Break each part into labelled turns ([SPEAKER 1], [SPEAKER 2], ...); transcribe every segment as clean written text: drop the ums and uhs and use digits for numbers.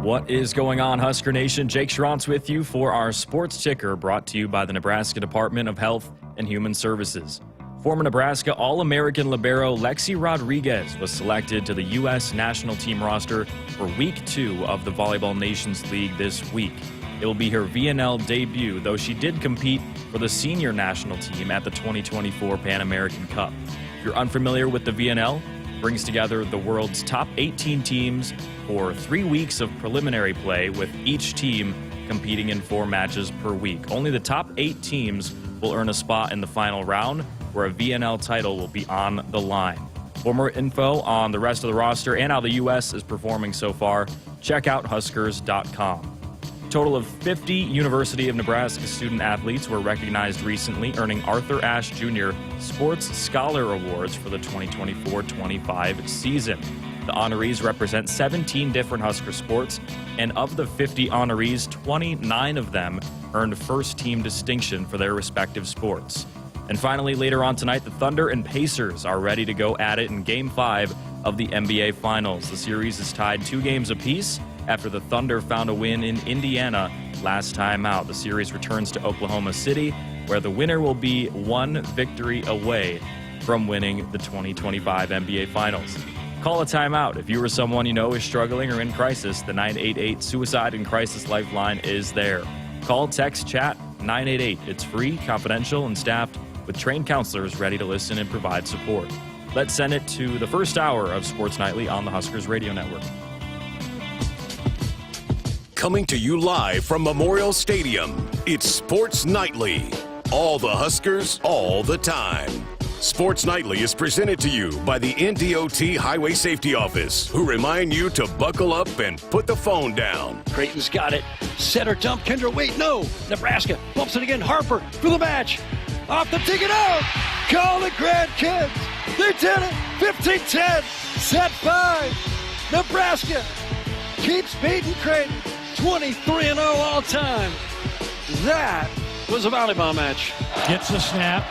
[SPEAKER 1] What is going on, Husker Nation? Jake Schrantz with you for our Sports Ticker, brought to you by the Nebraska Department of Health and Human Services. Former Nebraska All-American libero Lexi Rodriguez was selected to the U.S. national team roster for Week 2 of the Volleyball Nations League this week. It will be her VNL debut, though she did compete for the senior national team at the 2024 Pan American Cup. If you're unfamiliar with the VNL, it brings together the world's top 18 teams for 3 weeks of preliminary play, with each team competing in 4 matches per week. Only the top 8 teams will earn a spot in the final round, where a VNL title will be on the line. For more info on the rest of the roster and how the U.S. is performing so far, check out Huskers.com. A total of 50 University of Nebraska student athletes were recognized recently, earning Arthur Ashe Jr. Sports Scholar Awards for the 2024-25 season. The honorees represent 17 different Husker sports, and of the 50 honorees, 29 of them earned first-team distinction for their respective sports. And finally, later on tonight, the Thunder and Pacers are ready to go at it in Game 5 of the NBA Finals. The series is tied 2 games apiece after the Thunder found a win in Indiana last time out. The series returns to Oklahoma City, where the winner will be 1 victory away from winning the 2025 NBA Finals. Call a timeout if you or someone you know is struggling or in crisis. The 988 Suicide and Crisis Lifeline is there. Call, text, chat 988. It's free, confidential, and staffed with trained counselors ready to listen and provide support. Let's send it to the first hour of Sports Nightly on the Huskers Radio Network.
[SPEAKER 2] Coming to you live from Memorial Stadium, it's Sports Nightly. All the Huskers, all the time. Sports Nightly is presented to you by the NDOT Highway Safety Office, who remind you to buckle up and put the phone down.
[SPEAKER 3] Creighton's got it. Center dump. Kendra, wait, no. Nebraska bumps it again. Harper for the match. Off the ticket out. Call the grandkids. They did it. 15-10. Set 5. Nebraska keeps beating Creighton. 23-0 all time. That was a volleyball match.
[SPEAKER 4] Gets the snap.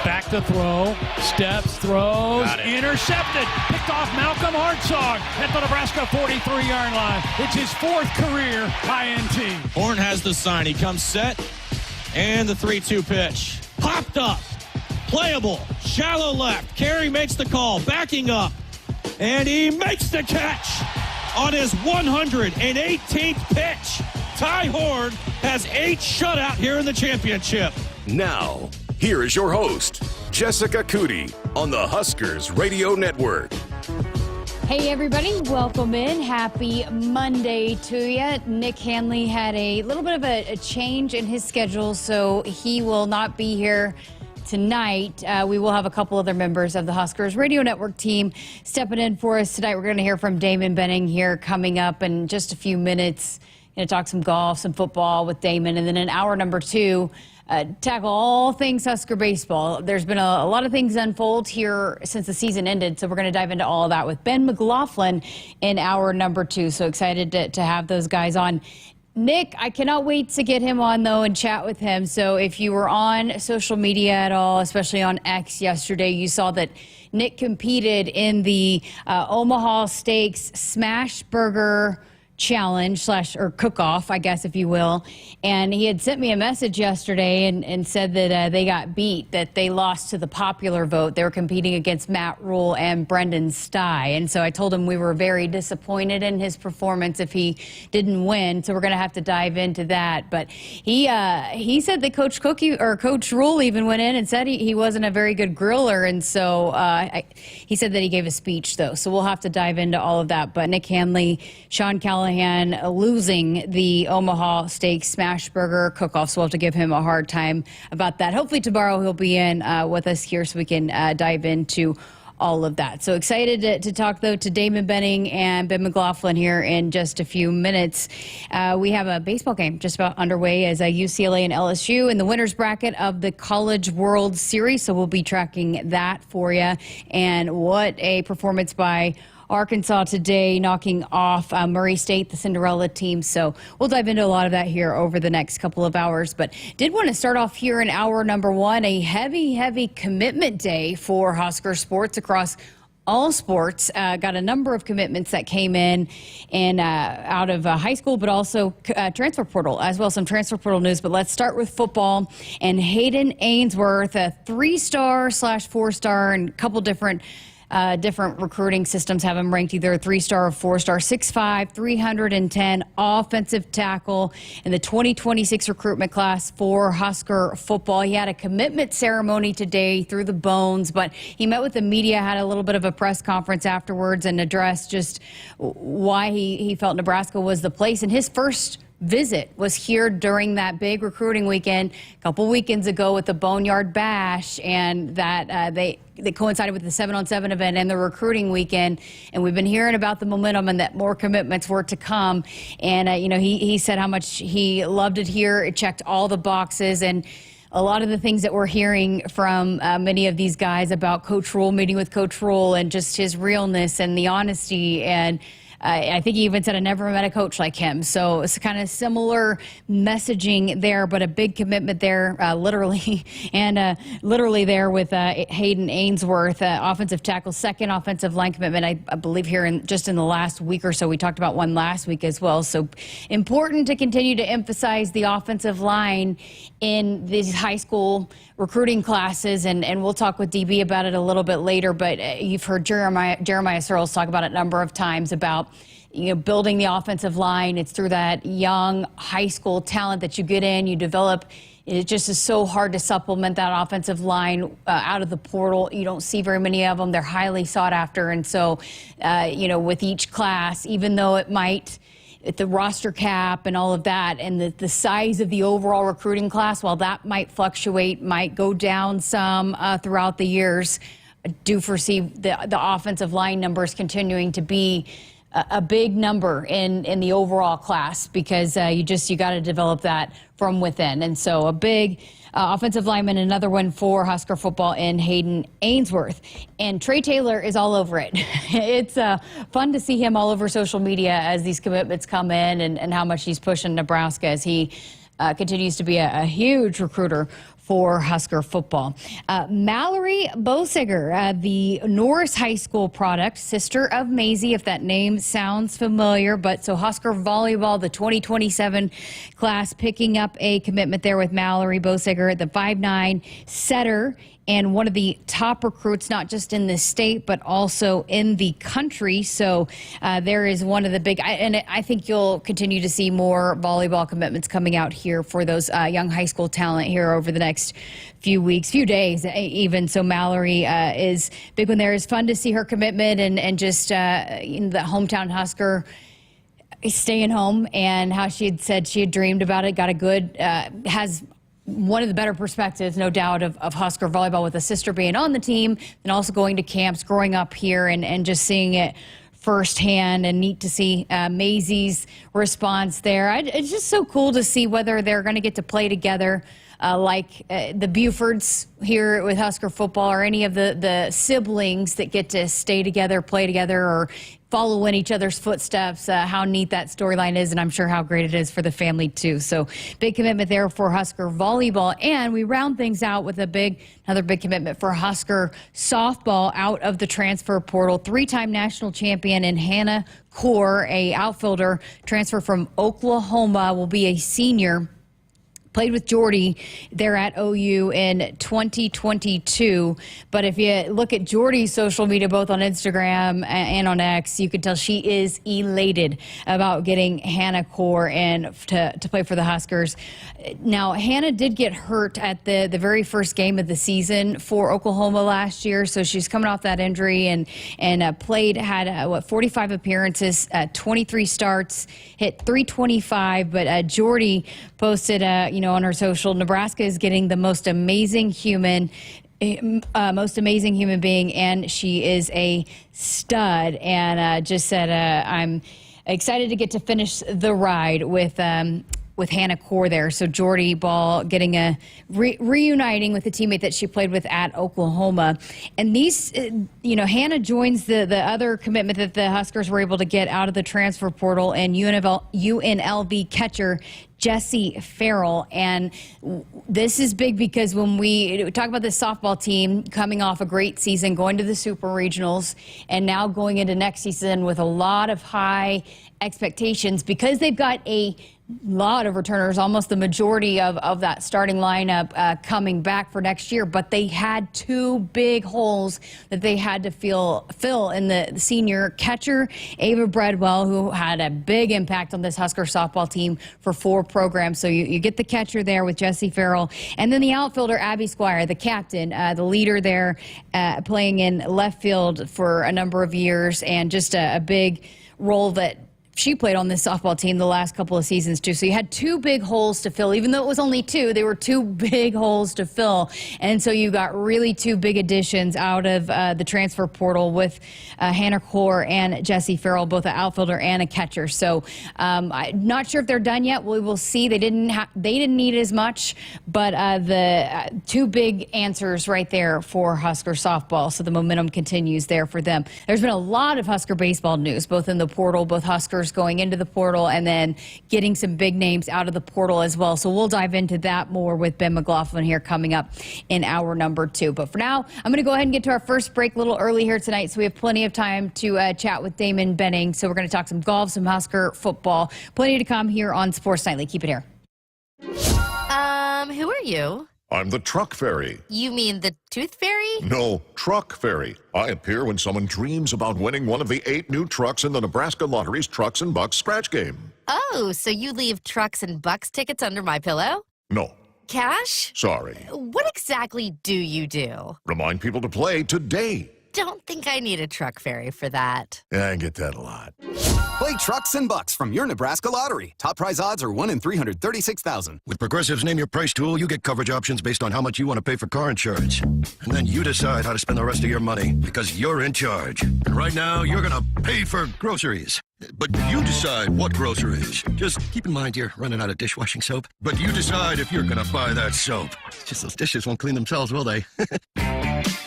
[SPEAKER 4] Back to throw. Steps, throws. Intercepted. Picked off Malcolm Hartzog at the Nebraska 43-yard line. It's his 4th career INT.
[SPEAKER 5] Horn has the sign. He comes set. And the 3-2 pitch. Popped up. Playable. Shallow left. Carey makes the call. Backing up. And he makes the catch on his 118th pitch. Ty Horn has 8 shutout here in the championship.
[SPEAKER 2] Now, here is your host, Jessica Coody, on the Huskers Radio Network.
[SPEAKER 6] Hey everybody, welcome in. Happy Monday to you. Nick Hanley had a little bit of a change in his schedule, so he will not be here tonight. We will have a couple other members of the Huskers Radio Network team stepping in for us tonight. We're going to hear from Damon Benning here coming up in just a few minutes. Going to talk some golf, some football with Damon, and then in hour number 2, tackle all things Husker baseball. There's been a lot of things unfold here since the season ended, so we're going to dive into all of that with Ben McLaughlin in hour number 2. So excited to have those guys on. Nick, I cannot wait to get him on, though, and chat with him. So if you were on social media at all, especially on X yesterday, you saw that Nick competed in the Omaha Steaks Smash Burger Challenge or cook-off, I guess, if you will. And he had sent me a message yesterday and said that they got beat, that they lost to the popular vote. They were competing against Matt Rule and Brendan Stye. And so I told him we were very disappointed in his performance if he didn't win. So we're going to have to dive into that. But he said that Coach Rule even went in and said he wasn't a very good griller. And so he said that he gave a speech, though. So we'll have to dive into all of that. But Nick Hanley, Sean Callahan losing the Omaha Steaks Smash Burger Cook-Off, so we'll have to give him a hard time about that. Hopefully tomorrow he'll be in with us here so we can dive into all of that. So excited to talk, though, to Damon Benning and Ben McLaughlin here in just a few minutes. We have a baseball game just about underway as UCLA and LSU in the winner's bracket of the College World Series, so we'll be tracking that for you. And what a performance by Arkansas today, knocking off Murray State, the Cinderella team. So we'll dive into a lot of that here over the next couple of hours. But did want to start off here in hour number 1, a heavy commitment day for Husker sports across all sports. Got a number of commitments that came in and out of high school, but also transfer portal as well. Some transfer portal news, but let's start with football. And Hayden Ainsworth, a 3-star / 4-star, and a couple different recruiting systems have him ranked either a 3-star or 4-star, 6'5", 310 offensive tackle in the 2026 recruitment class for Husker football. He had a commitment ceremony today through the Bones, but he met with the media, had a little bit of a press conference afterwards, and addressed just why he felt Nebraska was the place. And his first visit was here during that big recruiting weekend a couple weekends ago with the Boneyard Bash, and that they coincided with the 7-on-7 event and the recruiting weekend. And we've been hearing about the momentum and that more commitments were to come. And he said how much he loved it here. It checked all the boxes, and a lot of the things that we're hearing from many of these guys about Coach Rule, meeting with Coach Rule, and just his realness and the honesty. And I think he even said, I never met a coach like him. So it's kind of similar messaging there, but a big commitment there, literally, and literally there with Hayden Ainsworth, offensive tackle, second offensive line commitment, I believe here just in the last week or so. We talked about one last week as well. So important to continue to emphasize the offensive line in these high school recruiting classes, and we'll talk with DB about it a little bit later, but you've heard Jeremiah Searles talk about it a number of times about building the offensive line. It's through that young high school talent that you get in, you develop. It just is so hard to supplement that offensive line out of the portal. You don't see very many of them. They're highly sought after, and so with each class, even though it might, the roster cap and all of that, and the size of the overall recruiting class, while that might fluctuate, might go down some throughout the years, I do foresee the offensive line numbers continuing to be a big number in the overall class, because you got to develop that from within. And so a big offensive lineman, another one for Husker football in Hayden Ainsworth. And Trey Taylor is all over it. It's fun to see him all over social media as these commitments come in, and how much he's pushing Nebraska as he continues to be a huge recruiter for Husker football. Mallory Bosiger, the Norris High School product, sister of Maisie, if that name sounds familiar. But so Husker volleyball, the 2027 class, picking up a commitment there with Mallory Bosiger, the 5'9" setter, and one of the top recruits, not just in the state, but also in the country. So there is one of the big, and I think you'll continue to see more volleyball commitments coming out here for those young high school talent here over the next few weeks, few days even. So Mallory is big one there. It's fun to see her commitment, and just in the hometown Husker staying home, and how she had said she had dreamed about it, got a good, has one of the better perspectives, no doubt, of Husker volleyball, with a sister being on the team and also going to camps, growing up here, and just seeing it firsthand. And neat to see Maisie's response there. It's just so cool to see whether they're going to get to play together like the Bufords here with Husker football, or any of the siblings that get to stay together, play together, or follow in each other's footsteps. How neat that storyline is, and I'm sure how great it is for the family too. So big commitment there for Husker volleyball. And we round things out with another big commitment for Husker softball out of the transfer portal. 3-time national champion in Hannah Core, a outfielder, transfer from Oklahoma, will be a senior. Played with Jordy there at OU in 2022. But if you look at Jordy's social media, both on Instagram and on X, you can tell she is elated about getting Hannah Core in to play for the Huskers. Now, Hannah did get hurt at the very first game of the season for Oklahoma last year. So she's coming off that injury, and had 45 appearances, 23 starts, hit .325. But Jordy posted, on her social, Nebraska is getting the most amazing human being, and she is a stud. And just said, I'm excited to get to finish the ride with with Hannah Core there. So Jordy Ball getting a reuniting with a teammate that she played with at Oklahoma. And these, Hannah joins the other commitment that the Huskers were able to get out of the transfer portal, and UNLV catcher Jessie Farrell. And this is big because when we talk about this softball team coming off a great season, going to the Super Regionals, and now going into next season with a lot of high expectations because they've got a lot of returners, almost the majority of that starting lineup coming back for next year. But they had two big holes that they had to fill in the senior catcher, Ava Bredwell, who had a big impact on this Husker softball team for 4 programs. So you get the catcher there with Jessie Farrell. And then the outfielder, Abby Squire, the captain, the leader there, playing in left field for a number of years, and just a big role that she played on this softball team the last couple of seasons, too. So you had 2 big holes to fill. Even though it was only 2, they were 2 big holes to fill. And so you got really 2 big additions out of the transfer portal with Hannah Core and Jessie Farrell, both an outfielder and a catcher. So I'm not sure if they're done yet. We will see. They didn't need as much, but the 2 big answers right there for Husker softball. So the momentum continues there for them. There's been a lot of Husker baseball news, both in the portal, both Huskers going into the portal, and then getting some big names out of the portal as well. So we'll dive into that more with Ben McLaughlin here coming up in hour number 2. But for now, I'm going to go ahead and get to our first break a little early here tonight, so we have plenty of time to chat with Damon Benning. So we're going to talk some golf, some Husker football. Plenty to come here on Sports Nightly. Keep it here.
[SPEAKER 7] Who are you?
[SPEAKER 8] I'm the truck fairy.
[SPEAKER 7] You mean the tooth fairy?
[SPEAKER 8] No, truck fairy. I appear when someone dreams about winning one of the 8 new trucks in the Nebraska Lottery's Trucks and Bucks scratch game.
[SPEAKER 7] Oh, so you leave Trucks and Bucks tickets under my pillow?
[SPEAKER 8] No.
[SPEAKER 7] Cash?
[SPEAKER 8] Sorry.
[SPEAKER 7] What exactly do you do?
[SPEAKER 8] Remind people to play today.
[SPEAKER 7] Don't think I need a truck fairy for that.
[SPEAKER 8] Yeah, I get that a lot.
[SPEAKER 9] Play Trucks and Bucks from your Nebraska Lottery. Top prize odds are 1 in 336,000.
[SPEAKER 10] With Progressive's Name Your Price tool, you get coverage options based on how much you want to pay for car insurance. And then you decide how to spend the rest of your money, because you're in charge. And right now, you're going to pay for groceries. But you decide what groceries. Just keep in mind you're running out of dishwashing soap. But you decide if you're going to buy that soap. Just those dishes won't clean themselves, will they?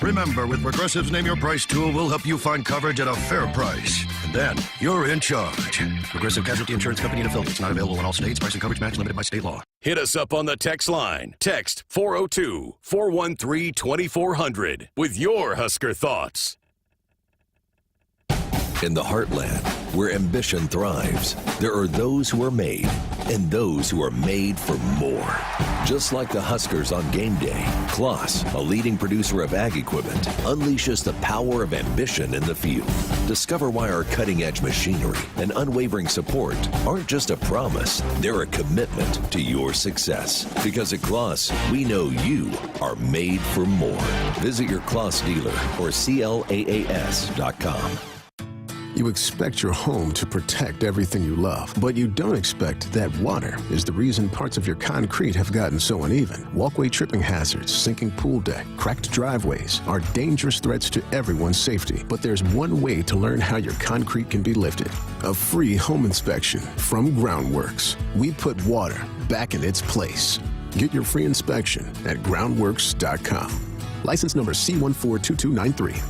[SPEAKER 10] Remember, with Progressive's Name Your Price tool, we'll help you find coverage at a fair price. And then you're in charge. Progressive Casualty Insurance Company and affiliates. Not available in all states. Price and coverage match limited by state law.
[SPEAKER 2] Hit us up on the text line. Text 402-413-2400 with your Husker thoughts.
[SPEAKER 11] In the heartland, where ambition thrives, there are those who are made and those who are made for more. Just like the Huskers on game day, Kloss, a leading producer of ag equipment, unleashes the power of ambition in the field. Discover why our cutting-edge machinery and unwavering support aren't just a promise, they're a commitment to your success. Because at Kloss, we know you are made for more. Visit your Kloss dealer or CLAAS.com.
[SPEAKER 12] You expect your home to protect everything you love, but you don't expect that water is the reason parts of your concrete have gotten so uneven. Walkway tripping hazards, sinking pool deck, cracked driveways are dangerous threats to everyone's safety. But there's one way to learn how your concrete can be lifted. A free home inspection from Groundworks. We put water back in its place. Get your free inspection at groundworks.com. License number C142293.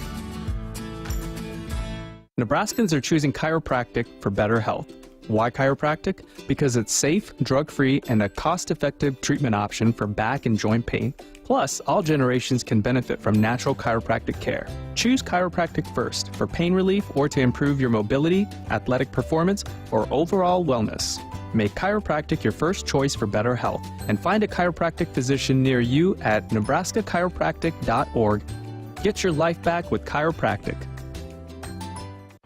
[SPEAKER 13] Nebraskans are choosing chiropractic for better health. Why chiropractic? Because it's safe, drug-free, and a cost-effective treatment option for back and joint pain. Plus, all generations can benefit from natural chiropractic care. Choose chiropractic first for pain relief or to improve your mobility, athletic performance, or overall wellness. Make chiropractic your first choice for better health, and find a chiropractic physician near you at nebraska-chiropractic.org. Get your life back with chiropractic.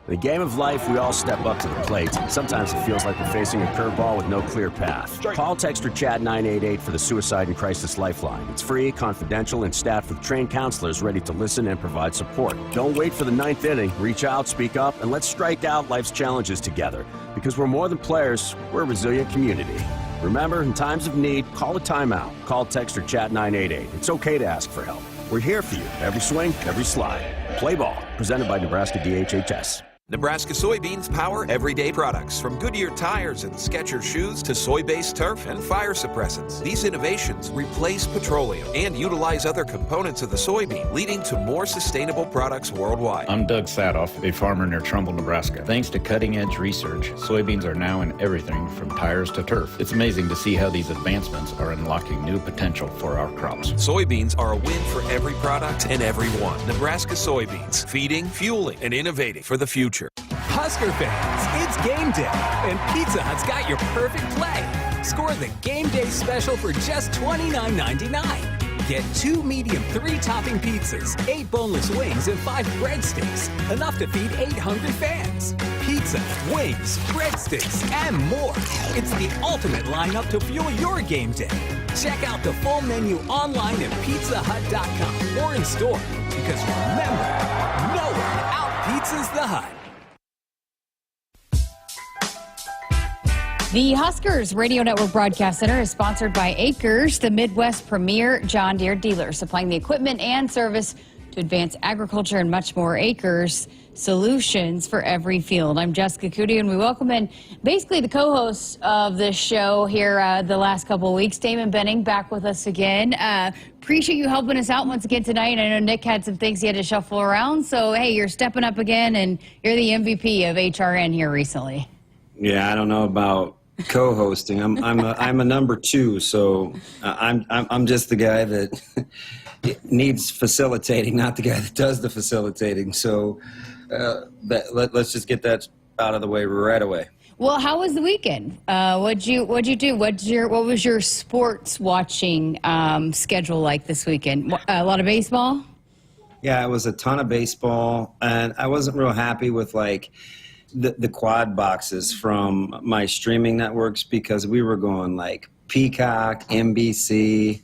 [SPEAKER 14] In the game of life, we all step up to the plate. Sometimes it feels like we're facing a curveball with no clear path. Call, text, or chat 988 for the Suicide and Crisis Lifeline. It's free, confidential, and staffed with trained counselors ready to listen and provide support. Don't wait for the ninth inning. Reach out, speak up, and let's strike out life's challenges together. Because we're more than players, we're a resilient community. Remember, in times of need, call a timeout. Call, text, or chat 988. It's okay to ask for help. We're here for you. Every swing, every slide. Play ball. Presented by Nebraska DHHS.
[SPEAKER 15] Nebraska soybeans power everyday products, from Goodyear tires and Skechers shoes to soy-based turf and fire suppressants. These innovations replace petroleum and utilize other components of the soybean, leading to more sustainable products worldwide.
[SPEAKER 16] I'm Doug Sadoff, a farmer near Trumbull, Nebraska. Thanks to cutting-edge research, soybeans are now in everything from tires to turf. It's amazing to see how these advancements are unlocking new potential for our crops.
[SPEAKER 15] Soybeans are a win for every product and everyone. Nebraska soybeans, feeding, fueling, and innovating for the future.
[SPEAKER 17] Husker fans, it's game day, and Pizza Hut's got your perfect play. Score the game day special for just $29.99. Get 2 medium 3-topping pizzas, 8 boneless wings, and 5 breadsticks. Enough to feed 8 hungry fans. Pizza, wings, breadsticks, and more. It's the ultimate lineup to fuel your game day. Check out the full menu online at pizzahut.com or in store. Because remember, no one out-pizzas the Hut.
[SPEAKER 6] The Huskers Radio Network Broadcast Center is sponsored by Akrs, the Midwest premier John Deere dealer, supplying the equipment and service to advance agriculture and much more. Akrs, solutions for every field. I'm Jessica Coody, and we welcome in basically the co-host of this show here the last couple of weeks, Damon Benning, back with us again. Appreciate you helping us out once again tonight. I know Nick had some things he had to shuffle around, so hey, you're stepping up again, and you're the MVP of HRN here recently.
[SPEAKER 18] Yeah, I don't know about co-hosting. I'm a number 2, so I'm just the guy that needs facilitating, not the guy that does the facilitating. So let's just get that out of the way right away.
[SPEAKER 6] Well, how was the weekend? What'd you do? What was your sports watching schedule like this weekend? A lot of baseball?
[SPEAKER 18] Yeah, it was a ton of baseball, and I wasn't real happy with the quad boxes from my streaming networks, because we were going like Peacock, NBC,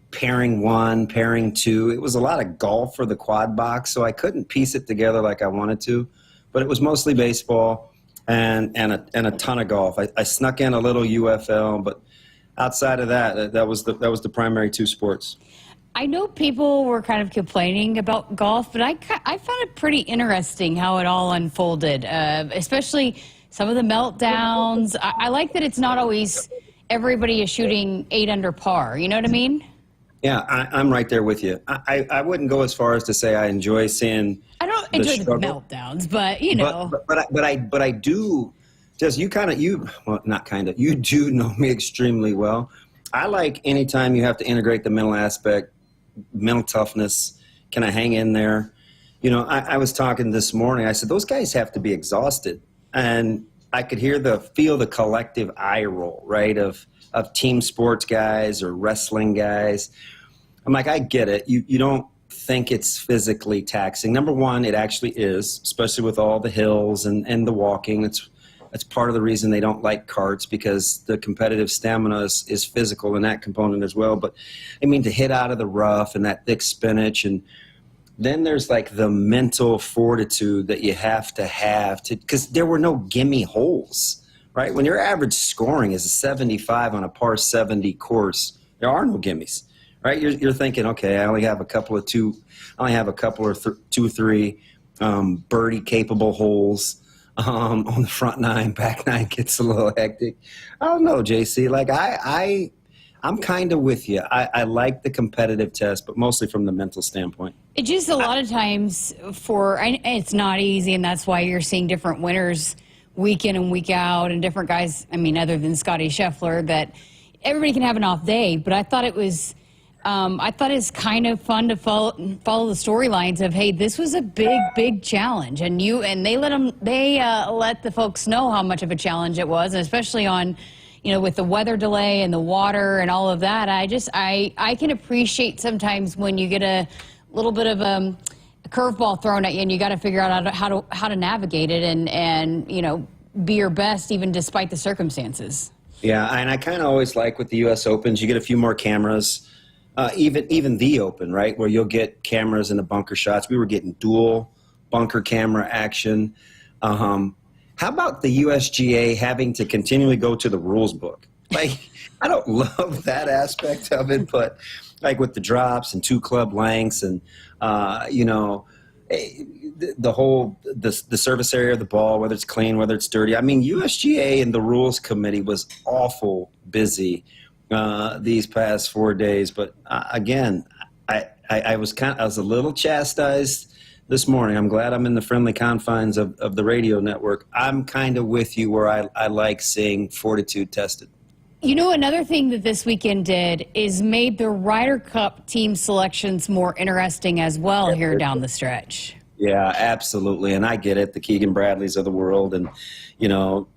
[SPEAKER 18] pairing 1, pairing 2. It was a lot of golf for the quad box, so I couldn't piece it together like I wanted to. But it was mostly baseball and a ton of golf. I snuck in a little UFL, but outside of that was the primary 2 sports.
[SPEAKER 6] I know people were kind of complaining about golf, but I found it pretty interesting how it all unfolded, especially some of the meltdowns. I like that it's not always everybody is shooting 8 under par. You know what I mean?
[SPEAKER 18] Yeah, I'm right there with you. I wouldn't go as far as to say I enjoy seeing.
[SPEAKER 6] I don't enjoy the meltdowns, but you know.
[SPEAKER 18] But I do. Just you do know me extremely well. I like anytime you have to integrate the mental aspect. Mental toughness. Can I hang in there? You know, I was talking this morning. I said, those guys have to be exhausted. And I could feel the collective eye roll, right, of team sports guys or wrestling guys. I'm like, I get it. You don't think it's physically taxing. Number one, it actually is, especially with all the hills and the walking. That's part of the reason they don't like karts, because the competitive stamina is physical in that component as well. But I mean, to hit out of the rough and that thick spinach, and then there's like the mental fortitude that you have to, because there were no gimme holes, right? When your average scoring is a 75 on a par 70 course, there are no gimmies, right? You're thinking, okay, I only have a couple or 2 or 3 birdie capable holes. On the front 9, back 9 gets a little hectic. I don't know, JC. Like I'm kind of with you. I like the competitive test, but mostly from the mental standpoint.
[SPEAKER 6] It just a lot of times it's not easy, and that's why you're seeing different winners week in and week out, and different guys. I mean, other than Scotty Scheffler, that everybody can have an off day. But I thought it was. I thought it's kind of fun to follow the storylines of, hey, this was a big challenge, and they let the folks know how much of a challenge it was, and especially on, with the weather delay and the water and all of that. I can appreciate sometimes when you get a little bit of a curveball thrown at you, and you got to figure out how to navigate it and be your best even despite the circumstances.
[SPEAKER 18] Yeah, and I kind of always like with the U.S. Opens, you get a few more cameras. Even the Open, right, where you'll get cameras in the bunker shots. We were getting dual bunker camera action. How about the USGA having to continually go to the rules book? Like, I don't love that aspect of it, but like with the drops and 2 club lengths and, the service area of the ball, whether it's clean, whether it's dirty. I mean, USGA and the rules committee was awful busy these past 4 days. But again, I was a little chastised this morning. I'm glad I'm in the friendly confines of the radio network. I'm kind of with you where I like seeing fortitude tested.
[SPEAKER 6] You know, another thing that this weekend did is made the Ryder Cup team selections more interesting as well here down the stretch.
[SPEAKER 18] Yeah, absolutely. And I get it, the Keegan Bradleys of the world. And, you know,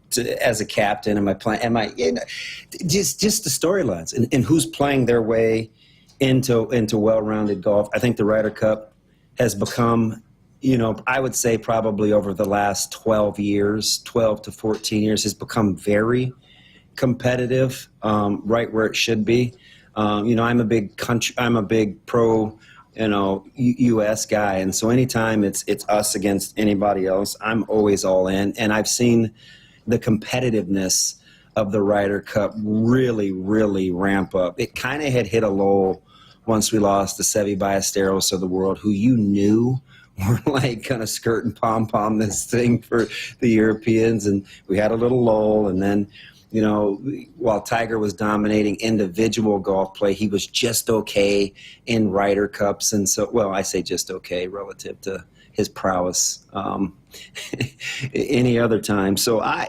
[SPEAKER 18] as a captain, just the storylines and who's playing their way into well-rounded golf. I think the Ryder Cup has become, you know, I would say probably over the last 12 to 14 years, has become very competitive, right where it should be. You know, I'm a big pro, you know, U.S. guy, and so anytime it's us against anybody else, I'm always all in. And I've seen the competitiveness of the Ryder Cup really, really ramp up. It kind of had hit a lull once we lost the Seve Ballesteros of the world, who you knew were like kind of skirt and pom-pom this thing for the Europeans, and we had a little lull, and then, you know, while Tiger was dominating individual golf play, he was just okay in Ryder Cups. And so, well, I say just okay relative to his prowess any other time. So I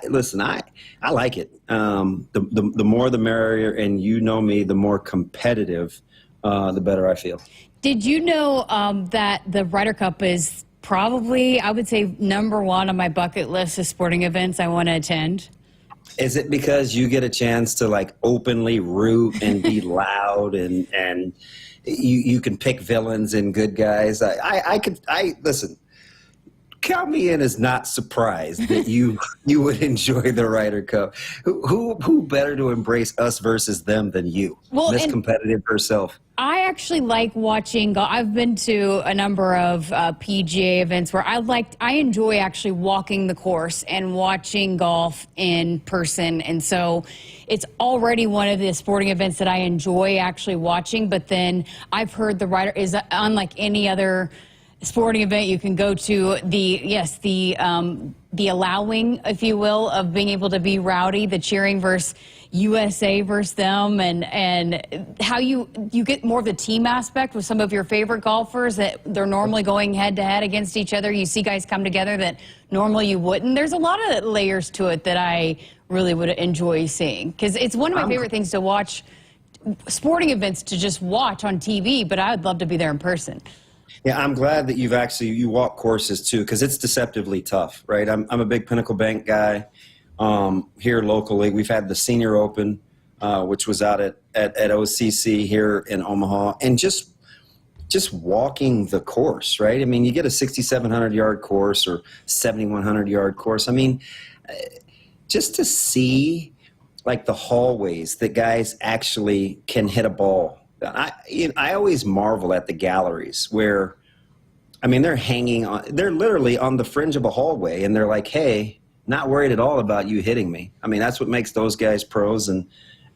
[SPEAKER 18] like it. The more the merrier, and you know me, the more competitive, the better I feel.
[SPEAKER 6] Did you know that the Ryder Cup is probably, I would say, number one on my bucket list of sporting events I want to attend?
[SPEAKER 18] Is it because you get a chance to like openly root and be loud and you can pick villains and good guys? Listen, count me in as not surprised that you would enjoy the Ryder Cup. Who better to embrace us versus them than you?
[SPEAKER 6] Well,
[SPEAKER 18] Miss Competitive herself.
[SPEAKER 6] I actually like watching golf. I've been to a number of PGA events where I enjoy actually walking the course and watching golf in person. And so it's already one of the sporting events that I enjoy actually watching. But then I've heard the Ryder is unlike any other sporting event you can go to. The allowing, if you will, of being able to be rowdy, the cheering versus USA versus them, and how you get more of the team aspect with some of your favorite golfers that they're normally going head to head against each other. You see guys come together that normally you wouldn't. There's a lot of layers to it that I really would enjoy seeing, because it's one of my favorite things to watch, sporting events to just watch on TV, but I would love to be there in person.
[SPEAKER 18] Yeah, I'm glad that you walk courses too, because it's deceptively tough, right? I'm a big Pinnacle Bank guy here locally. We've had the Senior Open, which was out at OCC here in Omaha, and just walking the course, right? I mean, you get a 6,700-yard course or 7,100-yard course. I mean, just to see like the hallways that guys actually can hit a ball. I always marvel at the galleries where, I mean, they're literally on the fringe of a hallway, and they're like, hey, not worried at all about you hitting me. I mean, that's what makes those guys pros, and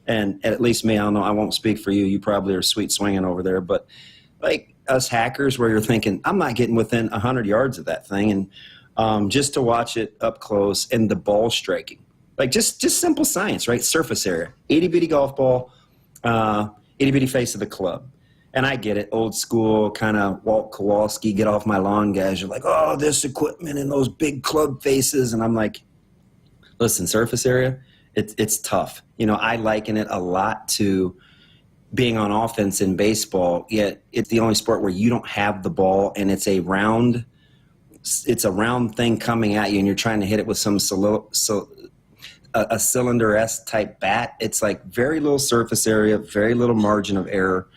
[SPEAKER 18] at least me, I don't know, I won't speak for you. You probably are sweet swinging over there, but like us hackers where you're thinking, I'm not getting within 100 yards of that thing, and just to watch it up close and the ball striking. Like just simple science, right? Surface area, itty-bitty golf ball, itty-bitty face of the club. And I get it, old school kind of Walt Kowalski, get off my lawn guys. You're like, oh, this equipment and those big club faces. And I'm like, listen, surface area, it's tough. You know, I liken it a lot to being on offense in baseball, yet it's the only sport where you don't have the ball and it's a round thing coming at you, and you're trying to hit it with a cylinder-esque type bat. It's like very little surface area, very little margin of error.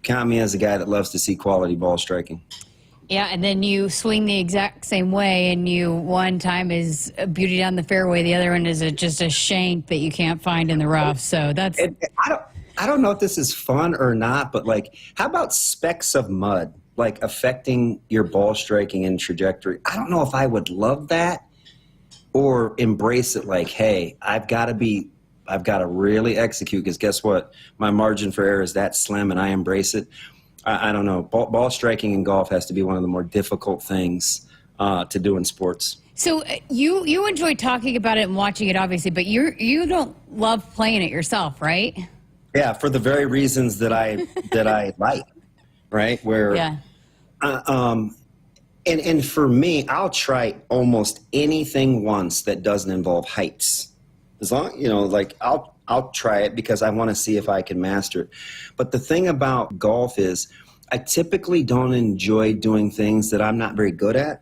[SPEAKER 18] Count me as a guy that loves to see quality ball striking.
[SPEAKER 6] Yeah, and then you swing the exact same way, and one time is a beauty down the fairway, the other one is just a shank that you can't find in the rough. So that's.
[SPEAKER 18] I don't know if this is fun or not, but like, how about specks of mud like affecting your ball striking and trajectory? I don't know if I would love that or embrace it. Like, hey, I've got to really execute, because guess what? My margin for error is that slim, and I embrace it. I don't know. Ball striking in golf has to be one of the more difficult things to do in sports.
[SPEAKER 6] So you enjoy talking about it and watching it, obviously, but you don't love playing it yourself, right?
[SPEAKER 18] Yeah, for the very reasons that I like, right? Where,
[SPEAKER 6] yeah.
[SPEAKER 18] And for me, I'll try almost anything once that doesn't involve heights. As long, like I'll try it because I want to see if I can master it. But the thing about golf is I typically don't enjoy doing things that I'm not very good at.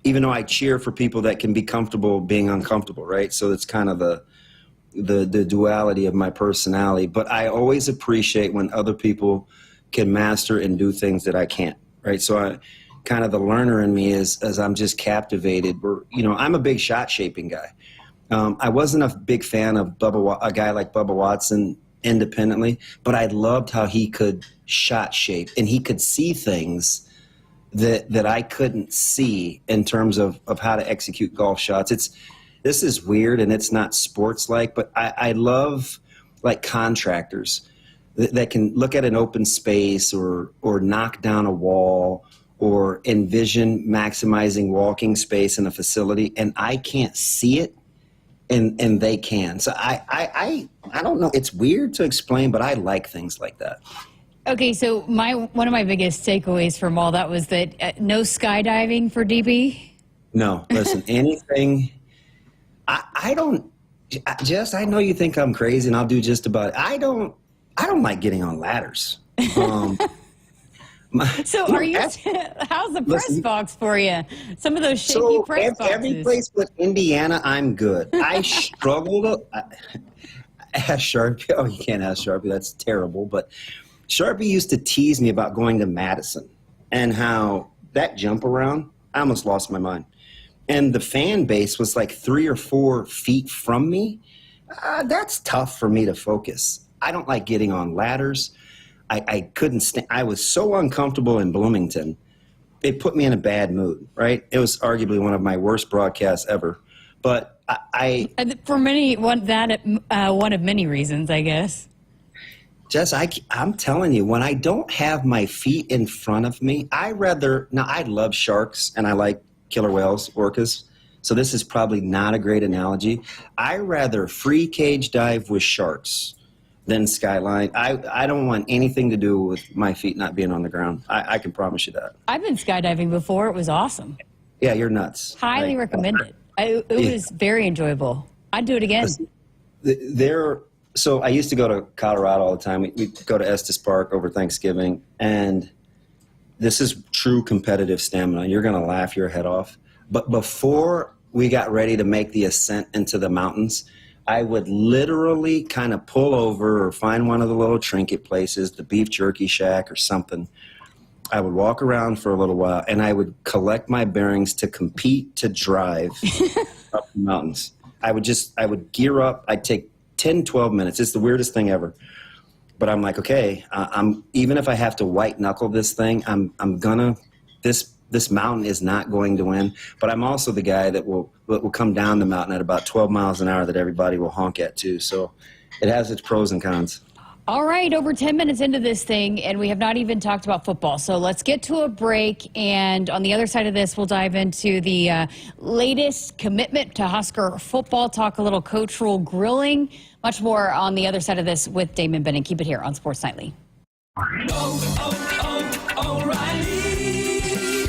[SPEAKER 18] Even though I cheer for people that can be comfortable being uncomfortable, right? So it's kind of the duality of my personality. But I always appreciate when other people can master and do things that I can't, right? So kind of the learner in me is I'm just captivated. I'm a big shot shaping guy. I wasn't a big fan of a guy like Bubba Watson independently, but I loved how he could shot shape and he could see things that I couldn't see in terms of how to execute golf shots. This is weird and it's not sports-like, but I love like contractors that can look at an open space or knock down a wall or envision maximizing walking space in a facility, and I can't see it, and they can. So I don't know. It's weird to explain, but I like things like that.
[SPEAKER 6] Okay, so one of my biggest takeaways from all that was that no skydiving for DB?
[SPEAKER 18] No, listen, anything. I don't, Jess, I know you think I'm crazy and I'll do just about it. I don't like getting on ladders.
[SPEAKER 6] So how's the press box for you? Some of those shaky press boxes.
[SPEAKER 18] Every place but Indiana, I'm good. I struggled. Ask Sharpie. Oh, you can't ask Sharpie. That's terrible. But Sharpie used to tease me about going to Madison and how that jump around, I almost lost my mind. And the fan base was like 3 or 4 feet from me. That's tough for me to focus. I don't like getting on ladders. I couldn't stand. I was so uncomfortable in Bloomington. It put me in a bad mood, right? It was arguably one of my worst broadcasts ever. But
[SPEAKER 6] for many, one of many reasons, I guess.
[SPEAKER 18] Jess, I'm telling you, when I don't have my feet in front of me, I love sharks and I like killer whales, orcas. So this is probably not a great analogy. I rather free cage dive with sharks than skyline. I don't want anything to do with my feet not being on the ground. I can promise you that.
[SPEAKER 6] I've been skydiving before. It was awesome.
[SPEAKER 18] Yeah, you're nuts.
[SPEAKER 6] Highly recommended. It was very enjoyable. I'd do it again.
[SPEAKER 18] So I used to go to Colorado all the time. We'd go to Estes Park over Thanksgiving, and this is true competitive stamina. You're going to laugh your head off. But before we got ready to make the ascent into the mountains, I would literally kind of pull over or find one of the little trinket places, the beef jerky shack or something. I would walk around for a little while, and I would collect my bearings to compete to drive up the mountains. I would gear up. I'd take 10, 12 minutes. It's the weirdest thing ever. But I'm like, okay, even if I have to white knuckle this thing, this mountain is not going to win. But I'm also the guy that will come down the mountain at about 12 miles an hour that everybody will honk at too. So it has its pros and cons.
[SPEAKER 6] All right, over 10 minutes into this thing, and we have not even talked about football. So let's get to a break, and on the other side of this, we'll dive into the latest commitment to Husker football, talk a little coach rule grilling, much more on the other side of this with Damon Bennett. Keep it here on Sports Nightly.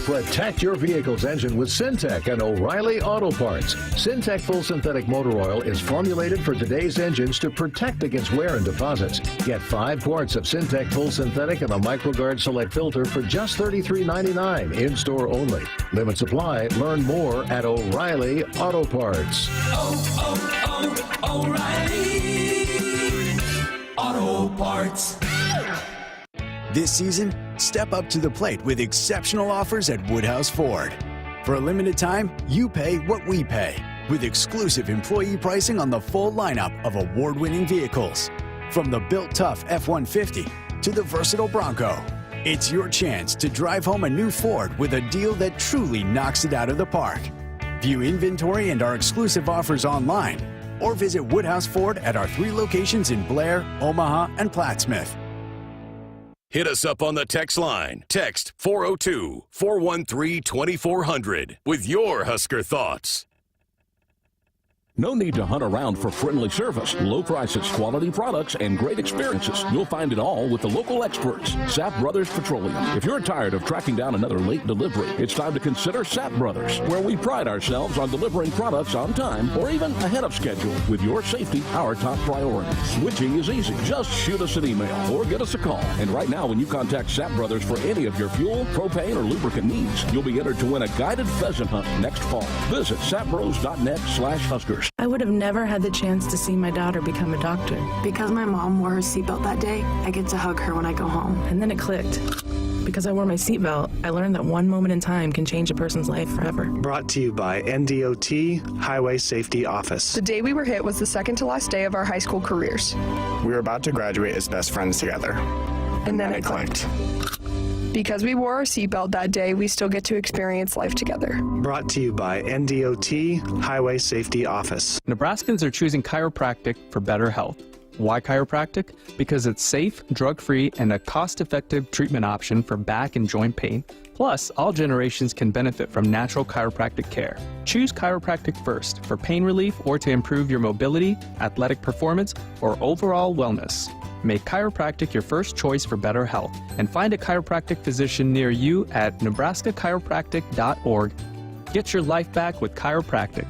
[SPEAKER 19] Protect your vehicle's engine with Syntec and O'Reilly Auto Parts. Syntec Full Synthetic Motor Oil is formulated for today's engines to protect against wear and deposits. Get 5 quarts of Syntec Full Synthetic and a MicroGuard Select filter for just $33.99 in-store only. Limit supply. Learn more at O'Reilly Auto Parts.
[SPEAKER 20] O'Reilly Auto Parts.
[SPEAKER 21] This season, step up to the plate with exceptional offers at Woodhouse Ford. For a limited time, you pay what we pay, with exclusive employee pricing on the full lineup of award-winning vehicles. From the built tough F-150 to the versatile Bronco, it's your chance to drive home a new Ford with a deal that truly knocks it out of the park. View inventory and our exclusive offers online, or visit Woodhouse Ford at our 3 locations in Blair, Omaha, and Plattsmouth.
[SPEAKER 2] Hit us up on the text line. Text 402-413-2400 with your Husker thoughts.
[SPEAKER 1] No need to hunt around for friendly service, low prices, quality products, and great experiences. You'll find it all with the local experts, Sapp Brothers Petroleum. If you're tired of tracking down another late delivery, it's time to consider Sapp Brothers, where we pride ourselves on delivering products on time or even ahead of schedule, with your safety our top priority. Switching is easy. Just shoot us an email or get us a call. And right now, when you contact Sapp Brothers for any of your fuel, propane, or lubricant needs, you'll be entered to win a guided pheasant hunt next fall. Visit sappbros.net/Huskers.
[SPEAKER 22] I would have never had the chance to see my daughter become a doctor.
[SPEAKER 23] Because my mom wore her seatbelt that day, I get to hug her when I go home.
[SPEAKER 22] And then it clicked. Because I wore my seatbelt, I learned that one moment in time can change a person's life forever.
[SPEAKER 24] Brought to you by NDOT Highway Safety Office.
[SPEAKER 25] The day we were hit was the second to last day of our high school careers.
[SPEAKER 24] We were about to graduate as best friends together.
[SPEAKER 25] And then it clicked. Because we wore our seatbelt that day, we still get to experience life together.
[SPEAKER 24] Brought to you by NDOT Highway Safety Office.
[SPEAKER 13] Nebraskans are choosing chiropractic for better health. Why chiropractic? Because it's safe, drug-free, and a cost-effective treatment option for back and joint pain. Plus, all generations can benefit from natural chiropractic care. Choose chiropractic first for pain relief or to improve your mobility, athletic performance, or overall wellness. Make chiropractic your first choice for better health, and find a chiropractic physician near you at nebraska-chiropractic.org. Get your life back with chiropractic.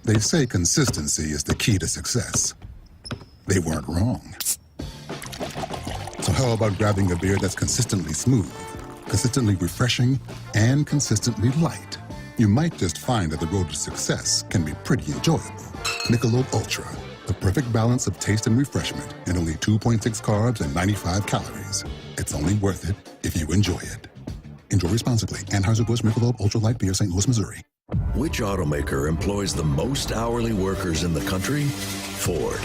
[SPEAKER 26] They say consistency is the key to success. They weren't wrong. So how about grabbing a beer that's consistently smooth, consistently refreshing, and consistently light? You might just find that the road to success can be pretty enjoyable. Michelob Ultra, the perfect balance of taste and refreshment, and only 2.6 carbs and 95 calories. It's only worth it if you enjoy it. Enjoy responsibly. Anheuser-Busch Michelob Ultra Light Beer, St. Louis, Missouri.
[SPEAKER 11] Which automaker employs the most hourly workers in the country? Ford.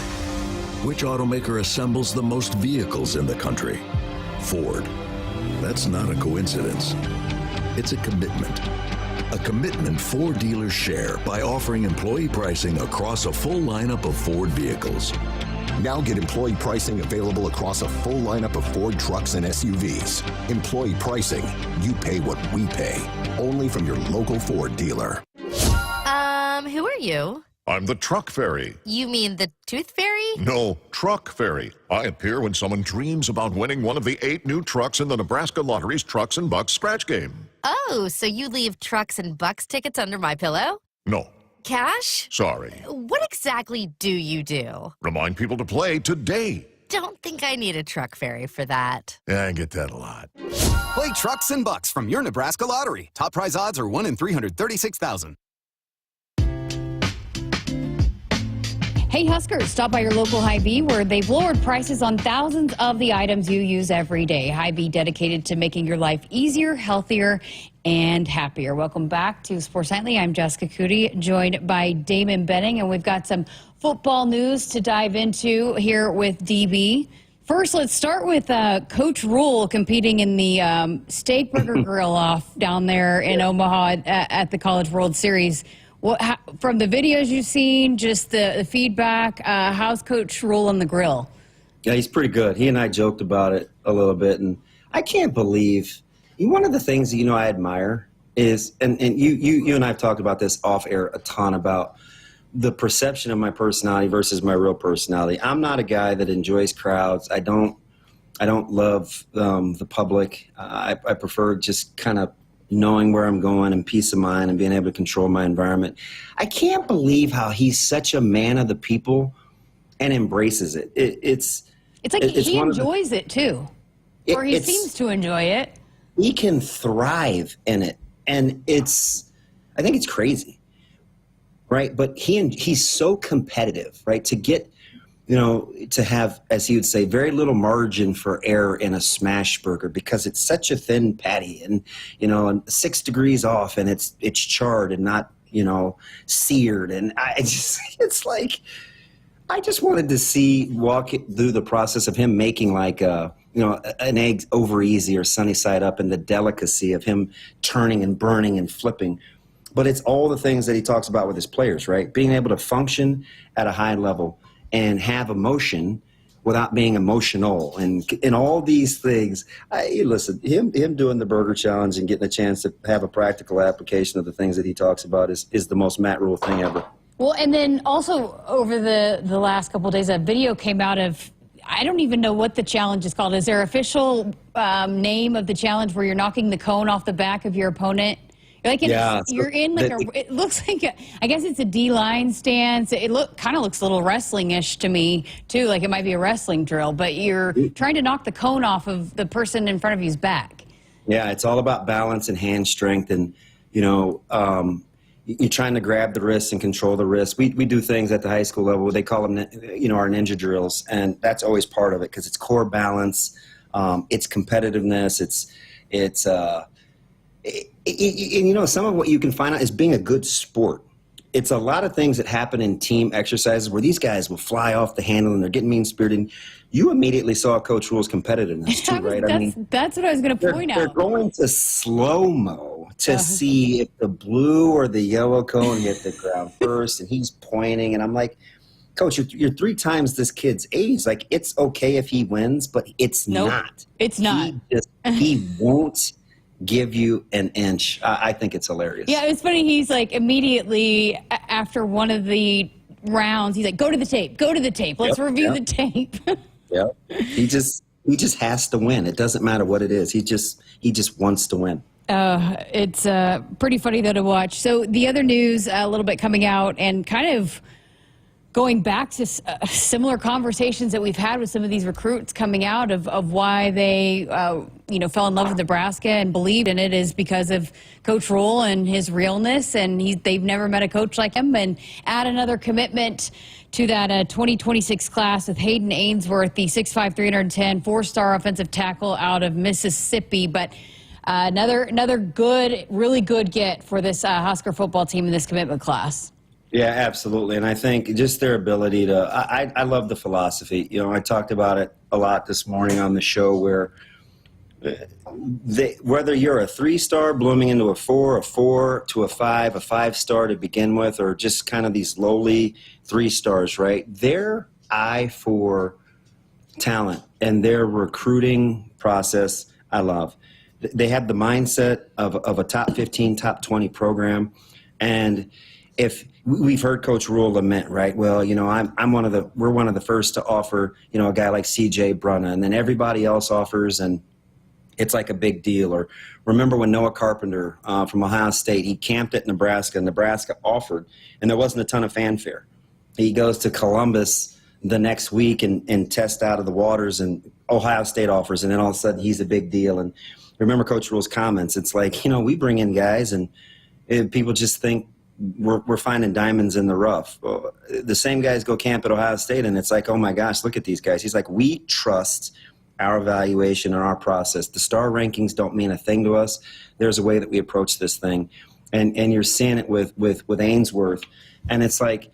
[SPEAKER 11] Which automaker assembles the most vehicles in the country? Ford. That's not a coincidence. It's a commitment. A commitment Ford dealers share by offering employee pricing across a full lineup of Ford vehicles.
[SPEAKER 27] Now get employee pricing available across a full lineup of Ford trucks and SUVs. Employee pricing. You pay what we pay. Only from your local Ford dealer.
[SPEAKER 7] Who are you?
[SPEAKER 8] I'm the Truck Fairy.
[SPEAKER 7] You mean the Tooth Fairy?
[SPEAKER 8] No, Truck Fairy. I appear when someone dreams about winning one of the 8 new trucks in the Nebraska Lottery's Trucks and Bucks scratch game.
[SPEAKER 7] Oh, so you leave Trucks and Bucks tickets under my pillow?
[SPEAKER 8] No.
[SPEAKER 7] Cash?
[SPEAKER 8] Sorry.
[SPEAKER 7] What exactly do you do?
[SPEAKER 8] Remind people to play today.
[SPEAKER 7] Don't think I need a Truck Fairy for that.
[SPEAKER 8] Yeah, I get that a lot.
[SPEAKER 9] Play Trucks and Bucks from your Nebraska Lottery. Top prize odds are 1 in 336,000.
[SPEAKER 6] Hey Huskers, stop by your local Hy-Vee where they've lowered prices on thousands of the items you use every day. Hy-Vee dedicated to making your life easier, healthier, and happier. Welcome back to Sports Nightly. I'm Jessica Coody, joined by Damon Benning, and we've got some football news to dive into here with DB. First, let's start with Coach Rule competing in the Steak Burger Grill-Off down there in Omaha at the College World Series. From the videos you've seen, just the feedback, how's Coach Rule on the grill?
[SPEAKER 18] Yeah, he's pretty good. He and I joked about it a little bit, and I can't believe one of the things that, I admire is, and you and I have talked about this off air a ton about the perception of my personality versus my real personality. I'm not a guy that enjoys crowds. I don't love the public. I prefer just kind of knowing where I'm going and peace of mind and being able to control my environment. I can't believe how he's such a man of the people and embraces it. It's
[SPEAKER 6] like he enjoys it too, or he seems to enjoy it.
[SPEAKER 18] He can thrive in it, and I think it's crazy, right? But he's so competitive, right? To get, to have, as he would say, very little margin for error in a smash burger because it's such a thin patty and, and 6 degrees off and it's charred and not, seared. And I just wanted to walk through the process of him making like an egg over easy or sunny side up and the delicacy of him turning and burning and flipping. But it's all the things that he talks about with his players, right? Being able to function at a high level and have emotion without being emotional and all these things. Listen, him doing the burger challenge and getting a chance to have a practical application of the things that he talks about is the most Matt Rule thing ever.
[SPEAKER 6] Well, and then also over the last couple of days, a video came out of, I don't even know what the challenge is called. Is there official name of the challenge where you're knocking the cone off the back of your opponent? You're in like it looks like I guess it's a D-line stance. It kind of looks a little wrestling-ish to me too, like it might be a wrestling drill. But you're trying to knock the cone off of the person in front of you's back. Yeah, it's all about balance and hand strength, and you're trying to grab the wrist and control the wrist. We do things at the high school level. They call them our ninja drills, and that's always part of it because it's core balance, it's competitiveness, it's some of what you can find out is being a good sport. It's a lot of things that happen in team exercises where these guys will fly off the handle and they're getting mean-spirited. You immediately saw Coach Rule's competitiveness too, right? That's what I was going to point out. They're going
[SPEAKER 18] to slow-mo to see if the blue or the yellow cone hit the ground first, and he's pointing, and I'm like, Coach, you're 3 times this kid's age. Like, it's okay if he wins, but it's not.
[SPEAKER 6] It's not.
[SPEAKER 18] He won't give you an inch. I think it's hilarious.
[SPEAKER 6] Yeah, it's funny. He's like immediately after one of the rounds, he's like, go to the tape. Let's review the tape.
[SPEAKER 18] Yep. He just has to win. It doesn't matter what it is. He just wants to win.
[SPEAKER 6] It's pretty funny though to watch. So the other news a little bit coming out and kind of going back to similar conversations that we've had with some of these recruits coming out of why they, fell in love with Nebraska and believed in it is because of Coach Rule and his realness. And they've never met a coach like him. And add another commitment to that 2026 class with Hayden Ainsworth, the 6'5", 310, 4-star offensive tackle out of Mississippi. But another good, really good get for this Husker football team in this commitment class.
[SPEAKER 18] Yeah, absolutely. And I think just their ability to I love the philosophy. I talked about it a lot this morning on the show where whether you're a 3-star blooming into a 4 to a 5-star to begin with, or just kind of these lowly 3 stars, right? Their eye for talent and their recruiting process, I love. They have the mindset of a top 15, top 20 program. And if we've heard Coach Rule lament, right? Well, we're one of the first to offer, a guy like C.J. Brunna, and then everybody else offers, and it's like a big deal. Or remember when Noah Carpenter from Ohio State, he camped at Nebraska, and Nebraska offered, and there wasn't a ton of fanfare. He goes to Columbus the next week and tests out of the waters, and Ohio State offers, and then all of a sudden he's a big deal. And remember Coach Rule's comments. It's like, we bring in guys, and people just think, we're finding diamonds in the rough. The same guys go camp at Ohio State, and it's like, oh my gosh, look at these guys. He's like, we trust our evaluation and our process. The star rankings don't mean a thing to us. There's a way that we approach this thing, and you're seeing it with Ainsworth, and it's like,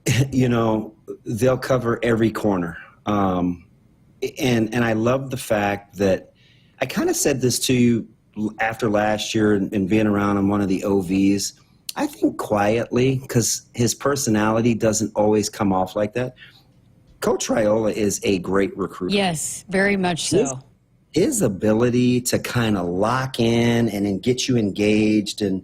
[SPEAKER 18] they'll cover every corner. And I love the fact that I kind of said this to you after last year and being around on one of the OVs. I think quietly, because his personality doesn't always come off like that. Coach Raiola is a great recruiter.
[SPEAKER 6] Yes, very much so.
[SPEAKER 18] His ability to kind of lock in and then get you engaged and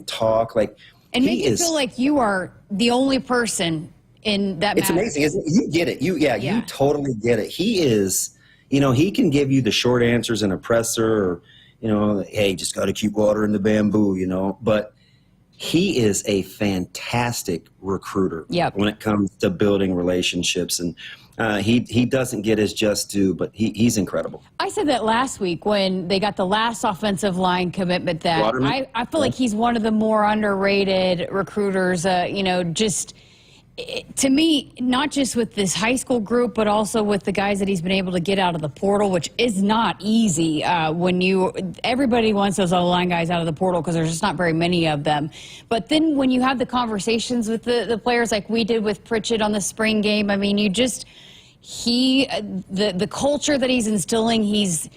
[SPEAKER 18] talk
[SPEAKER 6] and make you feel like you are the only person in that.
[SPEAKER 18] It's amazing, isn't it? You get it. You totally get it. He is, he can give you the short answers in a presser, or hey, just got to keep water in the bamboo, but. He is a fantastic recruiter when it comes to building relationships, and he doesn't get his just due, but he's incredible.
[SPEAKER 6] I said that last week when they got the last offensive line commitment that I feel like he's one of the more underrated recruiters, to me, not just with this high school group, but also with the guys that he's been able to get out of the portal, which is not easy everybody wants those O-line guys out of the portal because there's just not very many of them. But then when you have the conversations with the players like we did with Pritchett on the spring game, I mean, the culture that he's instilling, he's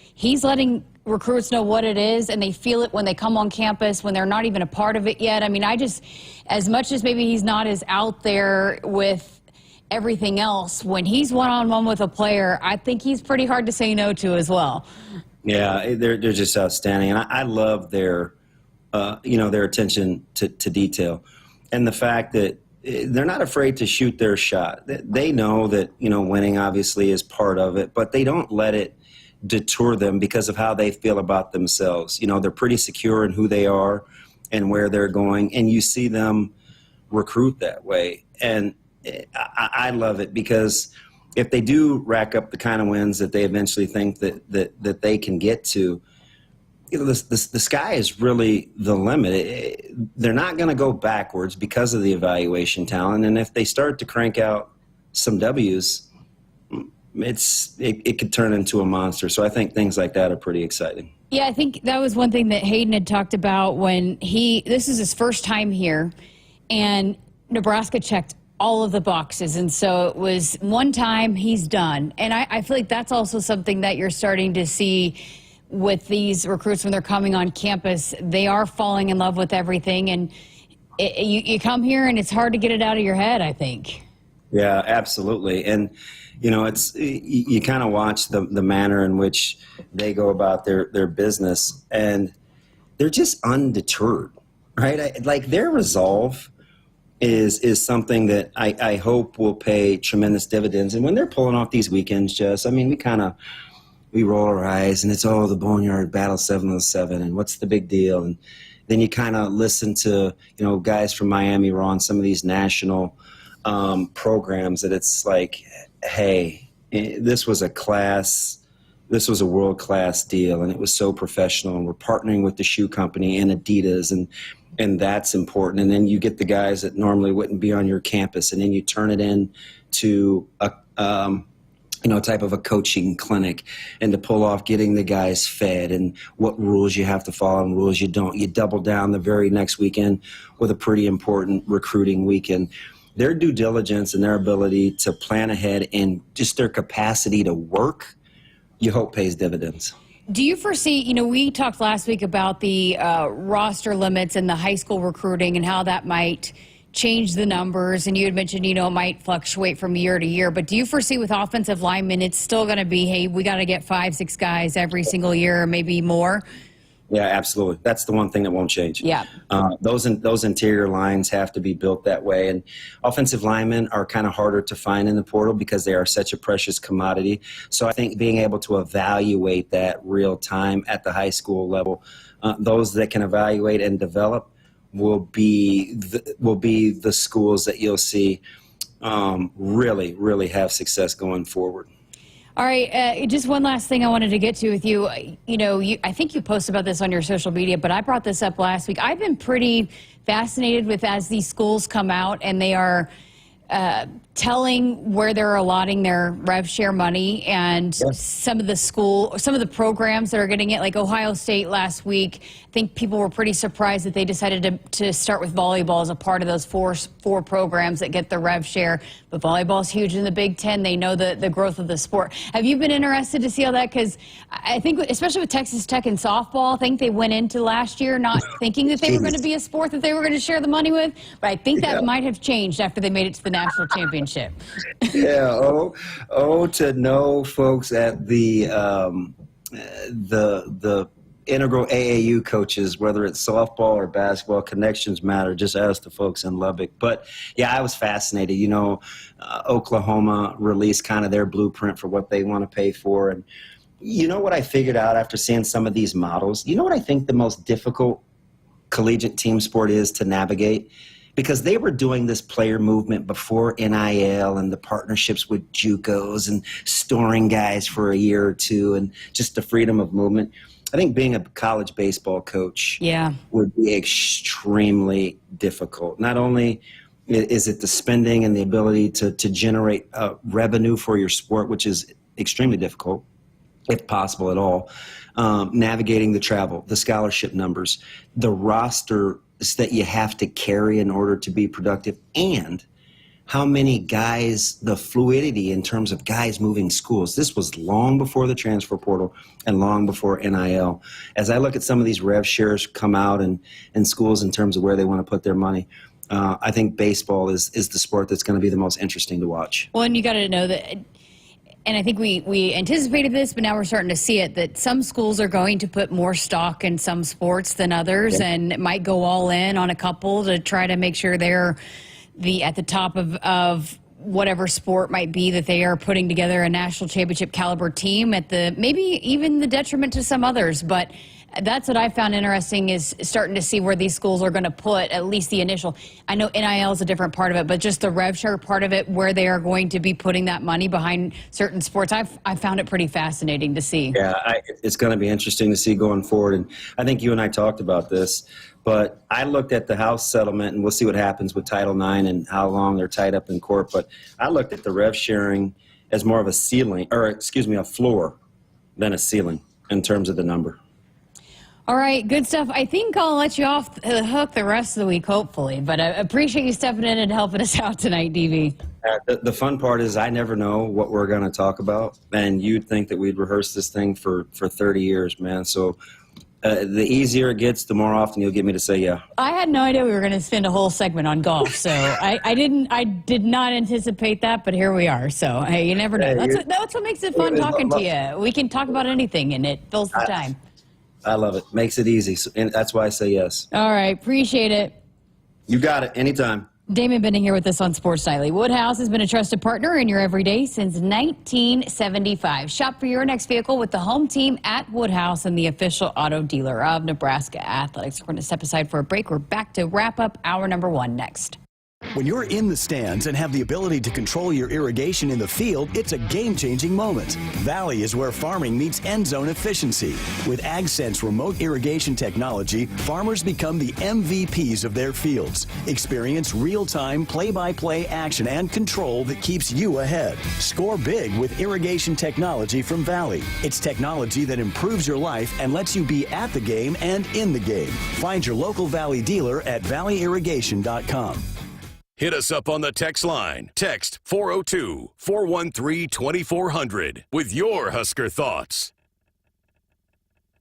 [SPEAKER 6] letting recruits know what it is, and they feel it when they come on campus, when they're not even a part of it yet. I mean, as much as maybe he's not as out there with everything else, when he's one-on-one with a player, I think he's pretty hard to say no to as well.
[SPEAKER 18] Yeah, they're just outstanding, and I love their their attention to detail, and the fact that they're not afraid to shoot their shot. They know that winning obviously is part of it, but they don't let it detour them because of how they feel about themselves. They're pretty secure in who they are and where they're going, and you see them recruit that way. And I love it because if they do rack up the kind of wins that they eventually think that they can get to, the sky is really the limit. They're not going to go backwards because of the evaluation talent, and if they start to crank out some W's, it could turn into a monster. So I think things like that are pretty exciting.
[SPEAKER 6] Yeah, I think that was one thing that Hayden had talked about when this is his first time here, and Nebraska checked all of the boxes. And so it was one time, he's done. And I feel like that's also something that you're starting to see with these recruits when they're coming on campus. They are falling in love with everything. And you come here and it's hard to get it out of your head, I think.
[SPEAKER 18] Yeah, absolutely. And it's you kind of watch the manner in which they go about their business, and they're just undeterred, right? Like their resolve is something that I hope will pay tremendous dividends. And when they're pulling off these weekends, Jess, I mean, we roll our eyes and it's the Boneyard Battle 707 and what's the big deal? And then you kind of listen to guys from Miami were on some of these national programs that it's like, hey, this was a world-class deal, and it was so professional, and we're partnering with the shoe company and Adidas, and that's important. And then you get the guys that normally wouldn't be on your campus, and then you turn it into a type of a coaching clinic, and to pull off getting the guys fed and what rules you have to follow and rules you don't. You double down the very next weekend with a pretty important recruiting weekend. Their due diligence and their ability to plan ahead and just their capacity to work, you hope pays dividends.
[SPEAKER 6] Do you foresee, we talked last week about the roster limits and the high school recruiting and how that might change the numbers, and you had mentioned, it might fluctuate from year to year, but do you foresee with offensive linemen, it's still going to be, hey, we got to get 5-6 guys every single year or maybe more?
[SPEAKER 18] Yeah, absolutely. That's the one thing that won't change.
[SPEAKER 6] Yeah.
[SPEAKER 18] Those interior lines have to be built that way. And offensive linemen are kind of harder to find in the portal because they are such a precious commodity. So I think being able to evaluate that real time at the high school level, those that can evaluate and develop will be the schools that you'll see really, really have success going forward.
[SPEAKER 6] All right, just one last thing I wanted to get to with you. I think you posted about this on your social media, but I brought this up last week. I've been pretty fascinated with as these schools come out and they are telling where they're allotting their rev share money, and some of the programs that are getting it, like Ohio State last week. I think people were pretty surprised that they decided to start with volleyball as a part of those four programs that get the rev share. But volleyball is huge in the Big Ten. They know the growth of the sport. Have you been interested to see all that? Because I think, especially with Texas Tech and softball, I think they went into last year not thinking that they were going to be a sport that they were going to share the money with. But I think that might have changed after they made it to the national championship.
[SPEAKER 18] Yeah, to know folks at the integral AAU coaches, whether it's softball or basketball, connections matter. Just ask the folks in Lubbock. But yeah, I was fascinated. Oklahoma released kind of their blueprint for what they want to pay for. And what I figured out after seeing some of these models? What I think the most difficult collegiate team sport is to navigate? Because they were doing this player movement before NIL and the partnerships with JUCOs and storing guys for a year or two and just the freedom of movement. I think being a college baseball coach would be extremely difficult. Not only is it the spending and the ability to generate revenue for your sport, which is extremely difficult, if possible at all, navigating the travel, the scholarship numbers, the roster that you have to carry in order to be productive, and how many guys, the fluidity in terms of guys moving schools. This was long before the transfer portal and long before NIL. As I look at some of these rev shares come out and schools in terms of where they want to put their money, I think baseball is the sport that's going to be the most interesting to watch.
[SPEAKER 6] Well, and you got to know that, and I think we anticipated this, but now we're starting to see it, that some schools are going to put more stock in some sports than others, and might go all in on a couple to try to make sure they're at the top of whatever sport might be that they are putting together a national championship caliber team at maybe even the detriment to some others. But that's what I found interesting, is starting to see where these schools are going to put at least the initial. I know NIL is a different part of it, but just the rev share part of it, where they are going to be putting that money behind certain sports. I found it pretty fascinating to see.
[SPEAKER 18] Yeah, it's going to be interesting to see going forward. And I think you and I talked about this, but I looked at the House settlement, and we'll see what happens with Title IX and how long they're tied up in court. But I looked at the rev sharing as more of a a floor than a ceiling in terms of the number.
[SPEAKER 6] All right, good stuff. I think I'll let you off the hook the rest of the week, hopefully. But I appreciate you stepping in and helping us out tonight, DV.
[SPEAKER 18] The fun part is I never know what we're going to talk about. And you'd think that we'd rehearse this thing for 30 years, man. So the easier it gets, the more often you'll get me to say yeah.
[SPEAKER 6] I had no idea we were going to spend a whole segment on golf. So I did not anticipate that, but here we are. So, hey, you never know. That's what makes it fun talking to you. We can talk about anything, and it fills the time.
[SPEAKER 18] I love it. Makes it easy. And that's why I say yes.
[SPEAKER 6] All right. Appreciate it.
[SPEAKER 18] You got it. Anytime.
[SPEAKER 6] Damon Benning here with us on Sports Nightly. Woodhouse has been a trusted partner in your everyday since 1975. Shop for your next vehicle with the home team at Woodhouse and the official auto dealer of Nebraska Athletics. We're going to step aside for a break. We're back to wrap up hour number 1 next.
[SPEAKER 21] When you're in the stands and have the ability to control your irrigation in the field, it's a game-changing moment. Valley is where farming meets end zone efficiency. With AgSense remote irrigation technology, farmers become the MVPs of their fields. Experience real-time, play-by-play action and control that keeps you ahead. Score big with irrigation technology from Valley. It's technology that improves your life and lets you be at the game and in the game. Find your local Valley dealer at valleyirrigation.com.
[SPEAKER 2] Hit us up on the text line. Text 402-413-2400 with your Husker thoughts.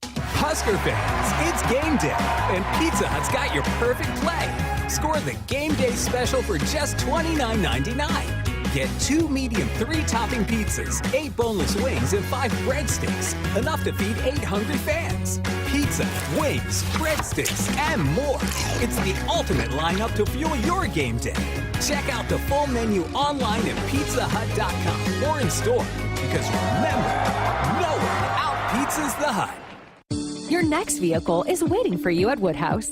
[SPEAKER 17] Husker fans, it's game day, and Pizza Hut's got your perfect play. Score the game day special for just $29.99. Get 2 medium 3-topping pizzas, 8 boneless wings, and 5 breadsticks. Enough to feed 8 hungry fans. Pizza, wings, breadsticks, and more. It's the ultimate lineup to fuel your game day. Check out the full menu online at pizzahut.com or in store. Because remember, no one out-pizzas the Hut.
[SPEAKER 3] Your next vehicle is waiting for you at Woodhouse.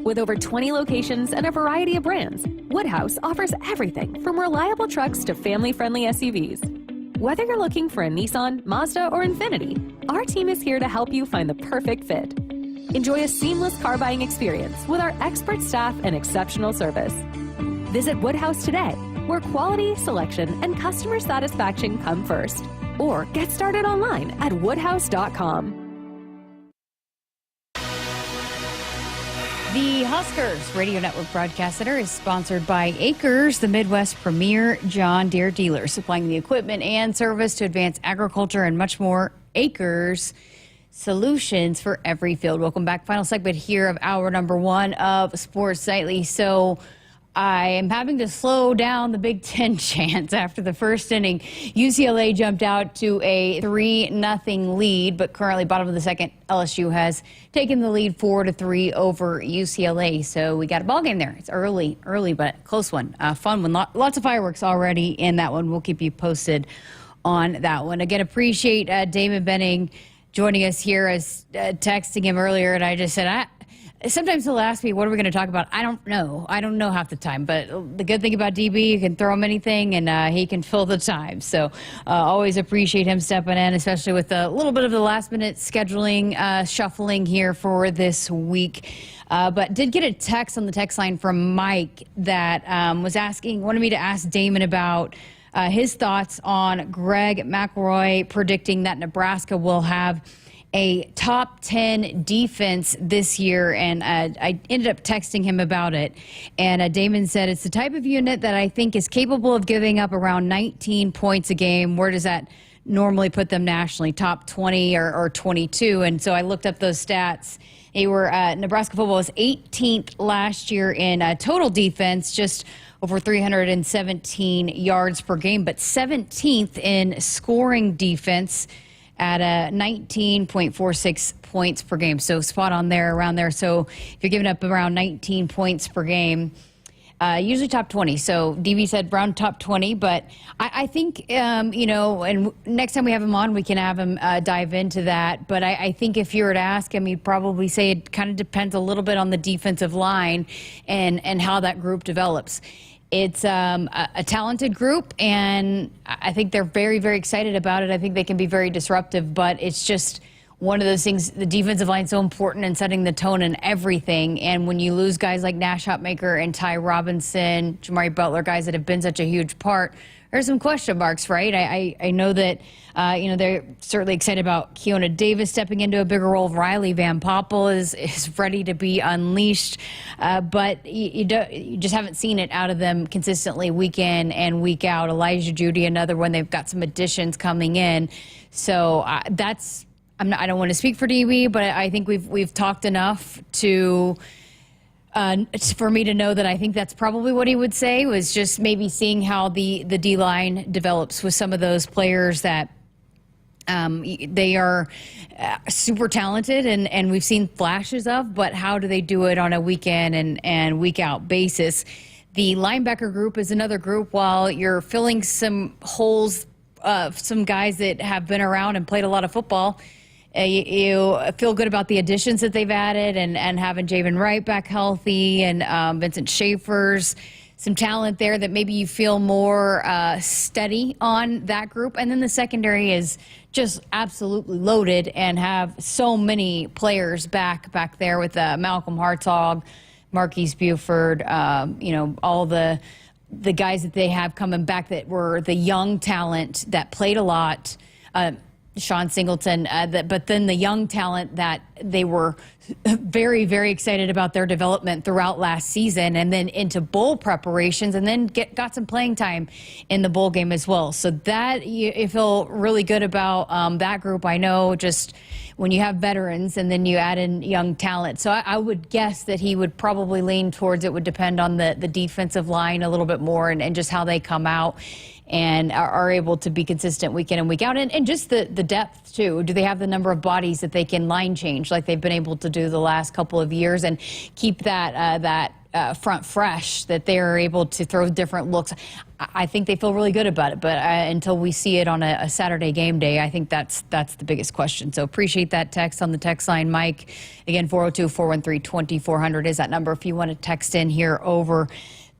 [SPEAKER 3] With over 20 locations and a variety of brands, Woodhouse offers everything from reliable trucks to family-friendly SUVs. Whether you're looking for a Nissan, Mazda, or Infiniti, our team is here to help you find the perfect fit. Enjoy a seamless car buying experience with our expert staff and exceptional service. Visit Woodhouse today, where quality, selection, and customer satisfaction come first. Or get started online at woodhouse.com.
[SPEAKER 6] The Huskers Radio Network Broadcast Center is sponsored by Akrs, the Midwest premier John Deere dealer, supplying the equipment and service to advance agriculture and much more. Akrs, solutions for every field. Welcome back. Final segment here of hour number 1 of Sports Nightly. So I am having to slow down the Big Ten chants after the first inning. UCLA jumped out to a 3-0 lead, but currently bottom of the second, LSU has taken the lead 4-3 over UCLA. So we got a ball game there. It's early, but close one. Fun one. Lots of fireworks already in that one. We'll keep you posted on that one. Again, appreciate Damon Benning joining us here. As texting him earlier, and I just said, sometimes he'll ask me, what are we going to talk about? I don't know. I don't know half the time. But the good thing about DB, you can throw him anything, and he can fill the time. So always appreciate him stepping in, especially with a little bit of the last-minute scheduling, shuffling here for this week. But did get a text on the text line from Mike that wanted me to ask Damon about his thoughts on Greg McElroy predicting that Nebraska will have a top 10 defense this year, and I ended up texting him about it. And Damon said it's the type of unit that I think is capable of giving up around 19 points a game. Where does that normally put them nationally? Top 20 or 22? And so I looked up those stats Nebraska football was 18th last year in total defense, just over 317 yards per game, but 17th in scoring defense at 19.46 points per game. So spot on there, around there. So if you're giving up around 19 points per game, usually top 20. So DB said around top 20, but I think, and next time we have him on, we can have him dive into that. But I think if you were to ask him, he'd probably say it kind of depends a little bit on the defensive line and how that group develops. It's a talented group, and I think they're very, very excited about it. I think they can be very disruptive, but it's just one of those things. The defensive line is so important in setting the tone and everything. And when you lose guys like Nash Hopmaker and Ty Robinson, Jamari Butler, guys that have been such a huge part, there's some question marks, right? I know that, they're certainly excited about Keona Davis stepping into a bigger role. Riley Van Poppel is ready to be unleashed. But you just haven't seen it out of them consistently week in and week out. Elijah Judy, another one. They've got some additions coming in. So I don't want to speak for DB, but I think we've talked enough for me to know that I think that's probably what he would say, was just maybe seeing how the D-line develops with some of those players that they are super talented and we've seen flashes of, but how do they do it on a week in and week out basis? The linebacker group is another group. While you're filling some holes of some guys that have been around and played a lot of football, you feel good about the additions that they've added and having Javen Wright back healthy and Vincent Schaefer's some talent there that maybe you feel more steady on that group. And then the secondary is just absolutely loaded and have so many players back there with Malcolm Hartog, Marquise Buford, all the guys that they have coming back that were the young talent that played a lot. Sean Singleton, but then the young talent that they were very, very excited about their development throughout last season, and then into bowl preparations, and then got some playing time in the bowl game as well. So that you feel really good about that group. I know just when you have veterans and then you add in young talent. So I would guess that he would probably lean towards it would depend on the defensive line a little bit more and just how they come out and are able to be consistent week in and week out. And just the depth, too. Do they have the number of bodies that they can line change like they've been able to do the last couple of years and keep that front fresh, that they're able to throw different looks? I think they feel really good about it, but until we see it on a Saturday game day, I think that's the biggest question. So appreciate that text on the text line, Mike. Again, 402-413-2400 is that number if you want to text in here over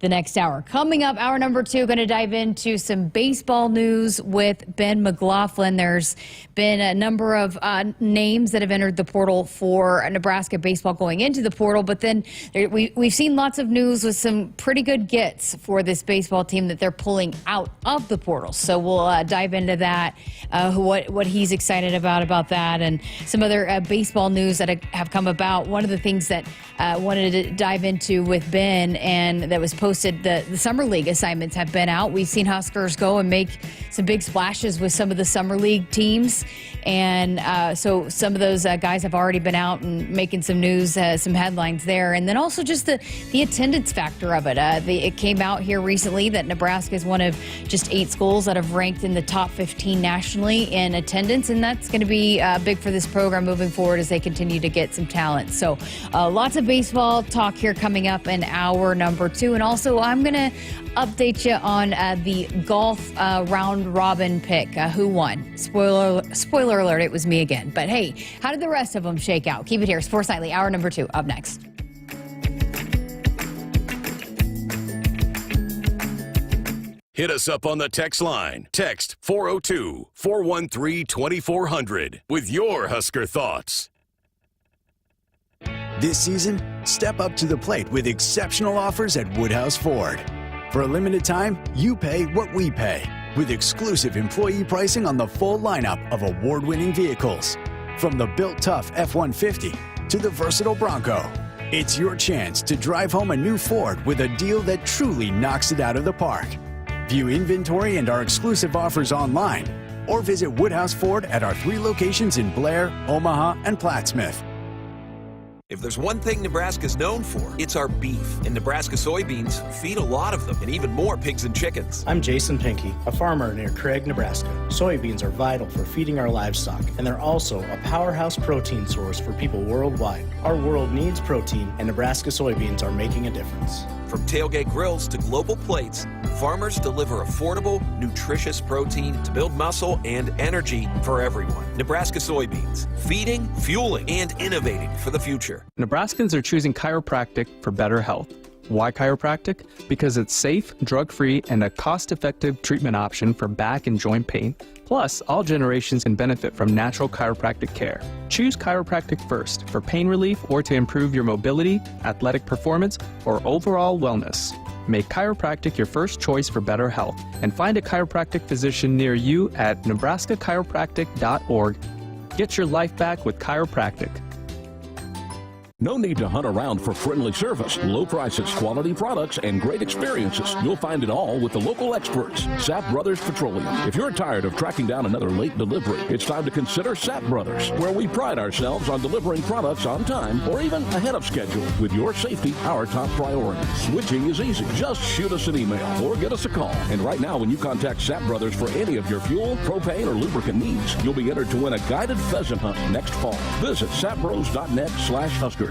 [SPEAKER 6] the next hour. Coming up, hour number 2, going to dive into some baseball news with Ben McLaughlin. There's been a number of names that have entered the portal for Nebraska baseball going into the portal, but then we've seen lots of news with some pretty good gets for this baseball team that they're pulling out of the portal. So we'll dive into that, what he's excited about that, and some other baseball news that have come about. One of the things that I wanted to dive into with Ben, and that was posted, the Summer League assignments have been out. We've seen Huskers go and make some big splashes with some of the Summer League teams. And so some of those guys have already been out and making some news, some headlines there. And then also just the attendance factor of it. It came out here recently that Nebraska is one of just 8 schools that have ranked in the top 15 nationally in attendance. And that's going to be big for this program moving forward as they continue to get some talent. So lots of baseball talk here coming up in hour number 2. And also I'm going to update you on the golf round robin pick. Who won? Spoiler alert, it was me again. But hey, how did the rest of them shake out? Keep it here. Sports Nightly, hour number 2, up next.
[SPEAKER 2] Hit us up on the text line. Text 402-413-2400 with your Husker thoughts.
[SPEAKER 21] This season, step up to the plate with exceptional offers at Woodhouse Ford. For a limited time, you pay what we pay, with exclusive employee pricing on the full lineup of award-winning vehicles. From the built tough F-150 to the versatile Bronco, it's your chance to drive home a new Ford with a deal that truly knocks it out of the park. View inventory and our exclusive offers online, or visit Woodhouse Ford at our 3 locations in Blair, Omaha, and Plattsmouth.
[SPEAKER 4] If there's one thing Nebraska's known for, it's our beef. And Nebraska soybeans feed a lot of them, and even more pigs and chickens.
[SPEAKER 5] I'm Jason Pinky, a farmer near Craig, Nebraska. Soybeans are vital for feeding our livestock, and they're also a powerhouse protein source for people worldwide. Our world needs protein, and Nebraska soybeans are making a difference.
[SPEAKER 4] From tailgate grills to global plates, farmers deliver affordable, nutritious protein to build muscle and energy for everyone. Nebraska soybeans, feeding, fueling, and innovating for the future.
[SPEAKER 13] Nebraskans are choosing chiropractic for better health. Why chiropractic? Because it's safe, drug-free, and a cost-effective treatment option for back and joint pain. Plus, all generations can benefit from natural chiropractic care. Choose chiropractic first for pain relief or to improve your mobility, athletic performance, or overall wellness. Make chiropractic your first choice for better health and find a chiropractic physician near you at nebraska-chiropractic.org. Get your life back with chiropractic.
[SPEAKER 1] No need to hunt around for friendly service, low prices, quality products, and great experiences. You'll find it all with the local experts, Sapp Brothers Petroleum. If you're tired of tracking down another late delivery, it's time to consider Sapp Brothers, where we pride ourselves on delivering products on time or even ahead of schedule, with your safety our top priority. Switching is easy. Just shoot us an email or get us a call. And right now, when you contact Sapp Brothers for any of your fuel, propane, or lubricant needs, you'll be entered to win a guided pheasant hunt next fall. Visit sappbros.net/Huskers.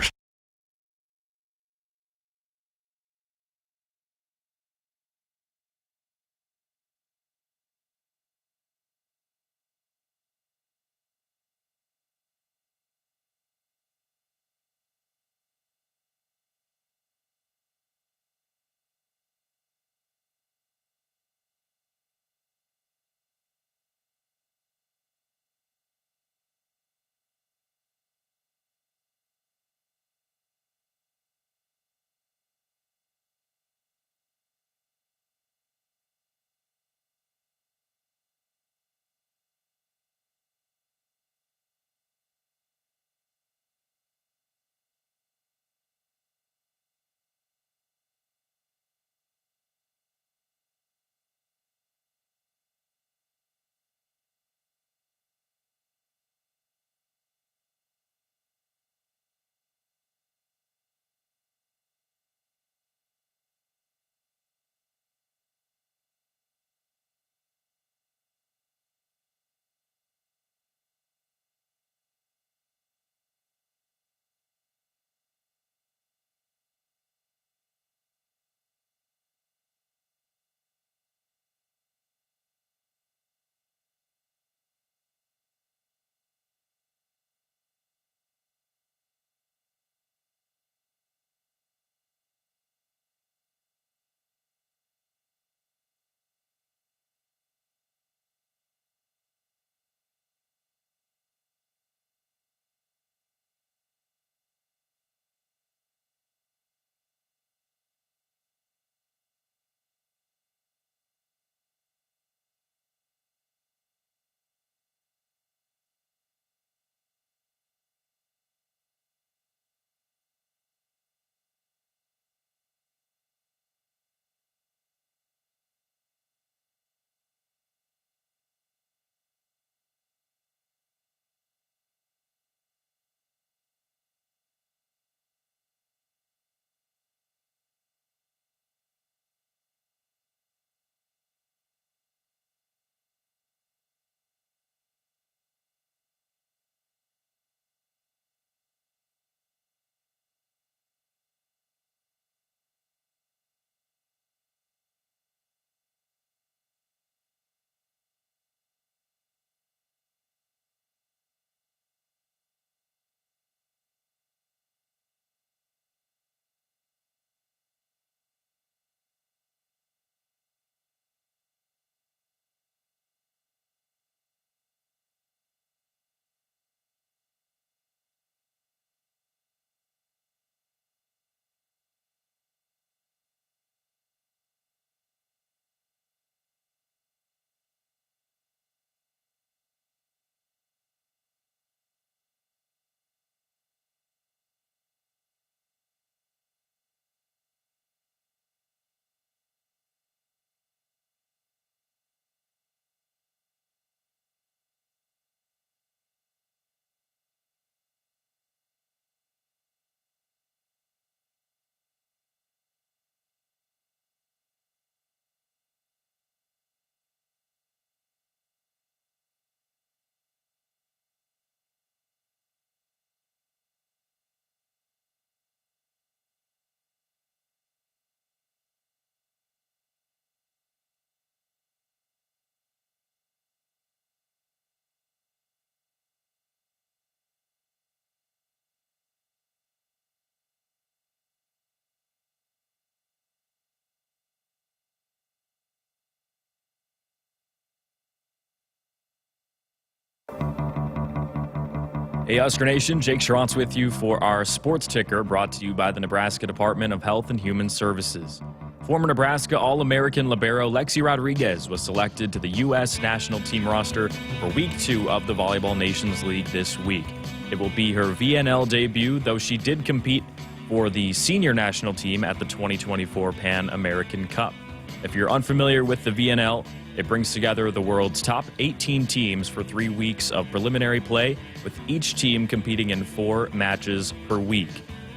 [SPEAKER 10] Hey, Husker Nation, Jake Schrantz with you for our Sports Ticker, brought to you by the Nebraska Department of Health and Human Services. Former Nebraska All-American libero Lexi Rodriguez was selected to the U.S. national team roster for Week 2 of the Volleyball Nations League this week. It will be her VNL debut, though she did compete for the senior national team at the 2024 Pan American Cup. If you're unfamiliar with the VNL, it brings together the world's top 18 teams for 3 weeks of preliminary play, with each team competing in 4 matches per week.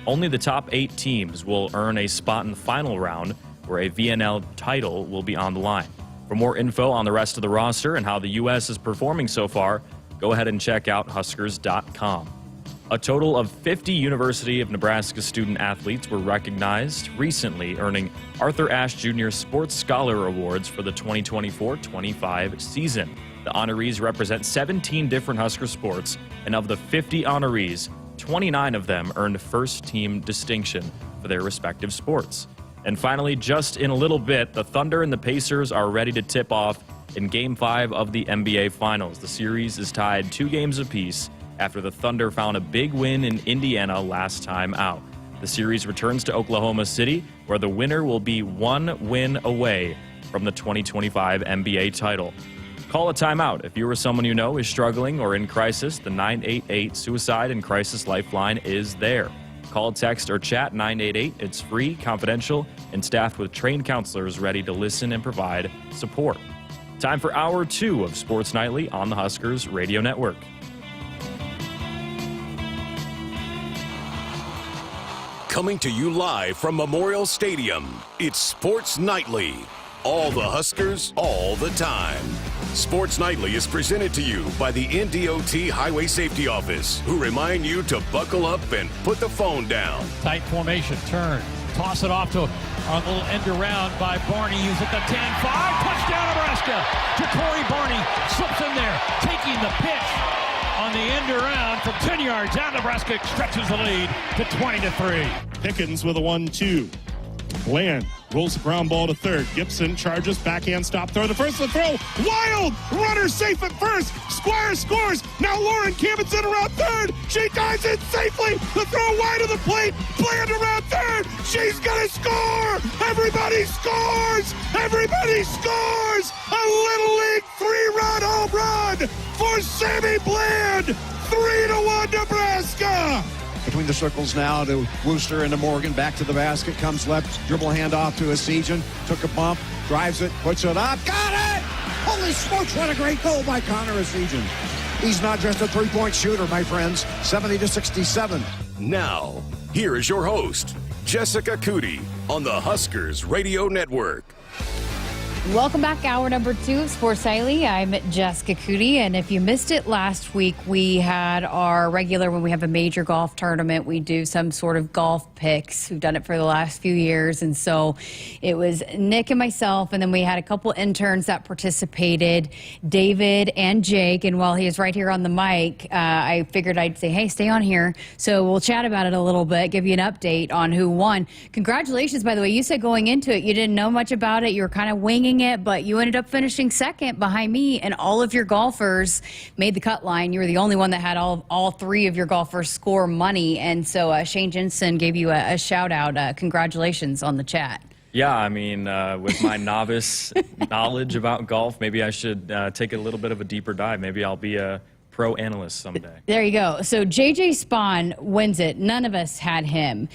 [SPEAKER 10] Only the top 8 teams will earn a spot in the final round, where a VNL title will be on the line. For more info on the rest of the roster and how the U.S. is performing so far, go ahead and check out Huskers.com. A total of 50 University of Nebraska student athletes were recognized recently, earning Arthur Ashe Jr. Sports Scholar Awards for the 2024-25 season. The honorees represent 17 different Husker sports, and of the 50 honorees, 29 of them earned first-team distinction for their respective sports. And finally, just in a little bit, the Thunder and the Pacers are ready to tip off in Game 5 of the NBA Finals. The series is tied 2 games apiece after the Thunder found a big win in Indiana last time out. The series returns to Oklahoma City, where the winner will be 1 win away from the 2025 NBA title. Call a timeout if you or someone you know is struggling or in crisis. The 988 Suicide and Crisis Lifeline is there. Call, text, or chat 988. It's free, confidential, and staffed with trained counselors ready to listen and provide support. Time for Hour 2 of Sports Nightly on the Huskers Radio Network.
[SPEAKER 2] Coming to you live from Memorial Stadium, it's Sports Nightly. All the Huskers, all the time. Sports Nightly is presented to you by the NDOT Highway Safety Office, who remind you to buckle up and put the phone down.
[SPEAKER 12] Tight formation, turn, toss it off to a little end around by Barney. He's at the 10-5, touchdown Nebraska. Jatori Barney slips in there, taking the pitch on the end around from 10 yards out. Nebraska stretches the lead to 20-3.
[SPEAKER 14] Pickens with a 1-2. Bland rolls the ground ball to third. Gibson charges, backhand stop, throw the first, the throw, wild, runner safe at first, Squire scores, now Lauren Cabot's in around third, she dives in safely, the throw wide of the plate, Bland around third, she's gonna score, everybody scores, a Little League 3-run home run for Sammy Bland, 3-1 Nebraska.
[SPEAKER 15] Between the circles now to Wooster and to Morgan. Back to the basket. Comes left. Dribble handoff to Esijan. Took a bump. Drives it. Puts it up. Got it! Holy smokes, what a great goal by Connor Esijan. He's not just a three-point shooter, my friends. 70-67.
[SPEAKER 2] Now, here is your host, Jessica Coody, on the Huskers Radio Network.
[SPEAKER 6] Welcome back, hour number 2 of Sports Nightly. I'm Jessica Coody, and if you missed it last week, we had our regular, when we have a major golf tournament, we do some sort of golf picks. We've done it for the last few years, and so it was Nick and myself, and then we had a couple interns that participated, David and Jake, and while he is right here on the mic, I figured I'd say, hey, stay on here, so we'll chat about it a little bit, give you an update on who won. Congratulations, by the way. You said going into it, you didn't know much about it, you were kind of winging it, but you ended up finishing second behind me, and all of your golfers made the cut line. You were the only one that had all 3 of your golfers score money, and so Shane Jensen gave you a shout out. Congratulations on the chat.
[SPEAKER 10] Yeah, I mean, with my novice knowledge about golf, maybe I should take a little bit of a deeper dive. Maybe I'll be a pro analyst someday.
[SPEAKER 6] There you go. So JJ Spahn wins it. None of us had him.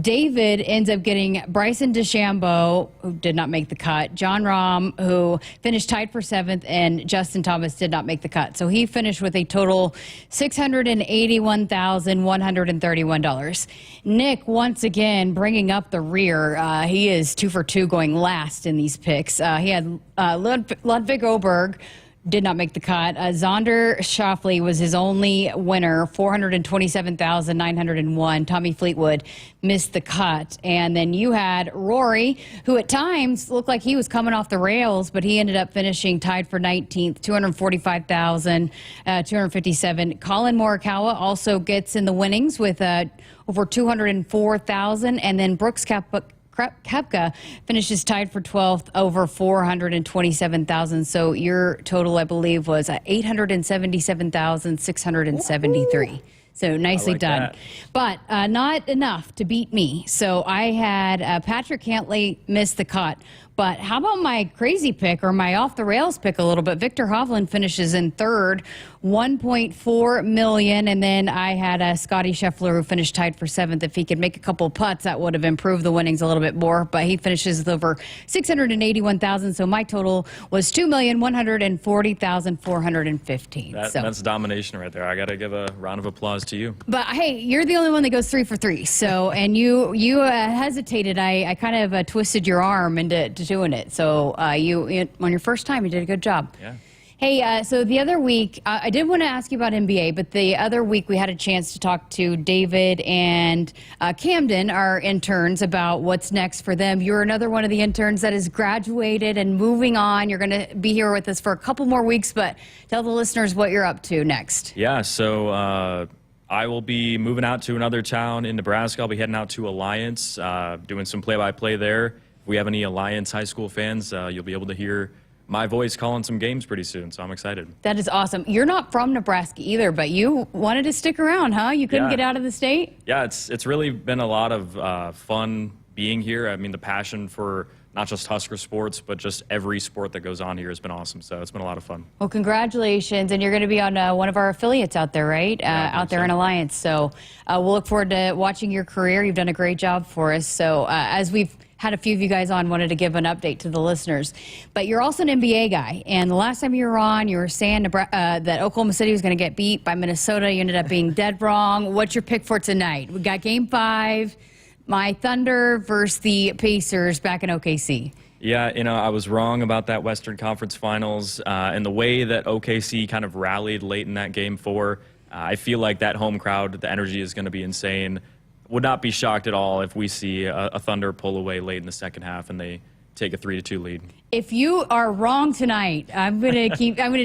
[SPEAKER 6] David ends up getting Bryson DeChambeau, who did not make the cut, John Rahm, who finished tied for 7th, and Justin Thomas did not make the cut. So he finished with a total $681,131. Nick, once again, bringing up the rear. He is 2 for 2 going last in these picks. He had Ludwig Oberg, did not make the cut. Zonder Schauffele was his only winner, $427,901. Tommy Fleetwood missed the cut. And then you had Rory, who at times looked like he was coming off the rails, but he ended up finishing tied for 19th, $245,257. Colin Morikawa also gets in the winnings with over $204,000. And then Brooks Koepka finishes tied for 12th, over $427,000. So your total, I believe, was $877,673. So nicely
[SPEAKER 10] like
[SPEAKER 6] done.
[SPEAKER 10] that.
[SPEAKER 6] But not enough to beat me. So I had Patrick Cantley miss the cut. But how about my crazy pick or my off-the-rails pick a little bit? Victor Hovland finishes in third, $1.4 million. And then I had Scotty Scheffler who finished tied for seventh. If he could make a couple of putts, that would have improved the winnings a little bit more. But he finishes with over $681,000. So my total was $2,140,415.
[SPEAKER 10] That's domination right there. I got to give a round of applause to you.
[SPEAKER 6] But hey, you're the only one that goes 3 for 3. So, and you hesitated. I kind of twisted your arm into doing it. So you on your first time, you did a good job.
[SPEAKER 10] Yeah.
[SPEAKER 6] Hey, so the other week, I did want to ask you about NBA, but the other week we had a chance to talk to David and Camden, our interns, about what's next for them. You're another one of the interns that has graduated and moving on. You're going to be here with us for a couple more weeks, but tell the listeners what you're up to next.
[SPEAKER 10] Yeah, so I will be moving out to another town in Nebraska. I'll be heading out to Alliance, doing some play-by-play there. If we have any Alliance high school fans, you'll be able to hear my voice calling some games pretty soon, so I'm excited.
[SPEAKER 6] That is awesome. You're not from Nebraska either, but you wanted to stick around, huh? You couldn't get out of the state?
[SPEAKER 10] Yeah, it's really been a lot of fun being here. I mean, the passion for not just Husker sports, but just every sport that goes on here has been awesome, so it's been a lot of fun.
[SPEAKER 6] Well, congratulations, and you're going to be on one of our affiliates out there, right? Out there in Alliance, so we'll look forward to watching your career. You've done a great job for us, so as we've had a few of you guys on, wanted to give an update to the listeners. But you're also an NBA guy, and the last time you were on, you were saying that Oklahoma City was going to get beat by Minnesota. You ended up being dead wrong. What's your pick for tonight? We got Game 5, my Thunder versus the Pacers back in OKC.
[SPEAKER 10] Yeah, I was wrong about that Western Conference Finals and the way that OKC kind of rallied late in that Game 4. I feel like that home crowd, the energy is going to be insane. Would not be shocked at all if we see a Thunder pull away late in the second half and they take a 3-2 lead.
[SPEAKER 6] If you are wrong tonight, I'm gonna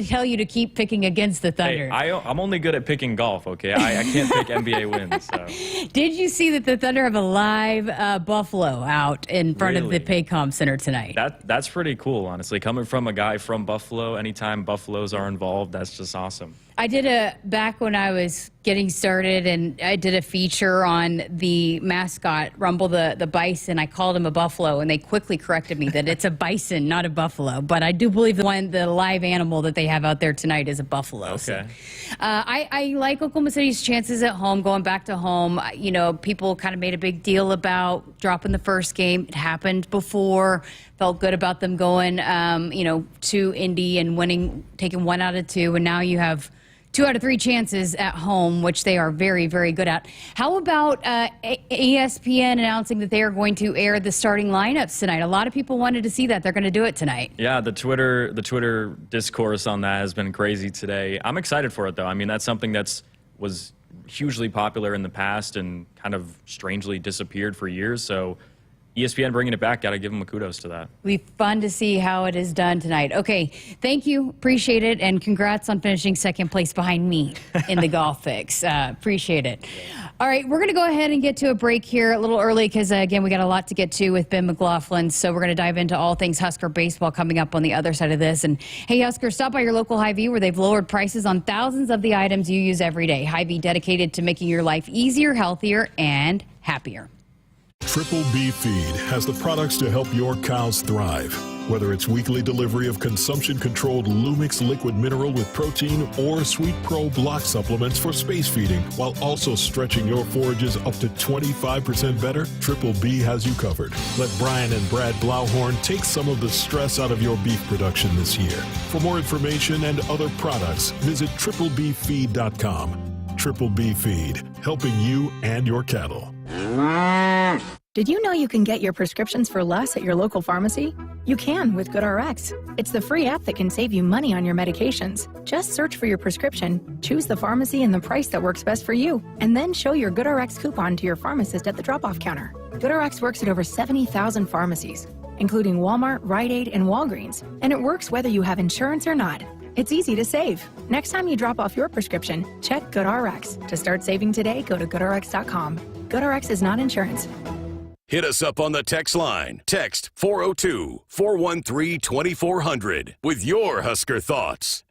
[SPEAKER 6] tell you to keep picking against the Thunder.
[SPEAKER 10] Hey, I'm only good at picking golf, okay? I can't pick NBA wins. So.
[SPEAKER 6] Did you see that the Thunder have a live buffalo out in front of the Paycom Center tonight?
[SPEAKER 10] That's pretty cool, honestly. Coming from a guy from Buffalo, anytime buffaloes are involved, that's just awesome.
[SPEAKER 6] I did back when I was getting started, and I did a feature on the mascot, Rumble the bison. I called him a buffalo, and they quickly corrected me that it's a bison, not a buffalo. But I do believe the live animal that they have out there tonight is a buffalo.
[SPEAKER 10] Okay.
[SPEAKER 6] So, I like Oklahoma City's chances at home, going back to home. People kind of made a big deal about dropping the first game. It happened before. Felt good about them going, to Indy and winning, taking 1 out of 2, and now you have 2 out of 3 chances at home, which they are very, very good at. How about ESPN announcing that they are going to air the starting lineups tonight? A lot of people wanted to see that. They're going to do it tonight.
[SPEAKER 10] Yeah, the Twitter discourse on that has been crazy today. I'm excited for it, though. I mean, that's something was hugely popular in the past and kind of strangely disappeared for years. So ESPN bringing it back, got to give them a kudos to that.
[SPEAKER 6] It'll be fun to see how it is done tonight. Okay, thank you. Appreciate it. And congrats on finishing second place behind me in the golf fix. Appreciate it. All right, we're going to go ahead and get to a break here a little early because, again, we got a lot to get to with Ben McLaughlin. So we're going to dive into all things Husker baseball coming up on the other side of this. And, hey, Husker, stop by your local Hy-Vee where they've lowered prices on thousands of the items you use every day. Hy-Vee dedicated to making your life easier, healthier, and happier.
[SPEAKER 16] Triple B Feed has the products to help your cows thrive. Whether it's weekly delivery of consumption-controlled Lumix liquid mineral with protein or Sweet Pro block supplements for space feeding, while also stretching your forages up to 25% better, Triple B has you covered. Let Brian and Brad Blauhorn take some of the stress out of your beef production this year. For more information and other products, visit triplebfeed.com. Triple B Feed, helping you and your cattle.
[SPEAKER 19] Did you know you can get your prescriptions for less at your local pharmacy? You can with GoodRx. It's the free app that can save you money on your medications. Just search for your prescription, choose the pharmacy and the price that works best for you, and then show your GoodRx coupon to your pharmacist at the drop-off counter. GoodRx works at over 70,000 pharmacies, including Walmart, Rite Aid, and Walgreens, and it works whether you have insurance or not. It's easy to save. Next time you drop off your prescription, check GoodRx. To start saving today, go to GoodRx.com. GoodRx is not insurance.
[SPEAKER 2] Hit us up on the text line. Text 402-413-2400 with your Husker thoughts.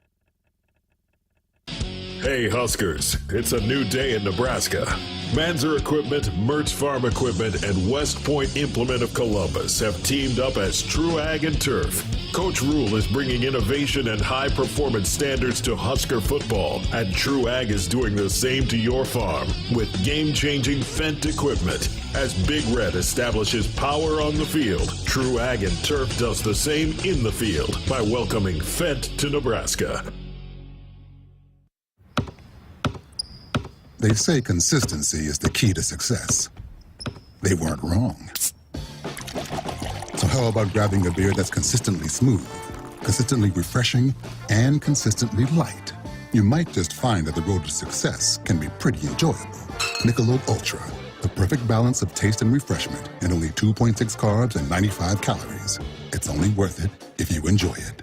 [SPEAKER 16] Hey Huskers, it's a new day in Nebraska. Manzer Equipment, Mertz Farm Equipment, and West Point Implement of Columbus have teamed up as True Ag and Turf. Coach Rule is bringing innovation and high-performance standards to Husker football, and True Ag is doing the same to your farm with game-changing Fendt equipment. As Big Red establishes power on the field, True Ag and Turf does the same in the field by welcoming Fendt to Nebraska.
[SPEAKER 11] They say consistency is the key to success. They weren't wrong. So how about grabbing a beer that's consistently smooth, consistently refreshing, and consistently light? You might just find that the road to success can be pretty enjoyable. Michelob Ultra, the perfect balance of taste and refreshment, and only 2.6 carbs and 95 calories. It's only worth it if you enjoy it.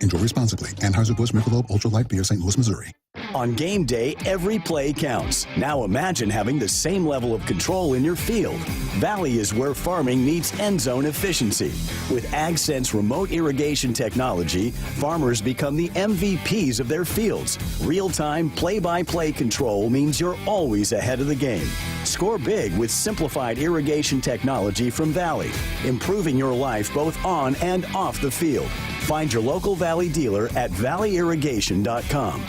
[SPEAKER 11] Enjoy responsibly. Anheuser-Busch Michelob Ultra Light Beer, St. Louis, Missouri.
[SPEAKER 20] On game day, every play counts. Now imagine having the same level of control in your field. Valley is where farming meets end zone efficiency. With AgSense remote irrigation technology, farmers become the MVPs of their fields. Real-time, play-by-play control means you're always ahead of the game. Score big with simplified irrigation technology from Valley, improving your life both on and off the field. Find your local Valley dealer at valleyirrigation.com.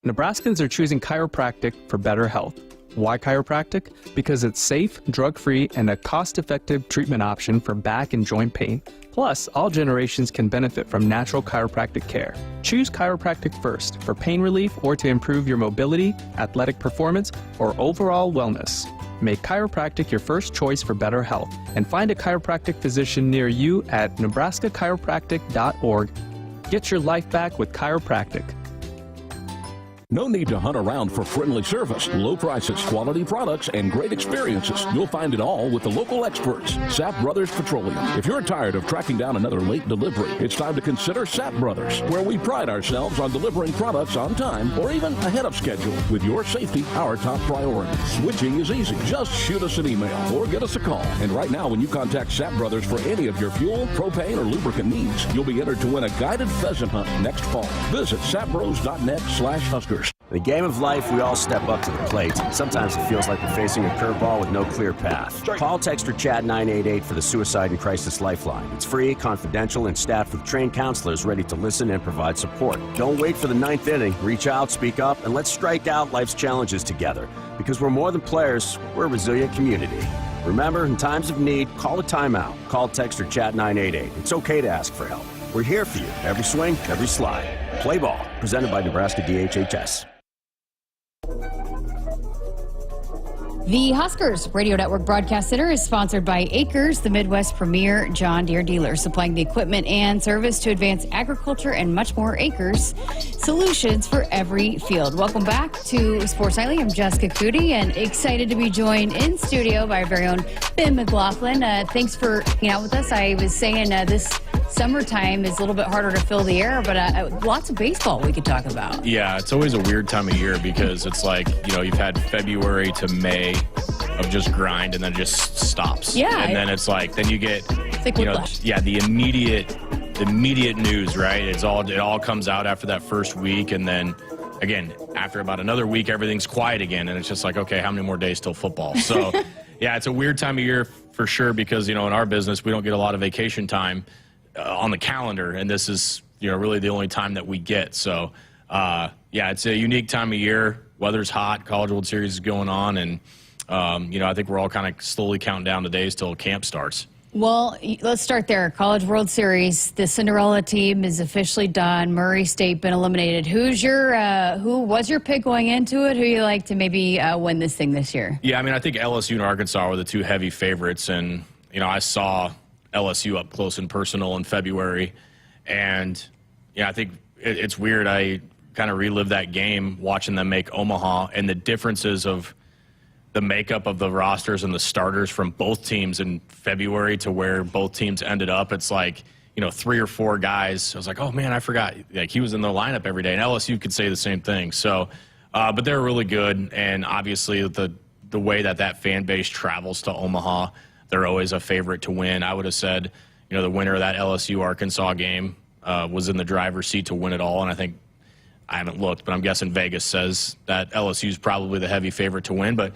[SPEAKER 13] Nebraskans are choosing chiropractic for better health. Why chiropractic? Because it's safe, drug-free, and a cost-effective treatment option for back and joint pain. Plus, all generations can benefit from natural chiropractic care. Choose chiropractic first for pain relief or to improve your mobility, athletic performance, or overall wellness. Make chiropractic your first choice for better health and find a chiropractic physician near you at nebraska-chiropractic.org. Get your life back with chiropractic.
[SPEAKER 1] No need to hunt around for friendly service, low prices, quality products, and great experiences. You'll find it all with the local experts, Sapp Brothers Petroleum. If you're tired of tracking down another late delivery, it's time to consider Sapp Brothers, where we pride ourselves on delivering products on time or even ahead of schedule, with your safety our top priority. Switching is easy. Just shoot us an email or give us a call. And right now, when you contact Sapp Brothers for any of your fuel, propane, or lubricant needs, you'll be entered to win a guided pheasant hunt next fall. Visit sappbros.net/Huskers.
[SPEAKER 22] In the game of life, we all step up to the plate. Sometimes it feels like we're facing a curveball with no clear path. Call, text, or chat 988 for the Suicide and Crisis Lifeline. It's free, confidential, and staffed with trained counselors ready to listen and provide support. Don't wait for the ninth inning. Reach out, speak up, and let's strike out life's challenges together. Because we're more than players, we're a resilient community. Remember, in times of need, call a timeout. Call, text, or chat 988. It's okay to ask for help. We're here for you. Every swing, every slide. Play ball. Presented by Nebraska DHHS.
[SPEAKER 6] The Huskers Radio Network Broadcast Center is sponsored by Akrs, the Midwest premier John Deere dealer, supplying the equipment and service to advance agriculture and much more. Akrs, solutions for every field. Welcome back to Sports Nightly. I'm Jessica Coody, and excited to be joined in studio by our very own Ben McLaughlin. Thanks for hanging out with us. I was saying this summertime is a little bit harder to fill the air, but lots of baseball we could talk about.
[SPEAKER 10] Yeah, it's always a weird time of year because it's like, you've had February to May of just grind, and then it just stops.
[SPEAKER 6] Yeah.
[SPEAKER 10] And then it's like, then you get,
[SPEAKER 6] the
[SPEAKER 10] immediate news, right? It all comes out after that first week, and then again, after about another week, everything's quiet again, and it's just like, okay, how many more days till football? So, yeah, it's a weird time of year for sure because, in our business, we don't get a lot of vacation time on the calendar, and this is, really the only time that we get. So, it's a unique time of year. Weather's hot. College World Series is going on, and, I think we're all kind of slowly counting down the days till camp starts.
[SPEAKER 6] Well, let's start there. College World Series, the Cinderella team is officially done. Murray State been eliminated. Who was your pick going into it? Who you like to maybe win this thing this year?
[SPEAKER 10] Yeah, I think LSU and Arkansas were the two heavy favorites, and, I saw LSU up close and personal in February, and I think it's weird. I kind of relived that game watching them make Omaha, and the differences of the makeup of the rosters and the starters from both teams in February to where both teams ended up. It's like, 3 or 4 guys. I was like, oh man, I forgot. Like, he was in the lineup every day, and LSU could say the same thing. So, but they're really good, and obviously the way that fan base travels to Omaha, they're always a favorite to win. I would have said, the winner of that LSU-Arkansas game was in the driver's seat to win it all, and I think I haven't looked, but I'm guessing Vegas says that LSU is probably the heavy favorite to win. But,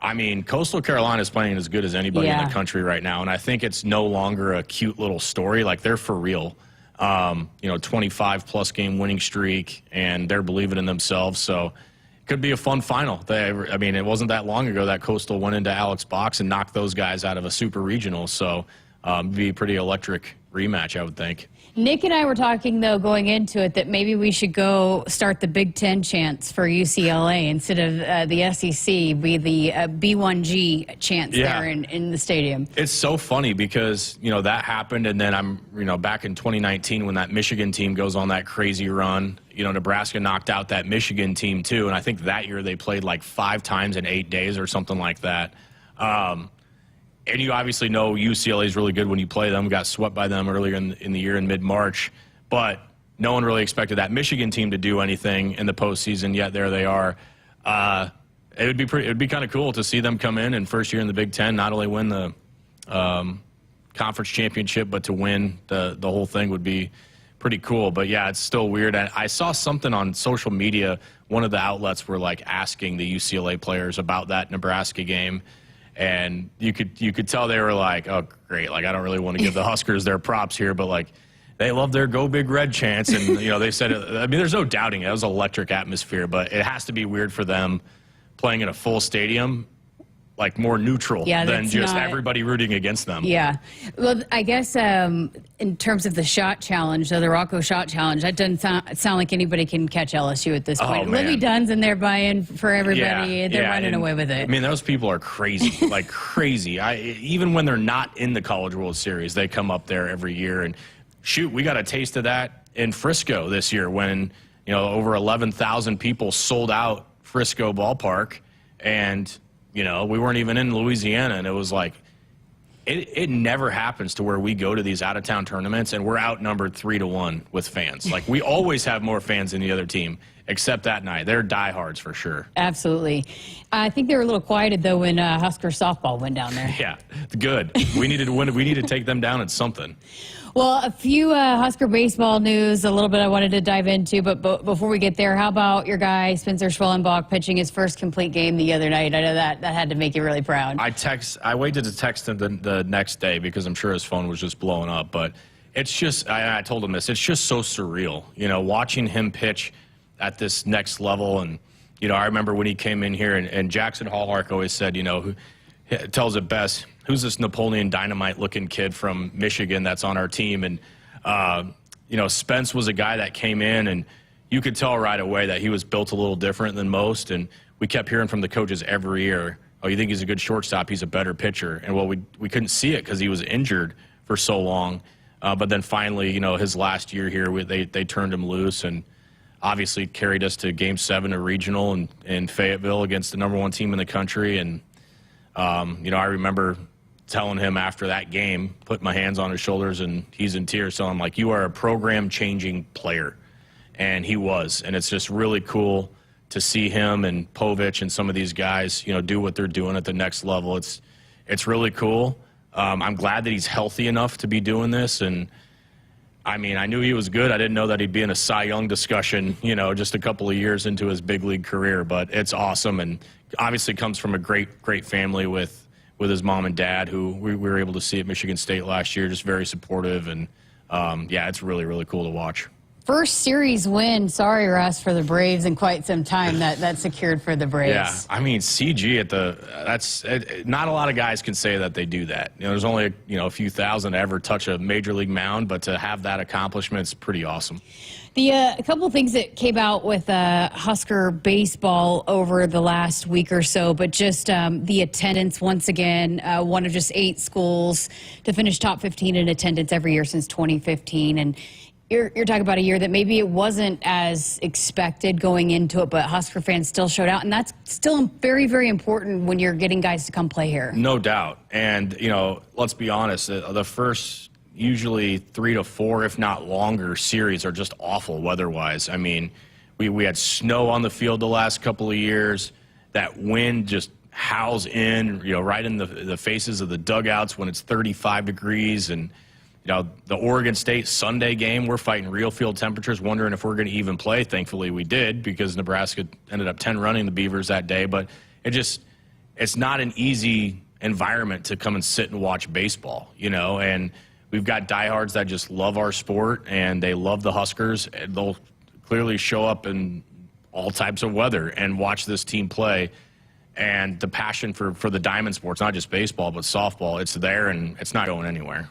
[SPEAKER 10] I mean, Coastal Carolina is playing as good as anybody in the country right now, and I think it's no longer a cute little story. Like, they're for real. 25-plus game winning streak, and they're believing in themselves. So it could be a fun final. It wasn't that long ago that Coastal went into Alex Box and knocked those guys out of a super regional. So it'd be a pretty electric rematch, I would think.
[SPEAKER 6] Nick and I were talking, though, going into it, that maybe we should go start the Big Ten chants for UCLA instead of the SEC, be the B1G chants there in the stadium.
[SPEAKER 10] It's so funny because, that happened, and then back in 2019 when that Michigan team goes on that crazy run, Nebraska knocked out that Michigan team, too, and I think that year they played like 5 times in 8 days or something like that. And you obviously know UCLA is really good when you play them. Got swept by them earlier in the year in mid-March. But no one really expected that Michigan team to do anything in the postseason, yet there they are. It would be kind of cool to see them come in first year in the Big Ten, not only win the conference championship, but to win the whole thing would be pretty cool. But, yeah, it's still weird. I saw something on social media. One of the outlets were, asking the UCLA players about that Nebraska game. And you could tell they were like, oh, great. I don't really want to give the Huskers their props here, but, they love their Go Big Red chants. And, they said it. There's no doubting it. It was an electric atmosphere, but it has to be weird for them playing in a full stadium, more neutral than just everybody rooting against them.
[SPEAKER 6] Yeah. Well, I guess in terms of the shot challenge, the Rocco shot challenge, that doesn't sound like anybody can catch LSU at this point. Libby Dunn's in there buying for everybody. They're running away with it.
[SPEAKER 10] Those people are crazy, crazy. Even when they're not in the College World Series, they come up there every year. And, shoot, we got a taste of that in Frisco this year when, over 11,000 people sold out Frisco Ballpark. And, we weren't even in Louisiana, and it was it never happens to where we go to these out-of-town tournaments and we're outnumbered 3-1 with fans. We always have more fans than the other team, except that night. They're diehards for sure.
[SPEAKER 6] Absolutely. I think they were a little quieted, though, when Husker softball went down there.
[SPEAKER 10] Yeah, good. We needed to win. We need to take them down at something.
[SPEAKER 6] Well, a few Husker baseball news, a little bit I wanted to dive into, but before we get there, how about your guy, Spencer Schwellenbach, pitching his first complete game the other night? I know that had to make you really proud.
[SPEAKER 10] I waited to text him the next day because I'm sure his phone was just blowing up, but it's just, I told him this, it's just so surreal, watching him pitch at this next level. And, I remember when he came in here, and Jackson Hallmark always said, who tells it best, who's this Napoleon Dynamite-looking kid from Michigan that's on our team? And, Spence was a guy that came in, and you could tell right away that he was built a little different than most. And we kept hearing from the coaches every year, oh, you think he's a good shortstop? He's a better pitcher. And, well, we couldn't see it because he was injured for so long. But then finally, his last year here, they turned him loose and obviously carried us to Game 7 of regional in Fayetteville against the #1 team in the country. And, I remember telling him after that game, put my hands on his shoulders, and he's in tears, telling him, you are a program-changing player. And he was. And it's just really cool to see him and Povich and some of these guys, do what they're doing at the next level. It's really cool. I'm glad that he's healthy enough to be doing this. And, I knew he was good. I didn't know that he'd be in a Cy Young discussion, just a couple of years into his big league career. But it's awesome, and obviously comes from a great family with his mom and dad, who we were able to see at Michigan State last year, just very supportive. And, it's really, really cool to watch.
[SPEAKER 6] First series win, sorry, Russ, for the Braves in quite some time that secured for the Braves.
[SPEAKER 10] Yeah, CG not a lot of guys can say that they do that. There's only a few thousand to ever touch a major league mound, but to have that accomplishment is pretty awesome.
[SPEAKER 6] A couple of things that came out with Husker baseball over the last week or so, but just the attendance, once again, one of just 8 schools to finish top 15 in attendance every year since 2015. And you're talking about a year that maybe it wasn't as expected going into it, but Husker fans still showed out, and that's still very, very important when you're getting guys to come play here.
[SPEAKER 10] No doubt. And, let's be honest, the first usually 3 to 4, if not longer, series are just awful weather-wise. We had snow on the field the last couple of years. That wind just howls in, right in the faces of the dugouts when it's 35 degrees. And, the Oregon State Sunday game, we're fighting real field temperatures, wondering if we're going to even play. Thankfully, we did, because Nebraska ended up 10 running the Beavers that day. But it's not an easy environment to come and sit and watch baseball, and we've got diehards that just love our sport, and they love the Huskers. And they'll clearly show up in all types of weather and watch this team play. And the passion for the diamond sports, not just baseball, but softball, it's there, and it's not going anywhere.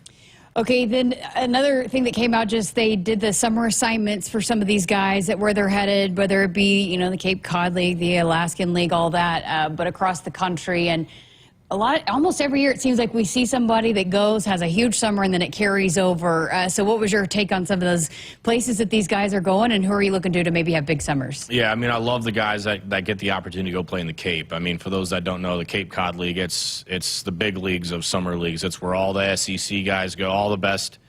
[SPEAKER 6] Okay, then another thing that came out, just they did the summer assignments for some of these guys, that where they're headed, whether it be, the Cape Cod League, the Alaskan League, all that, but across the country. And almost every year it seems like we see somebody that goes, has a huge summer, and then it carries over. So what was your take on some of those places that these guys are going, and who are you looking to maybe have big summers?
[SPEAKER 10] Yeah, I love the guys that get the opportunity to go play in the Cape. For those that don't know, the Cape Cod League, it's the big leagues of summer leagues. It's where all the SEC guys go, all the best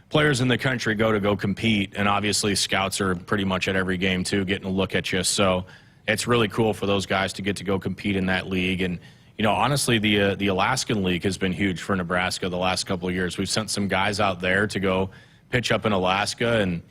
[SPEAKER 10] players in the country go compete, and obviously scouts are pretty much at every game too, getting a look at you. So it's really cool for those guys to get to go compete in that league. And honestly, the Alaskan League has been huge for Nebraska the last couple of years. We've sent some guys out there to go pitch up in Alaska and,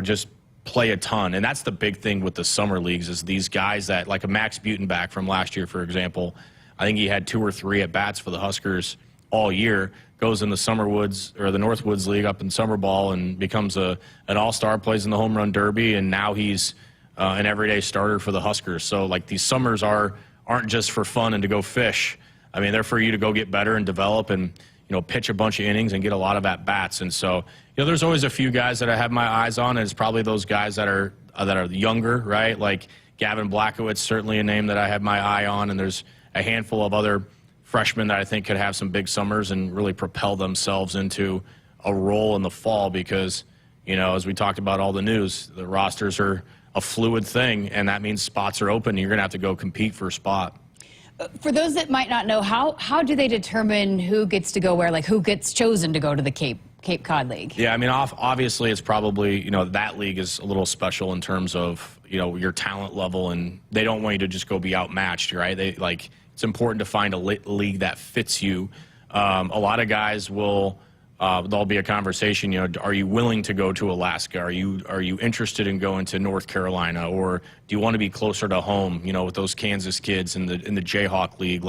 [SPEAKER 10] just play a ton. And that's the big thing with the summer leagues, is these guys that, like a Max Butenbach from last year, for example, I think he had 2 or 3 at-bats for the Huskers all year, goes in the Summerwoods or the Northwoods League up in summer ball and becomes an all-star, plays in the home run derby, and now he's an everyday starter for the Huskers. So, these summers aren't just for fun and to go fish. They're for you to go get better and develop and, pitch a bunch of innings and get a lot of at-bats. And so, there's always a few guys that I have my eyes on, and it's probably those guys that are younger, right? Like Gavin Blackowitz, certainly a name that I have my eye on, and there's a handful of other freshmen that I think could have some big summers and really propel themselves into a role in the fall because, as we talked about all the news, the rosters are a fluid thing, and that means spots are open, and you're going to have to go compete for a spot.
[SPEAKER 6] For those that might not know, how do they determine who gets to go where, who gets chosen to go to the Cape Cod League? Yeah,
[SPEAKER 10] obviously it's probably, that league is a little special in terms of, your talent level, and they don't want you to just go be outmatched, right? It's important to find a league that fits you. A lot of guys will... there'll be a conversation, are you willing to go to Alaska? Are you interested in going to North Carolina? Or do you want to be closer to home, with those Kansas kids in the Jayhawk League?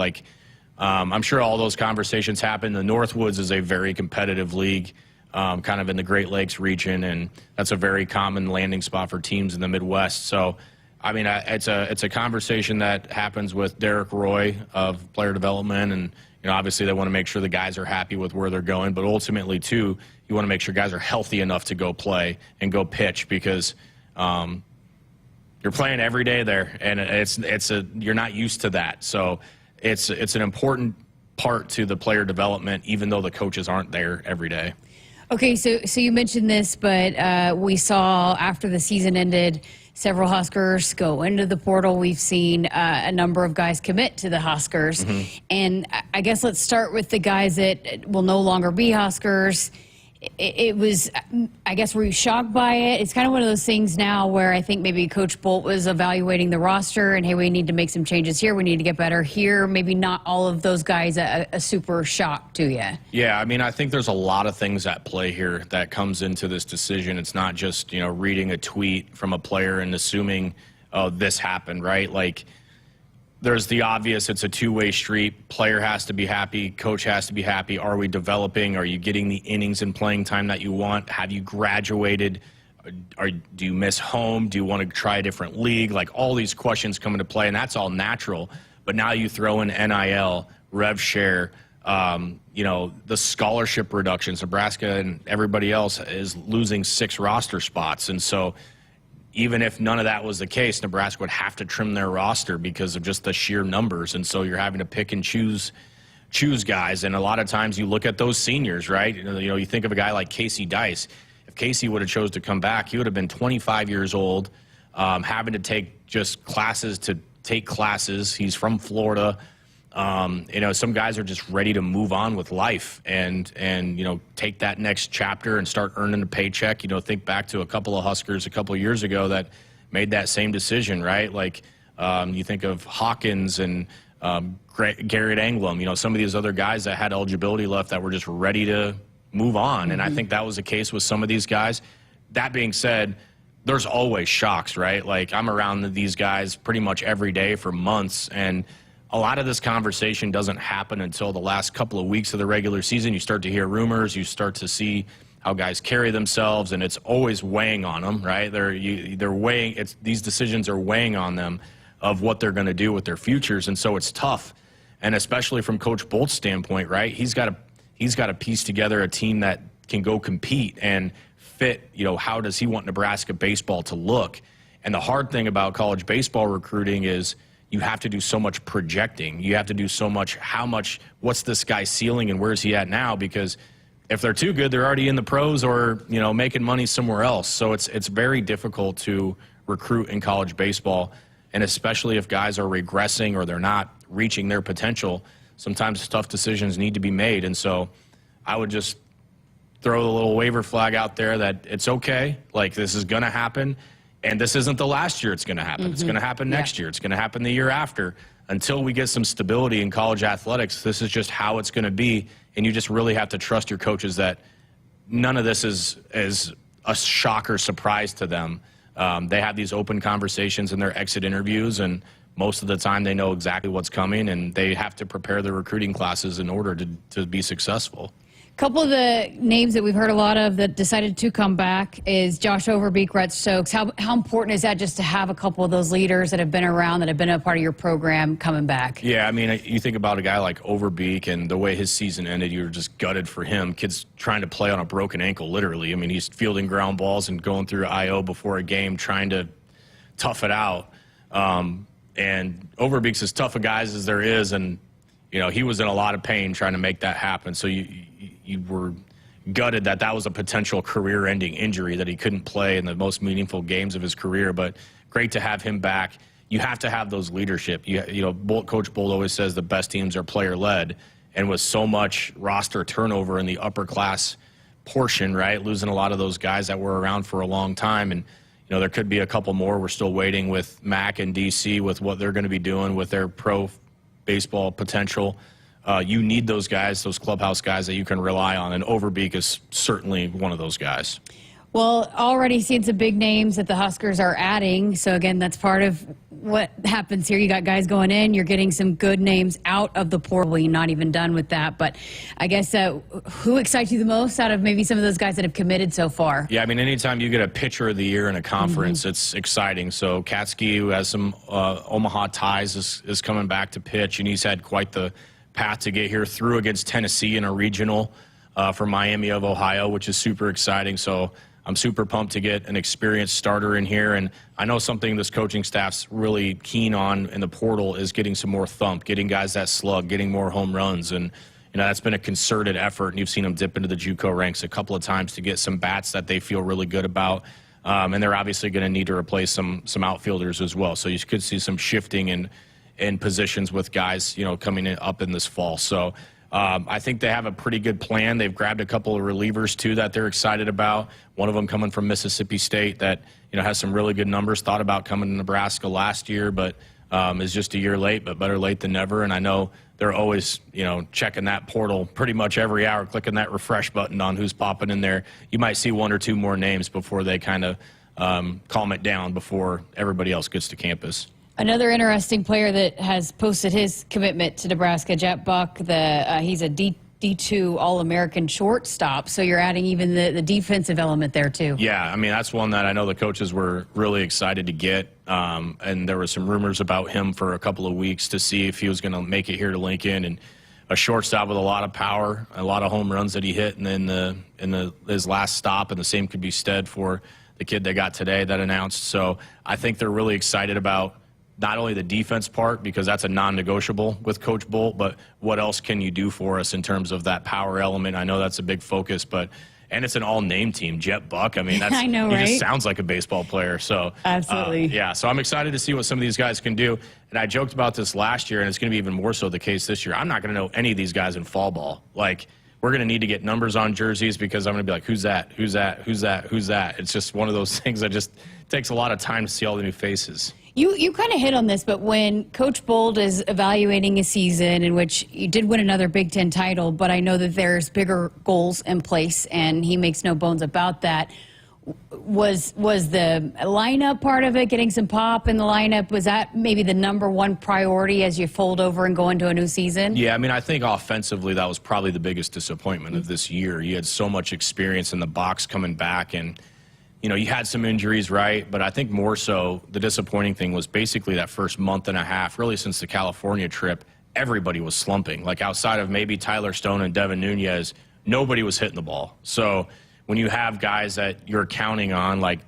[SPEAKER 10] I'm sure all those conversations happen. The Northwoods is a very competitive league, kind of in the Great Lakes region, and that's a very common landing spot for teams in the Midwest. So, it's a conversation that happens with Derek Roy of player development, and obviously they want to make sure the guys are happy with where they're going, but ultimately, too, you want to make sure guys are healthy enough to go play and go pitch because you're playing every day there, and you're not used to that. So it's an important part to the player development, even though the coaches aren't there every day.
[SPEAKER 6] Okay, so you mentioned this, but we saw after the season ended, several Huskers go into the portal. We've seen a number of guys commit to the Huskers. Mm-hmm. And I guess let's start with the guys that will no longer be Huskers. It was, I guess, were you shocked by it? It's kind of one of those things now where I think maybe Coach Bolt was evaluating the roster and, hey, we need to make some changes here. We need to get better here. Maybe not all of those guys a super shock to you.
[SPEAKER 10] Yeah, I think there's a lot of things at play here that comes into this decision. It's not just, reading a tweet from a player and assuming, oh, this happened, right? There's the obvious, it's a two-way street. Player has to be happy, coach has to be happy. Are we developing? Are you getting the innings and playing time that you want? Have you graduated? Do you miss home? Do you want to try a different league? All these questions come into play, and that's all natural. But now you throw in NIL, rev share, the scholarship reductions. Nebraska and everybody else is losing 6 roster spots, and so even if none of that was the case, Nebraska would have to trim their roster because of just the sheer numbers. And so you're having to pick and choose guys. And a lot of times you look at those seniors, right? You think of a guy like Casey Dice. If Casey would have chose to come back, he would have been 25 years old, having to take just classes to take classes. He's from Florida. Some guys are just ready to move on with life and take that next chapter and start earning a paycheck. Think back to a couple of Huskers a couple of years ago that made that same decision, right? You think of Hawkins and Garrett Anglum, some of these other guys that had eligibility left that were just ready to move on. And I think that was the case with some of these guys. That being said, there's always shocks, right? Like, I'm around these guys pretty much every day for months, and a lot of this conversation doesn't happen until the last couple of weeks of the regular season. You start to hear rumors, you start to see how guys carry themselves, and it's always weighing on them, right? They're weighing, these decisions are weighing on them of what they're going to do with their futures, and so it's tough. And especially from Coach Bolt's standpoint, right? He's got to piece together a team that can go compete and fit, how does he want Nebraska baseball to look? And the hard thing about college baseball recruiting is you have to do so much projecting. You have to do so much, what's this guy's ceiling and where's he at now? Because if they're too good, they're already in the pros or, making money somewhere else. So it's very difficult to recruit in college baseball. And especially if guys are regressing or they're not reaching their potential, sometimes tough decisions need to be made. And so I would just throw the little waiver flag out there that it's okay. Like, this is going to happen. And this isn't the last year it's going to happen. It's going to happen next year. It's going to happen the year after. Until we get some stability in college athletics, this is just how it's going to be. And you just really have to trust your coaches that none of this is a shock or surprise to them. They have these open conversations in their exit interviews, and most of the time they know exactly what's coming, and they have to prepare their recruiting classes in order to be successful.
[SPEAKER 6] A couple of the names that we've heard a lot of that decided to come back is Josh Overbeek, Rhett Stokes. How important is that just to have a couple of those leaders that have been around, that have been a part of your program coming back?
[SPEAKER 10] Yeah, I mean, you think about a guy like Overbeek and the way his season ended, you're just gutted for him. Kid's trying to play on a broken ankle, literally. I mean, he's fielding ground balls and going through I.O. before a game, trying to tough it out. And Overbeek's as tough a guy as there is, and he was in a lot of pain trying to make that happen. So you were gutted that was a potential career-ending injury, that he couldn't play in the most meaningful games of his career. But great to have him back. You have to have those leadership. Coach Bolt always says the best teams are player-led, and with so much roster turnover in the upper class portion, right, losing a lot of those guys that were around for a long time, and there could be a couple more. We're still waiting with Mac and DC with what they're going to be doing with their pro baseball potential. You need those guys, those clubhouse guys that you can rely on, and Overbeek is certainly one of those guys.
[SPEAKER 6] Well, already seen some big names that the Huskers are adding. So, again, that's part of what happens here. You got guys going in. You're getting some good names out of the portal. You're not even done with that. But I guess who excites you the most out of maybe some of those guys that have committed so far?
[SPEAKER 10] Yeah, I mean, anytime you get a pitcher of the year in a conference, it's exciting. So Katsky, who has some Omaha ties, is coming back to pitch, and he's had quite the path to get here through against Tennessee in a regional for Miami of Ohio, which is super exciting. So I'm super pumped to get an experienced starter in here. And I know something this coaching staff's really keen on in the portal is getting some more thump, getting guys that slug, getting more home runs. And, that's been a concerted effort. And you've seen them dip into the JUCO ranks a couple of times to get some bats that they feel really good about. And they're obviously going to need to replace some outfielders as well. So you could see some shifting in positions with guys, coming up in this fall. So I think they have a pretty good plan. They've grabbed a couple of relievers, too, that they're excited about. One of them coming from Mississippi State that, has some really good numbers, thought about coming to Nebraska last year, but is just a year late, but better late than never. And I know they're always, checking that portal pretty much every hour, clicking that refresh button on who's popping in there. You might see one or two more names before they kind of calm it down before everybody else gets to campus.
[SPEAKER 6] Another interesting player that has posted his commitment to Nebraska, Jet Buck. He's a D2 All-American shortstop, so you're adding even the defensive element there, too.
[SPEAKER 10] Yeah, I mean, that's one that I know the coaches were really excited to get, and there were some rumors about him for a couple of weeks to see if he was going to make it here to Lincoln. And a shortstop with a lot of power, a lot of home runs that he hit, and then his last stop, and the same could be said for the kid they got today that announced. So I think they're really excited about not only the defense part, because that's a non-negotiable with Coach Bolt, but what else can you do for us in terms of that power element? I know that's a big focus, and it's an all-name team. Jet Buck, I mean,
[SPEAKER 6] I know, right?
[SPEAKER 10] He just sounds like a baseball player. So
[SPEAKER 6] absolutely.
[SPEAKER 10] Yeah, so I'm excited to see what some of these guys can do. And I joked about this last year, and it's going to be even more so the case this year. I'm not going to know any of these guys in fall ball. Like, we're going to need to get numbers on jerseys because I'm going to be like, who's that? Who's that? Who's that? Who's that? It's just one of those things that just takes a lot of time to see all the new faces.
[SPEAKER 6] You kind of hit on this, but when Coach Bold is evaluating a season in which you did win another Big Ten title, but I know that there's bigger goals in place, and he makes no bones about that. Was the lineup part of it, getting some pop in the lineup, was that maybe the #1 priority as you fold over and go into a new season?
[SPEAKER 10] Yeah, I mean, I think offensively that was probably the biggest disappointment of this year. You had so much experience in the box coming back, and you know, you had some injuries, right? But I think more so the disappointing thing was basically that first month and a half, really since the California trip, everybody was slumping. Like outside of maybe Tyler Stone and Devin Nunez, nobody was hitting the ball. So when you have guys that you're counting on, like,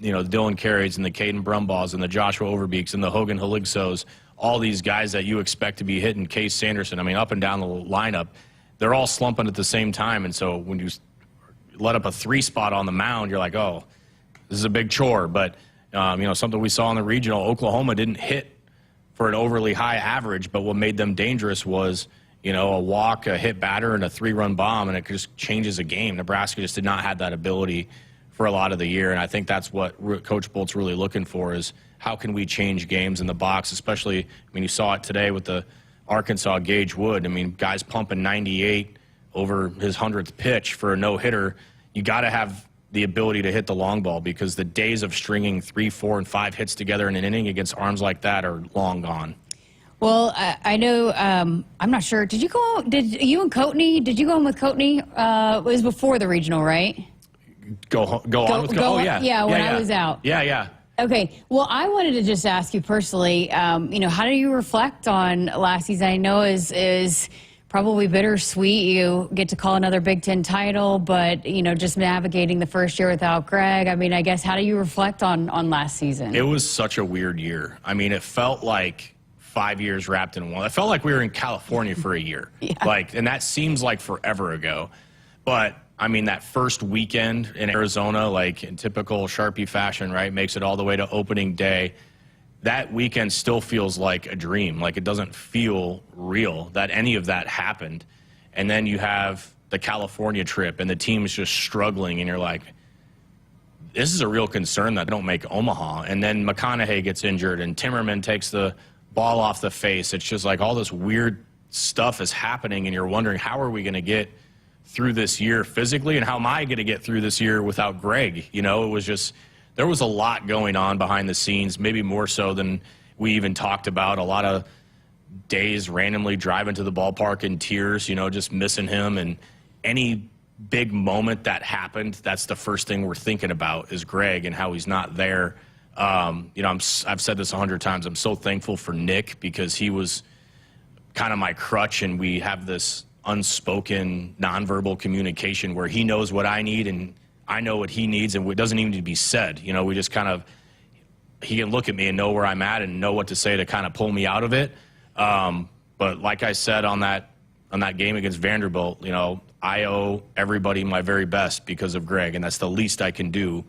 [SPEAKER 10] you know, the Dylan Carries and the Caden Brumbaughs and the Joshua Overbeeks and the Hogan Haligsos, all these guys that you expect to be hitting, Case Sanderson, I mean, up and down the lineup, they're all slumping at the same time. And so when you let up a 3 spot on the mound, you're like, oh, this is a big chore. But, you know, something we saw in the regional, Oklahoma didn't hit for an overly high average, but what made them dangerous was, you know, a walk, a hit batter, and a 3-run bomb, and it just changes a game. Nebraska just did not have that ability for a lot of the year, and I think that's what Coach Bolt's really looking for is how can we change games in the box, especially, I mean, you saw it today with the Arkansas Gage Wood. I mean, guys pumping 98 over his 100th pitch for a no-hitter. You got to have the ability to hit the long ball because the days of stringing 3, 4, and 5 hits together in an inning against arms like that are long gone.
[SPEAKER 6] Well, I know, I'm not sure. Did you go on with Coatney? It was before the regional, right?
[SPEAKER 10] Go on with Coatney? Oh, yeah.
[SPEAKER 6] Yeah, when I was out.
[SPEAKER 10] Yeah.
[SPEAKER 6] Okay. Well, I wanted to just ask you personally, you know, how do you reflect on last season? I know is probably bittersweet. You get to call another Big Ten title, but, you know, just navigating the first year without Greg. I mean, I guess, how do you reflect on last season?
[SPEAKER 10] It was such a weird year. I mean, it felt like 5 years wrapped in one. It felt like we were in California for a year.
[SPEAKER 6] Yeah.
[SPEAKER 10] Like, and that seems like forever ago. But, I mean, that first weekend in Arizona, like in typical Sharpie fashion, right, makes it all the way to opening day. That weekend still feels like a dream. Like, it doesn't feel real that any of that happened. And then you have the California trip, and the team's just struggling, and you're like, this is a real concern that they don't make Omaha. And then McConaughey gets injured, and Timmerman takes the ball off the face. It's just like all this weird stuff is happening, and you're wondering, how are we going to get through this year physically, and how am I going to get through this year without Greg? You know, it was just, there was a lot going on behind the scenes, maybe more so than we even talked about. A lot of days randomly driving to the ballpark in tears, you know, just missing him. And any big moment that happened, that's the first thing we're thinking about is Greg and how he's not there. You know, I've said this 100 times. I'm so thankful for Nick because he was kind of my crutch, and we have this unspoken nonverbal communication where he knows what I need and I know what he needs, and it doesn't even need to be said. You know, we just kind of, he can look at me and know where I'm at and know what to say to kind of pull me out of it. But like I said on that game against Vanderbilt, you know, I owe everybody my very best because of Greg, and that's the least I can do,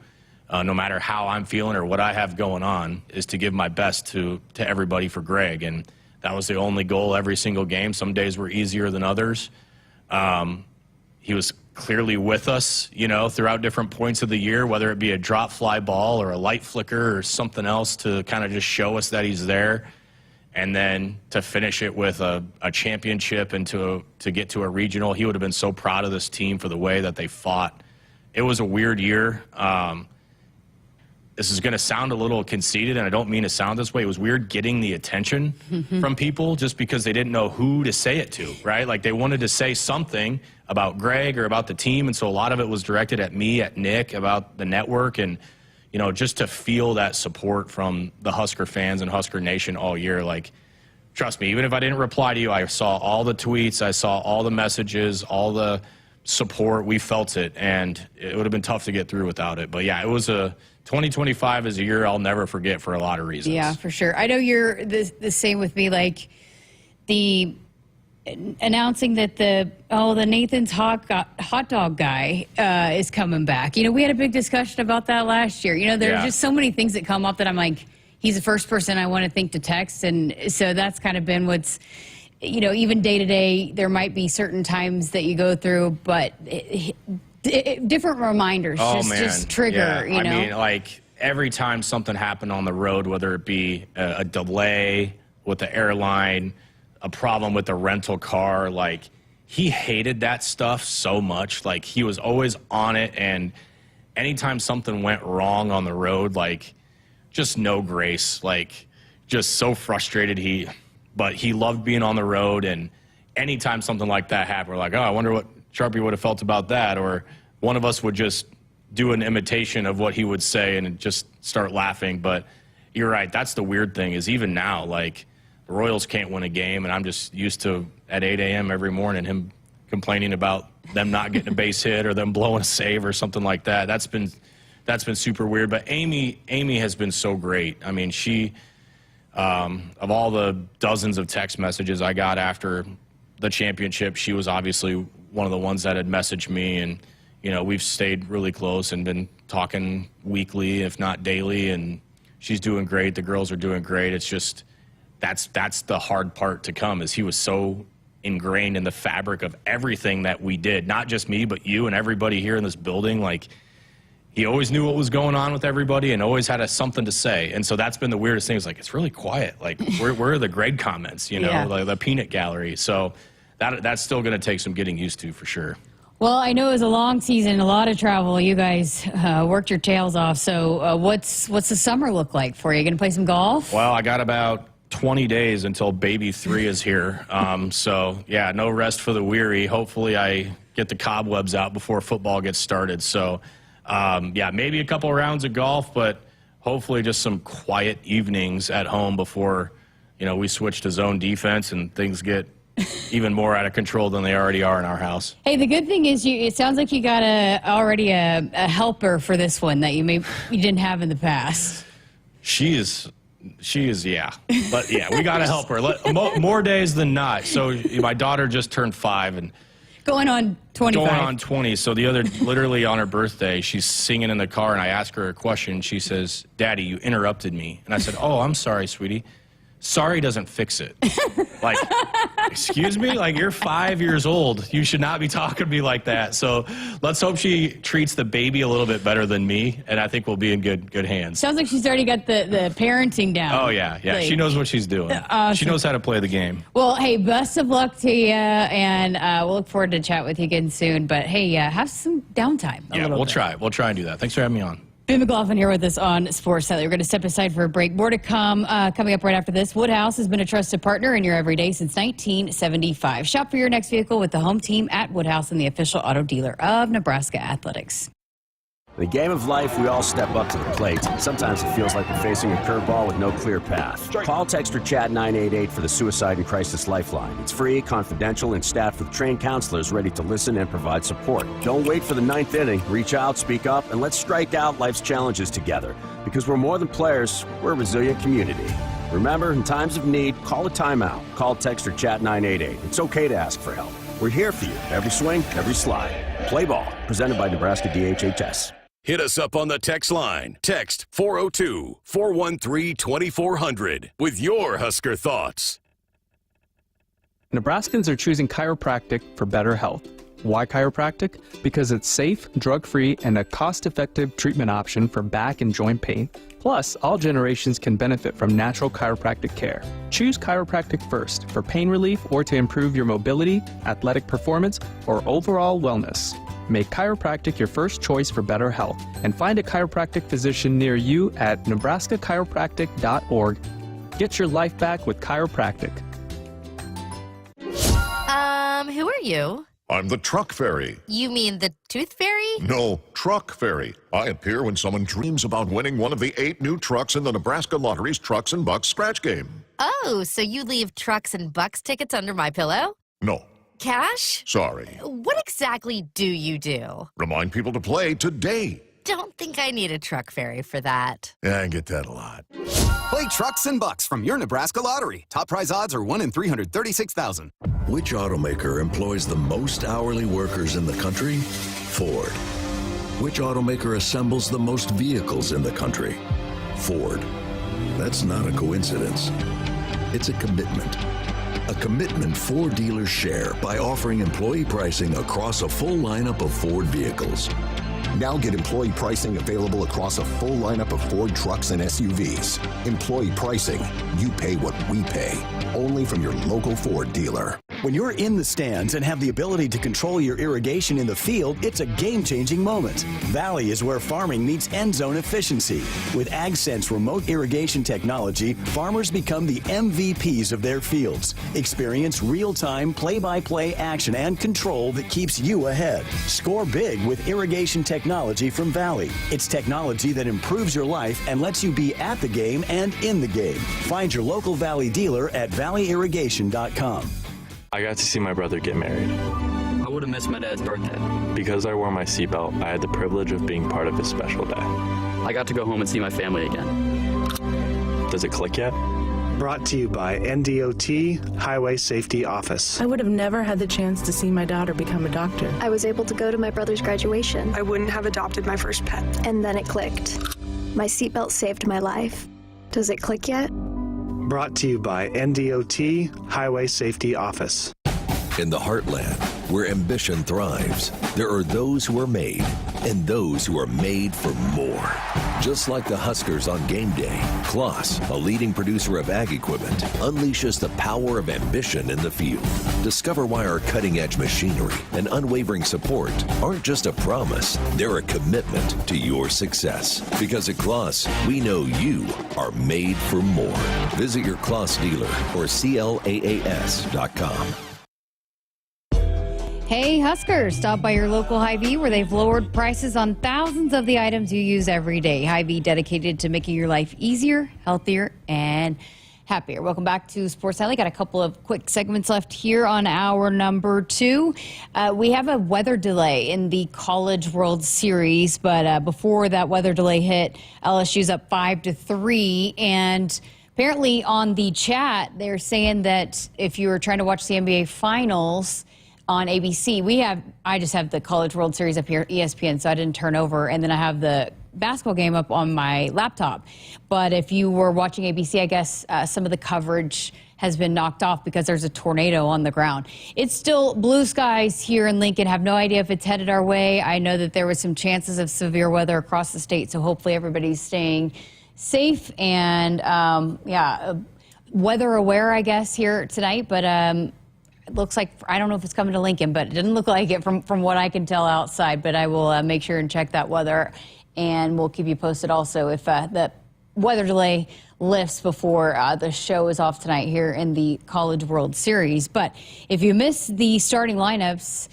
[SPEAKER 10] no matter how I'm feeling or what I have going on, is to give my best to everybody for Greg. And that was the only goal every single game. Some days were easier than others. He was clearly with us, you know, throughout different points of the year, whether it be a drop fly ball or a light flicker or something else to kind of just show us that he's there. And then to finish it with a championship and to get to a regional, he would have been so proud of this team for the way that they fought. It was a weird year. This is going to sound a little conceited, and I don't mean to sound this way. It was weird getting the attention from people just because they didn't know who to say it to, right? Like, they wanted to say something about Greg or about the team, and so a lot of it was directed at me, at Nick, about the network, and, you know, just to feel that support from the Husker fans and Husker Nation all year. Like, trust me, even if I didn't reply to you, I saw all the tweets, I saw all the messages, all the support. We felt it, and it would have been tough to get through without it. But, yeah, it was 2025 is a year I'll never forget for a lot of reasons.
[SPEAKER 6] Yeah, for sure. I know you're the same with me. Like, the announcing that the Nathan's hot dog guy is coming back. You know, we had a big discussion about that last year. You know, there are just so many things that come up that I'm like, he's the first person I want to think to text. And so that's kind of been what's, you know, even day to day, there might be certain times that you go through, but different reminders just trigger, you know?
[SPEAKER 10] I mean, like, every time something happened on the road, whether it be a delay with the airline, a problem with the rental car, like, he hated that stuff so much. Like, he was always on it, and anytime something went wrong on the road, like, just no grace, like, just so frustrated. But he loved being on the road, and anytime something like that happened, we're like, oh, I wonder what Sharpie would have felt about that, or one of us would just do an imitation of what he would say and just start laughing. But you're right, that's the weird thing, is even now, like, the Royals can't win a game, and I'm just used to, at 8 a.m. every morning, him complaining about them not getting a base hit or them blowing a save or something like that. That's been super weird. But Amy has been so great. I mean, she, of all the dozens of text messages I got after the championship, she was obviously one of the ones that had messaged me, and, you know, we've stayed really close and been talking weekly, if not daily, and she's doing great. The girls are doing great. It's just, that's the hard part to come, is he was so ingrained in the fabric of everything that we did, not just me, but you and everybody here in this building. Like, he always knew what was going on with everybody and always had something to say. And so that's been the weirdest thing. It's like, it's really quiet. Like, where are the Greg comments, you know,
[SPEAKER 6] Yeah.
[SPEAKER 10] like the peanut gallery. So that's still going to take some getting used to, for sure.
[SPEAKER 6] Well, I know it was a long season, a lot of travel. You guys worked your tails off. So what's the summer look like for you? Going to play some golf?
[SPEAKER 10] Well, I got about 20 days until baby 3 is here. So, yeah, no rest for the weary. Hopefully I get the cobwebs out before football gets started. So, yeah, maybe a couple rounds of golf, but hopefully just some quiet evenings at home before, you know, we switch to zone defense and things get even more out of control than they already are in our house.
[SPEAKER 6] Hey, the good thing is it sounds like you got already a helper for this one that you didn't have in the past.
[SPEAKER 10] She is, yeah. But, yeah, we got to help her. More days than not. So my daughter just turned 5 and
[SPEAKER 6] going on 25.
[SPEAKER 10] Going on 20. So literally on her birthday, she's singing in the car, and I ask her a question. She says, "Daddy, you interrupted me." And I said, "Oh, I'm sorry, sweetie." Sorry doesn't fix it. Like, excuse me? Like, you're 5 years old. You should not be talking to me like that. So let's hope she treats the baby a little bit better than me, and I think we'll be in good hands.
[SPEAKER 6] Sounds like she's already got the parenting down.
[SPEAKER 10] Oh, yeah. Like, she knows what she's doing.
[SPEAKER 6] Awesome.
[SPEAKER 10] She knows how to play the game.
[SPEAKER 6] Well, hey, best of luck to you, and we'll look forward to chat with you again soon. But, hey, have some downtime.
[SPEAKER 10] Yeah, we'll try. We'll try and do that. Thanks for having me on.
[SPEAKER 6] Ben McLaughlin here with us on Sports Nightly. We're going to step aside for a break. More to come coming up right after this. Woodhouse has been a trusted partner in your everyday since 1975. Shop for your next vehicle with the home team at Woodhouse and the official auto dealer of Nebraska Athletics.
[SPEAKER 22] In the game of life, we all step up to the plate. Sometimes it feels like we're facing a curveball with no clear path. Call, text, or chat 988 for the Suicide and Crisis Lifeline. It's free, confidential, and staffed with trained counselors ready to listen and provide support. Don't wait for the ninth inning. Reach out, speak up, and let's strike out life's challenges together. Because we're more than players, we're a resilient community. Remember, in times of need, call a timeout. Call, text, or chat 988. It's okay to ask for help. We're here for you. Every swing, every slide. Play ball. Presented by Nebraska DHHS.
[SPEAKER 2] Hit us up on the text line. Text 402-413-2400 with your Husker thoughts.
[SPEAKER 13] Nebraskans are choosing chiropractic for better health. Why chiropractic? Because it's safe, drug-free, and a cost-effective treatment option for back and joint pain. Plus, all generations can benefit from natural chiropractic care. Choose chiropractic first for pain relief or to improve your mobility, athletic performance, or overall wellness. Make chiropractic your first choice for better health and find a chiropractic physician near you at nebraska-chiropractic.org. Get your life back with chiropractic.
[SPEAKER 7] Who are you?
[SPEAKER 8] I'm the truck fairy.
[SPEAKER 7] You mean the tooth fairy?
[SPEAKER 8] No, truck fairy. I appear when someone dreams about winning one of the 8 new trucks in the Nebraska Lottery's Trucks and Bucks scratch game.
[SPEAKER 7] Oh, so you leave Trucks and Bucks tickets under my pillow?
[SPEAKER 8] No.
[SPEAKER 7] Cash?
[SPEAKER 8] Sorry.
[SPEAKER 7] What exactly do you do?
[SPEAKER 8] Remind people to play today.
[SPEAKER 7] Don't think I need a truck fairy for that.
[SPEAKER 8] Yeah, I get that a lot.
[SPEAKER 9] Play Trucks and Bucks from your Nebraska Lottery. Top prize odds are 1 in 336,000.
[SPEAKER 23] Which automaker employs the most hourly workers in the country? Ford. Which automaker assembles the most vehicles in the country? Ford. That's not a coincidence. It's a commitment. A commitment Ford dealers share by offering employee pricing across a full lineup of Ford vehicles.
[SPEAKER 8] Now get employee pricing available across a full lineup of Ford trucks and SUVs. Employee pricing, you pay what we pay. Only from your local Ford dealer.
[SPEAKER 20] When you're in the stands and have the ability to control your irrigation in the field, it's a game-changing moment. Valley is where farming meets end zone efficiency. With AgSense remote irrigation technology, farmers become the MVPs of their fields. Experience real-time, play-by-play action and control that keeps you ahead. Score big with irrigation technology from Valley. It's technology that improves your life and lets you be at the game and in the game. Find your local Valley dealer at valleyirrigation.com.
[SPEAKER 3] I got to see my brother get married.
[SPEAKER 17] I would have missed my dad's birthday.
[SPEAKER 3] Because I wore my seatbelt, I had the privilege of being part of his special day.
[SPEAKER 17] I got to go home and see my family again.
[SPEAKER 3] Does it click yet?
[SPEAKER 18] Brought to you by NDOT Highway Safety Office.
[SPEAKER 24] I would have never had the chance to see my daughter become a doctor.
[SPEAKER 25] I was able to go to my brother's graduation.
[SPEAKER 26] I wouldn't have adopted my first pet.
[SPEAKER 25] And then it clicked. My seatbelt saved my life. Does it click yet?
[SPEAKER 18] Brought to you by NDOT Highway Safety Office.
[SPEAKER 23] In the heartland, where ambition thrives, there are those who are made and those who are made for more. Just like the Huskers on game day, Kloss, a leading producer of ag equipment, unleashes the power of ambition in the field. Discover why our cutting-edge machinery and unwavering support aren't just a promise, they're a commitment to your success. Because at Kloss, we know you are made for more. Visit your Kloss dealer or CLAAS.com.
[SPEAKER 6] Hey, Huskers, stop by your local Hy-Vee where they've lowered prices on thousands of the items you use every day. Hy-Vee dedicated to making your life easier, healthier, and happier. Welcome back to Sports Nightly. Got a couple of quick segments left here on hour number 2. We have a weather delay in the College World Series, but before that weather delay hit, LSU's up 5-3, and apparently on the chat, they're saying that if you were trying to watch the NBA Finals on ABC, I just have the College World Series up here, ESPN, so I didn't turn over, and then I have the basketball game up on my laptop. But if you were watching ABC, I guess some of the coverage has been knocked off because there's a tornado on the ground. It's still blue skies here in Lincoln. Have no idea if it's headed our way. I know that there was some chances of severe weather across the state, so hopefully everybody's staying safe and weather aware, I guess, here tonight. But it looks like, I don't know if it's coming to Lincoln, but it didn't look like it from what I can tell outside. But I will make sure and check that weather, and we'll keep you posted also if the weather delay lifts before the show is off tonight here in the College World Series. But if you missed the starting lineups,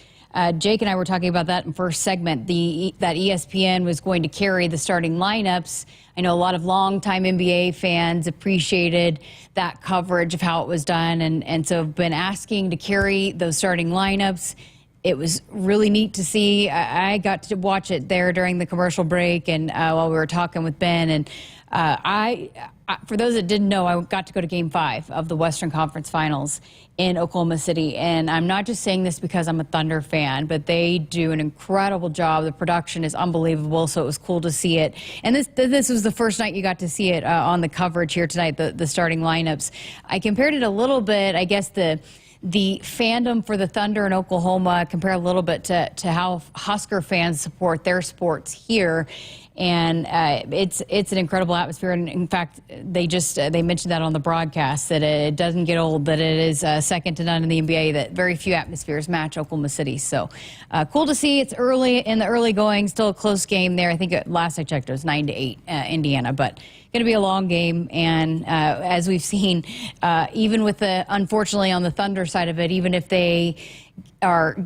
[SPEAKER 6] Jake and I were talking about that in first segment, that ESPN was going to carry the starting lineups. I know a lot of longtime NBA fans appreciated that coverage of how it was done, and so have been asking to carry those starting lineups. It was really neat to see. I got to watch it there during the commercial break and while we were talking with Ben. And for those that didn't know, I got to go to Game 5 of the Western Conference Finals in Oklahoma City. And I'm not just saying this because I'm a Thunder fan, but they do an incredible job. The production is unbelievable, so it was cool to see it. And this was the first night you got to see it on the coverage here tonight, the starting lineups. I compared it a little bit, I guess, the fandom for the Thunder in Oklahoma, compare a little bit to how Husker fans support their sports here. And it's an incredible atmosphere. And in fact, they mentioned that on the broadcast, that it doesn't get old, that it is second to none in the NBA, that very few atmospheres match Oklahoma City. So cool to see. It's early in the early going, still a close game there. I think last I checked, it was 9-8 Indiana, but going to be a long game. And as we've seen, even with unfortunately on the Thunder side of it, even if they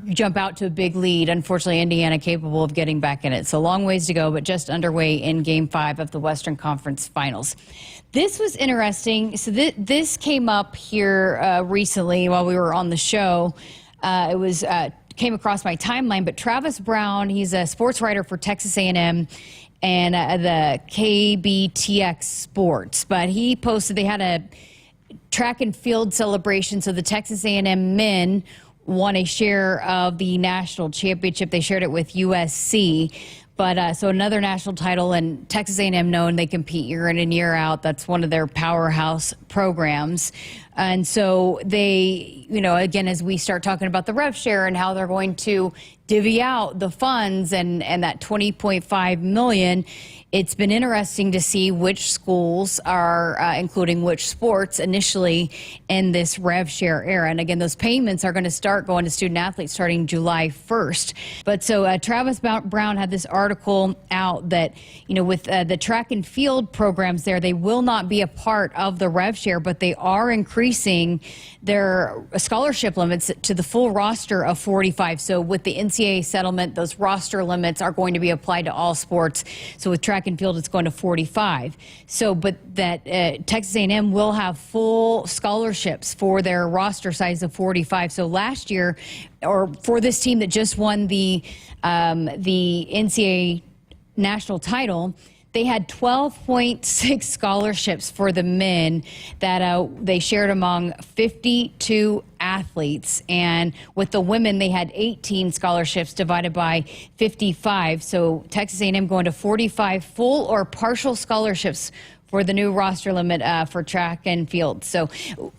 [SPEAKER 6] jump out to a big lead, unfortunately Indiana capable of getting back in it. So long ways to go, but just underway in Game 5 of the Western Conference Finals. This was interesting. So this came up here recently while we were on the show. It came across my timeline, but Travis Brown, he's a sports writer for Texas A&M and the KBTX Sports, but he posted they had a track and field celebration. So the Texas A&M men won a share of the national championship. They shared it with USC. But so another national title, and Texas A&M known they compete year in and year out. That's one of their powerhouse programs. And so they, again, as we start talking about the rev share and how they're going to divvy out the funds and that $20.5 million, it's been interesting to see which schools are including which sports initially in this rev share era. And again, those payments are going to start going to student athletes starting July 1st. But so Travis Brown had this article out that, with the track and field programs there, they will not be a part of the rev share, but they are increasing their scholarship limits to the full roster of 45. So with the NCAA settlement, those roster limits are going to be applied to all sports. So with track and field, it's going to 45. So, but that Texas A&M will have full scholarships for their roster size of 45. So last year, or for this team that just won the NCAA national title, they had 12.6 scholarships for the men that they shared among 52 athletes. And with the women, they had 18 scholarships divided by 55. So Texas A&M going to 45 full or partial scholarships for the new roster limit for track and field. So,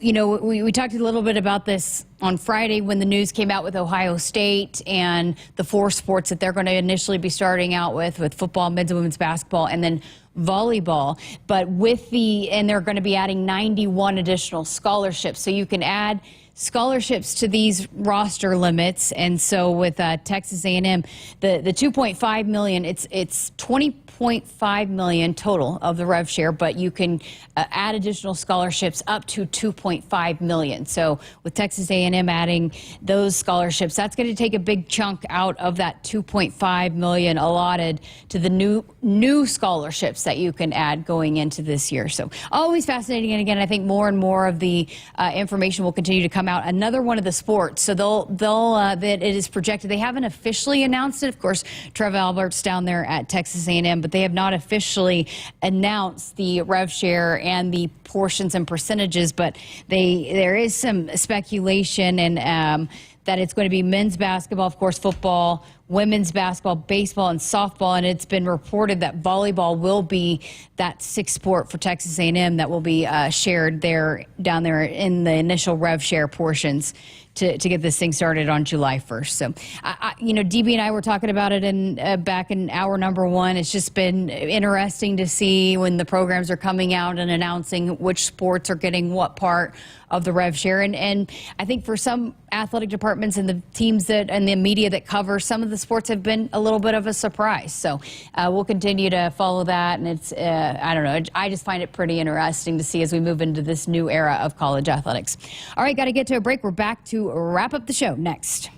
[SPEAKER 6] we talked a little bit about this on Friday when the news came out with Ohio State and the 4 sports that they're going to initially be starting out with football, men's and women's basketball, and then volleyball. But and they're going to be adding 91 additional scholarships. So you can add scholarships to these roster limits. And so with Texas A&M, the $2.5 million, it's $20.5 million total of the rev share, but you can add additional scholarships up to $2.5 million. So with Texas A&M adding those scholarships, that's going to take a big chunk out of that $2.5 million allotted to the new scholarships that you can add going into this year. So always fascinating. And again, I think more and more of the information will continue to come out. Another one of the sports, so that it is projected. They haven't officially announced it. Of course, Trev Albert's down there at Texas A&M, but they have not officially announced the rev share and the portions and percentages. But there is some speculation and that it's going to be men's basketball, of course, football, women's basketball, baseball, and softball. And it's been reported that volleyball will be that 6th sport for Texas A&M that will be shared down there in the initial rev share portions to get this thing started on July 1st. So, DB and I were talking about it back in hour number 1. It's just been interesting to see when the programs are coming out and announcing which sports are getting what part of the rev share. And I think for some athletic departments and the teams and the media that cover some of the sports have been a little bit of a surprise. So we'll continue to follow that. And it's, I don't know, I just find it pretty interesting to see as we move into this new era of college athletics. All right, got to get to a break. We're back to wrap up the show next.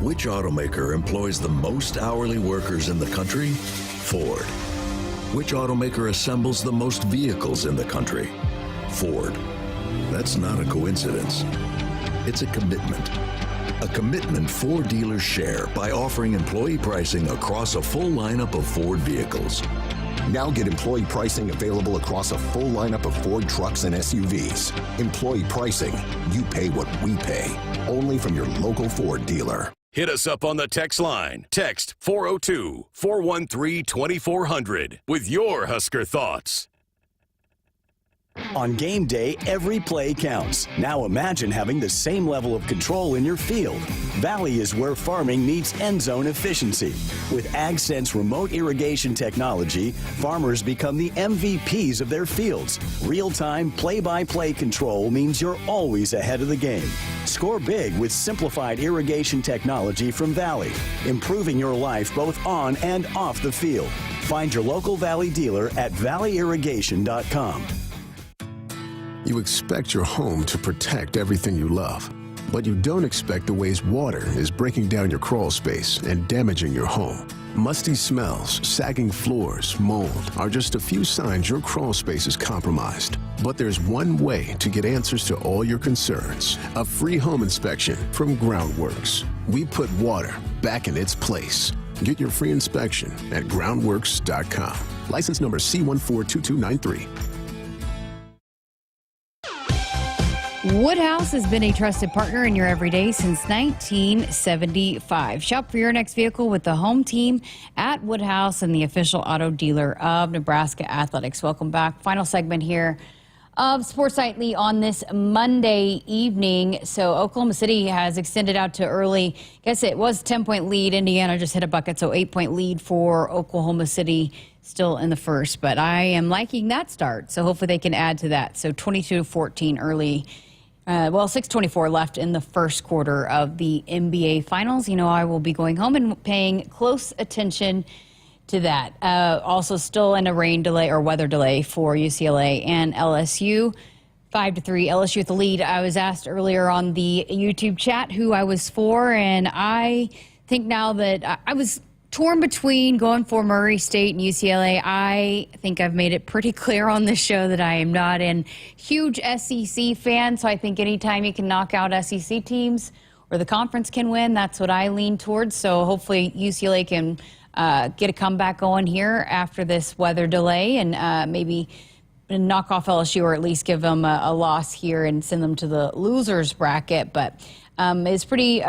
[SPEAKER 23] Which automaker employs the most hourly workers in the country? Ford. Which automaker assembles the most vehicles in the country? Ford. That's not a coincidence. It's a commitment. A commitment Ford dealers share by offering employee pricing across a full lineup of Ford vehicles.
[SPEAKER 8] Now get employee pricing available across a full lineup of Ford trucks and SUVs. Employee pricing, you pay what we pay. Only from your local Ford dealer.
[SPEAKER 2] Hit us up on the text line. Text 402-413-2400 with your Husker thoughts.
[SPEAKER 20] On game day, every play counts. Now imagine having the same level of control in your field. Valley is where farming meets end zone efficiency. With AgSense remote irrigation technology, farmers become the MVPs of their fields. Real-time, play-by-play control means you're always ahead of the game. Score big with simplified irrigation technology from Valley, improving your life both on and off the field. Find your local Valley dealer at valleyirrigation.com.
[SPEAKER 4] You expect your home to protect everything you love, but you don't expect the ways water is breaking down your crawl space and damaging your home. Musty smells, sagging floors, mold are just a few signs your crawl space is compromised. But there's one way to get answers to all your concerns: a free home inspection from Groundworks. We put water back in its place. Get your free inspection at groundworks.com. License number C142293.
[SPEAKER 6] Woodhouse has been a trusted partner in your everyday since 1975. Shop for your next vehicle with the home team at Woodhouse and the official auto dealer of Nebraska Athletics. Welcome back. Final segment here of Sports Nightly on this Monday evening. So Oklahoma City has extended out to early. I guess it was 10-point lead. Indiana just hit a bucket, so 8-point lead for Oklahoma City. Still in the first, but I am liking that start. So hopefully they can add to that. So 22-14 early. 6:24 left in the first quarter of the NBA Finals. You know, I will be going home and paying close attention to that. Also still in a rain delay or weather delay for UCLA and LSU. 5-3, LSU with the lead. I was asked earlier on the YouTube chat who I was for, and I think now that I was torn between going for Murray State and UCLA. I think I've made it pretty clear on this show that I am not a huge SEC fan, so I think anytime you can knock out SEC teams or the conference can win, that's what I lean towards. So hopefully UCLA can get a comeback going here after this weather delay and maybe knock off LSU or at least give them a loss here and send them to the losers bracket. But it's pretty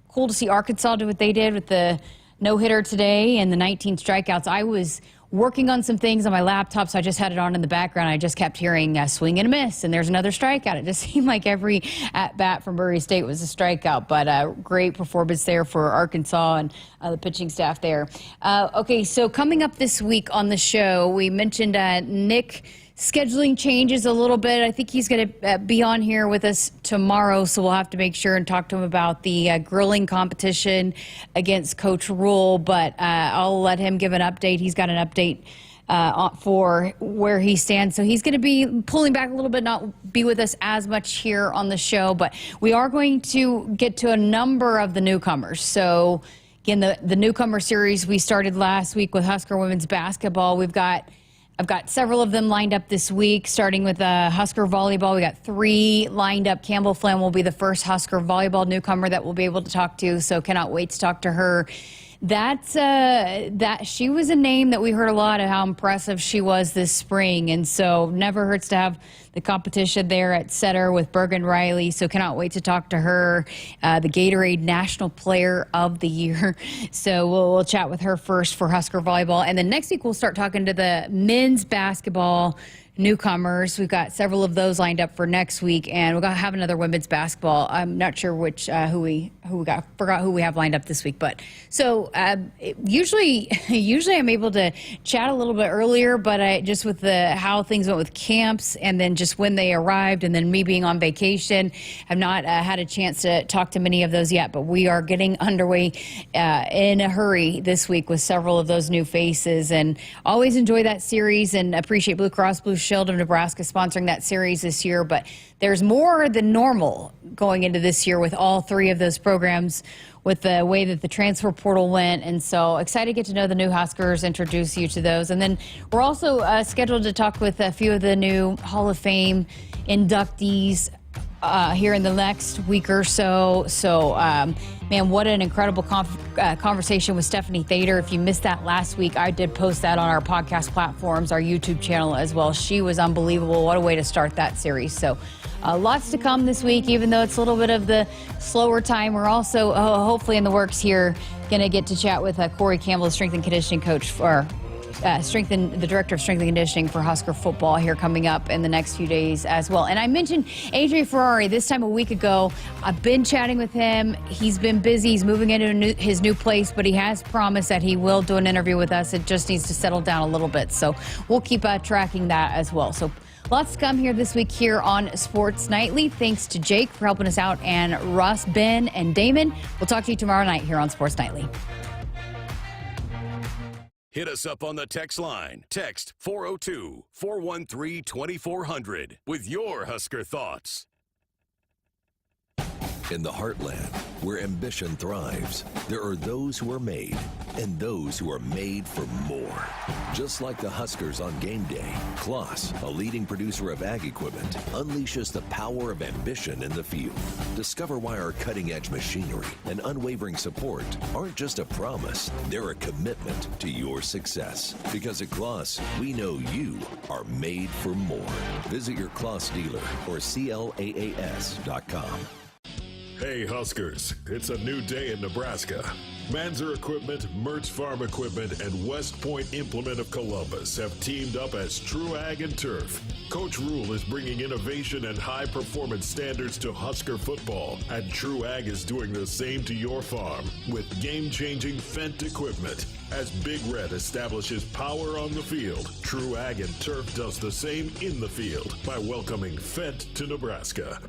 [SPEAKER 6] cool to see Arkansas do what they did with the no-hitter today and the 19 strikeouts. I was working on some things on my laptop, so I just had it on in the background. I just kept hearing swing and a miss, and there's another strikeout. It just seemed like every at-bat from Murray State was a strikeout, but great performance there for Arkansas and the pitching staff there. Okay, so coming up this week on the show, we mentioned Nick scheduling changes a little bit. I think he's going to be on here with us tomorrow, so we'll have to make sure and talk to him about the grilling competition against Coach Rule, but I'll let him give an update. He's got an update for where he stands, so he's going to be pulling back a little bit, not be with us as much here on the show, but we are going to get to a number of the newcomers. So again, the newcomer series we started last week with Husker women's basketball. I've got several of them lined up this week, starting with Husker volleyball. We got 3 lined up. Campbell Flynn will be the first Husker volleyball newcomer that we'll be able to talk to, so cannot wait to talk to her. That she was a name that we heard a lot of how impressive she was this spring, and so never hurts to have the competition there at Setter with Bergen Riley, so cannot wait to talk to her, the Gatorade National Player of the Year. So we'll chat with her first for Husker volleyball, and then next week we'll start talking to the men's basketball newcomers. We've got several of those lined up for next week, and we're gonna have another women's basketball. I'm not sure which forgot who we have lined up this week. But so usually I'm able to chat a little bit earlier, but I just with how things went with camps and then just when they arrived and then me being on vacation, have not had a chance to talk to many of those yet. But we are getting underway in a hurry this week with several of those new faces, and always enjoy that series and appreciate Blue Cross Blue Shield of Nebraska sponsoring that series this year. But there's more than normal going into this year with all 3 of those programs with the way that the transfer portal went. And so excited to get to know the new Huskers, introduce you to those. And then we're also scheduled to talk with a few of the new Hall of Fame inductees here in the next week or so. So, man, what an incredible conversation with Stephanie Thader. If you missed that last week, I did post that on our podcast platforms, our YouTube channel as well. She was unbelievable. What a way to start that series. So lots to come this week, even though it's a little bit of the slower time. We're also hopefully in the works here going to get to chat with Corey Campbell, the strength and conditioning coach for the director of strength and conditioning for Husker football here coming up in the next few days as well. And I mentioned AJ Ferrari this time a week ago. I've been chatting with him. He's been busy. He's moving into his new place, but he has promised that he will do an interview with us. It just needs to settle down a little bit. So we'll keep tracking that as well. So lots to come here this week here on Sports Nightly. Thanks to Jake for helping us out, and Russ, Ben, and Damon. We'll talk to you tomorrow night here on Sports Nightly.
[SPEAKER 2] Hit us up on the text line. Text 402-413-2400 with your Husker thoughts.
[SPEAKER 23] In the heartland, where ambition thrives, there are those who are made and those who are made for more. Just like the Huskers on game day, Kloss, a leading producer of ag equipment, unleashes the power of ambition in the field. Discover why our cutting-edge machinery and unwavering support aren't just a promise, they're a commitment to your success. Because at Kloss, we know you are made for more. Visit your Kloss dealer or CLAAS.com.
[SPEAKER 16] Hey Huskers, it's a new day in Nebraska. Manzer Equipment, Mertz Farm Equipment, and West Point Implement of Columbus have teamed up as True Ag and Turf. Coach Rule is bringing innovation and high-performance standards to Husker football, and True Ag is doing the same to your farm with game-changing Fendt equipment. As Big Red establishes power on the field, True Ag and Turf does the same in the field by welcoming Fendt to Nebraska.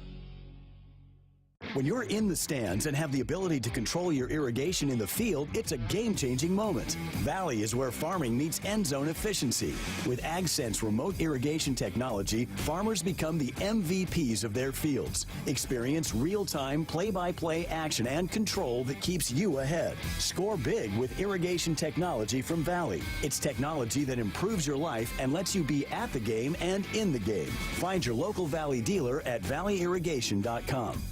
[SPEAKER 20] When you're in the stands and have the ability to control your irrigation in the field, it's a game-changing moment. Valley is where farming meets end zone efficiency. With AgSense remote irrigation technology, farmers become the MVPs of their fields. Experience real-time, play-by-play action and control that keeps you ahead. Score big with irrigation technology from Valley. It's technology that improves your life and lets you be at the game and in the game. Find your local Valley dealer at valleyirrigation.com.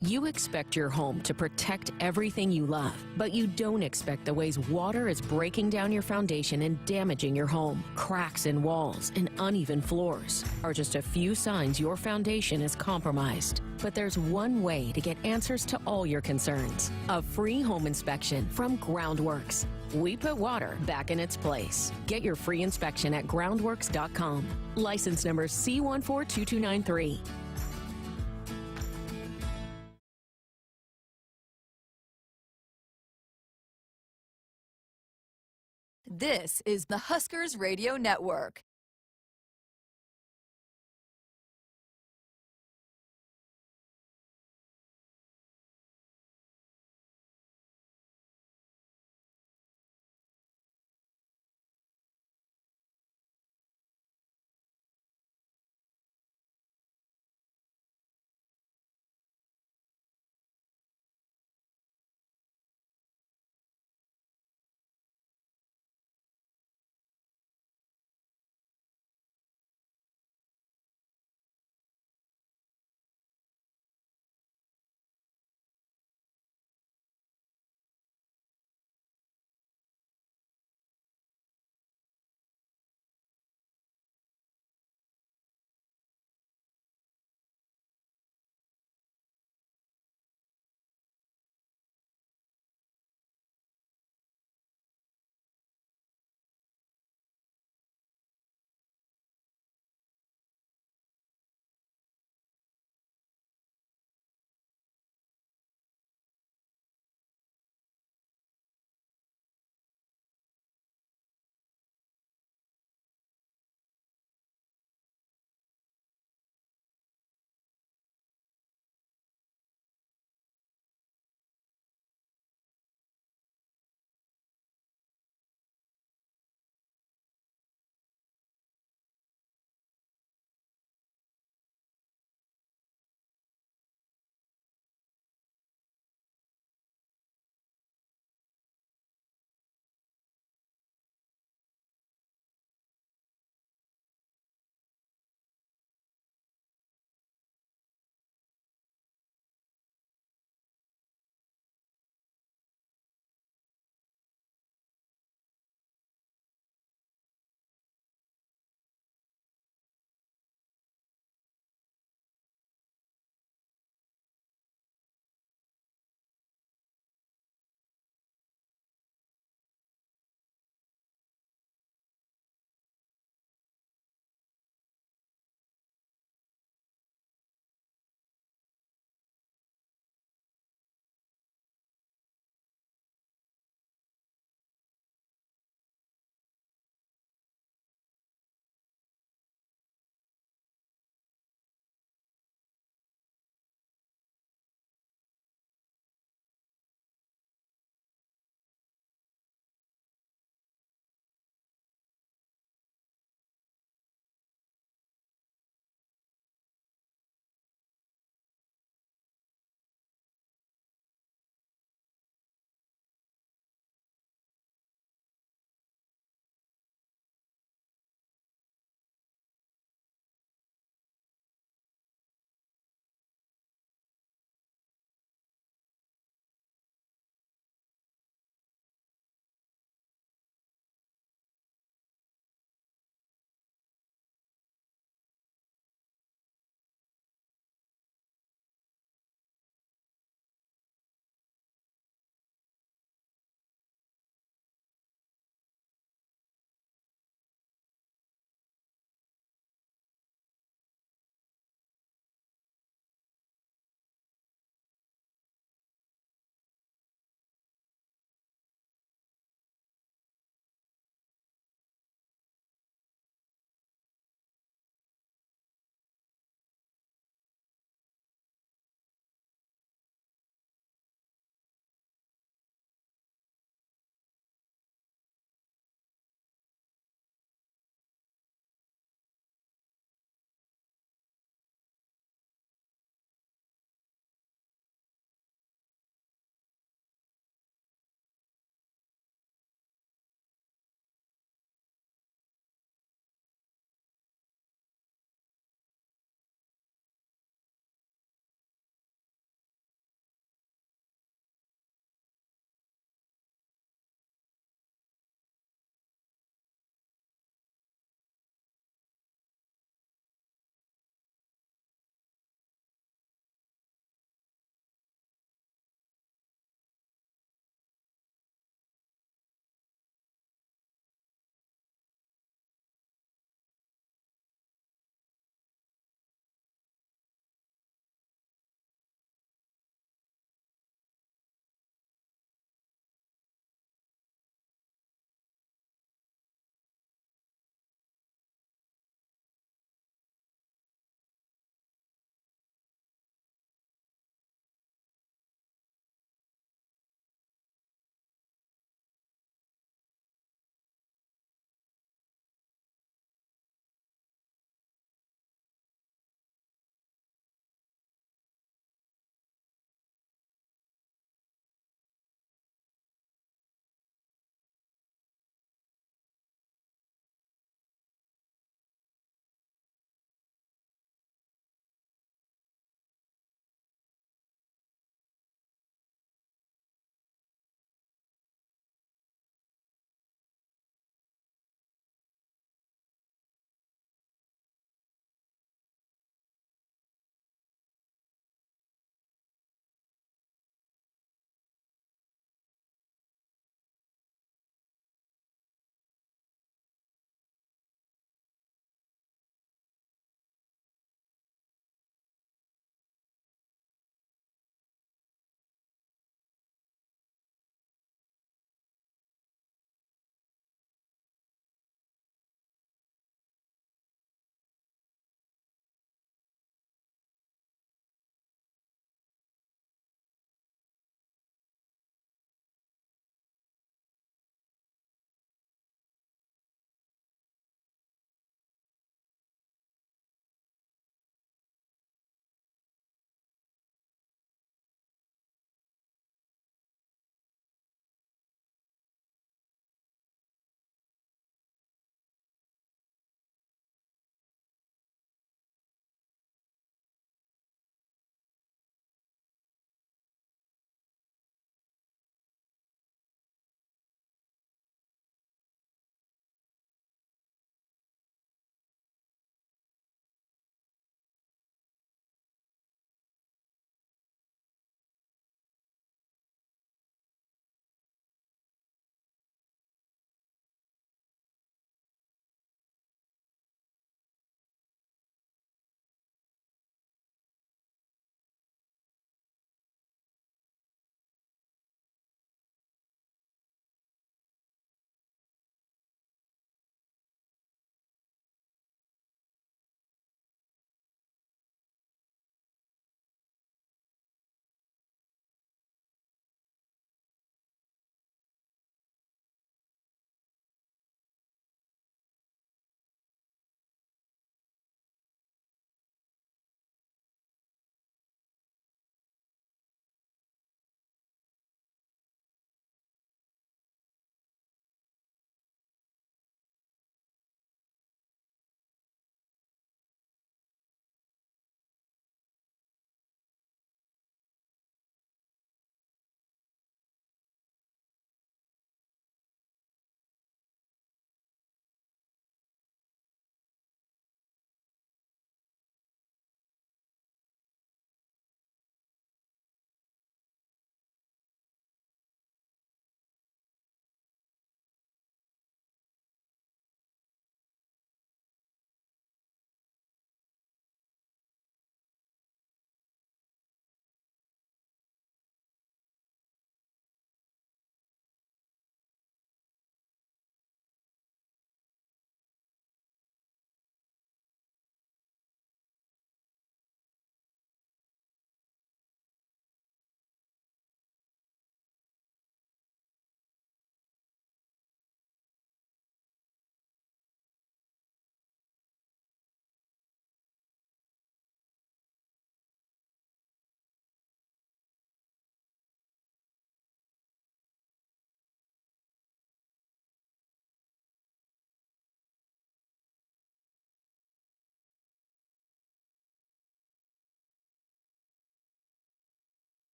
[SPEAKER 5] You expect your home to protect everything you love, but you don't expect the ways water is breaking down your foundation and damaging your home. Cracks in walls and uneven floors are just a few signs your foundation is compromised. But there's one way to get answers to all your concerns: a free home inspection from Groundworks. We put water back in its place. Get your free inspection at groundworks.com. License number C142293.
[SPEAKER 12] This is the Huskers Radio Network.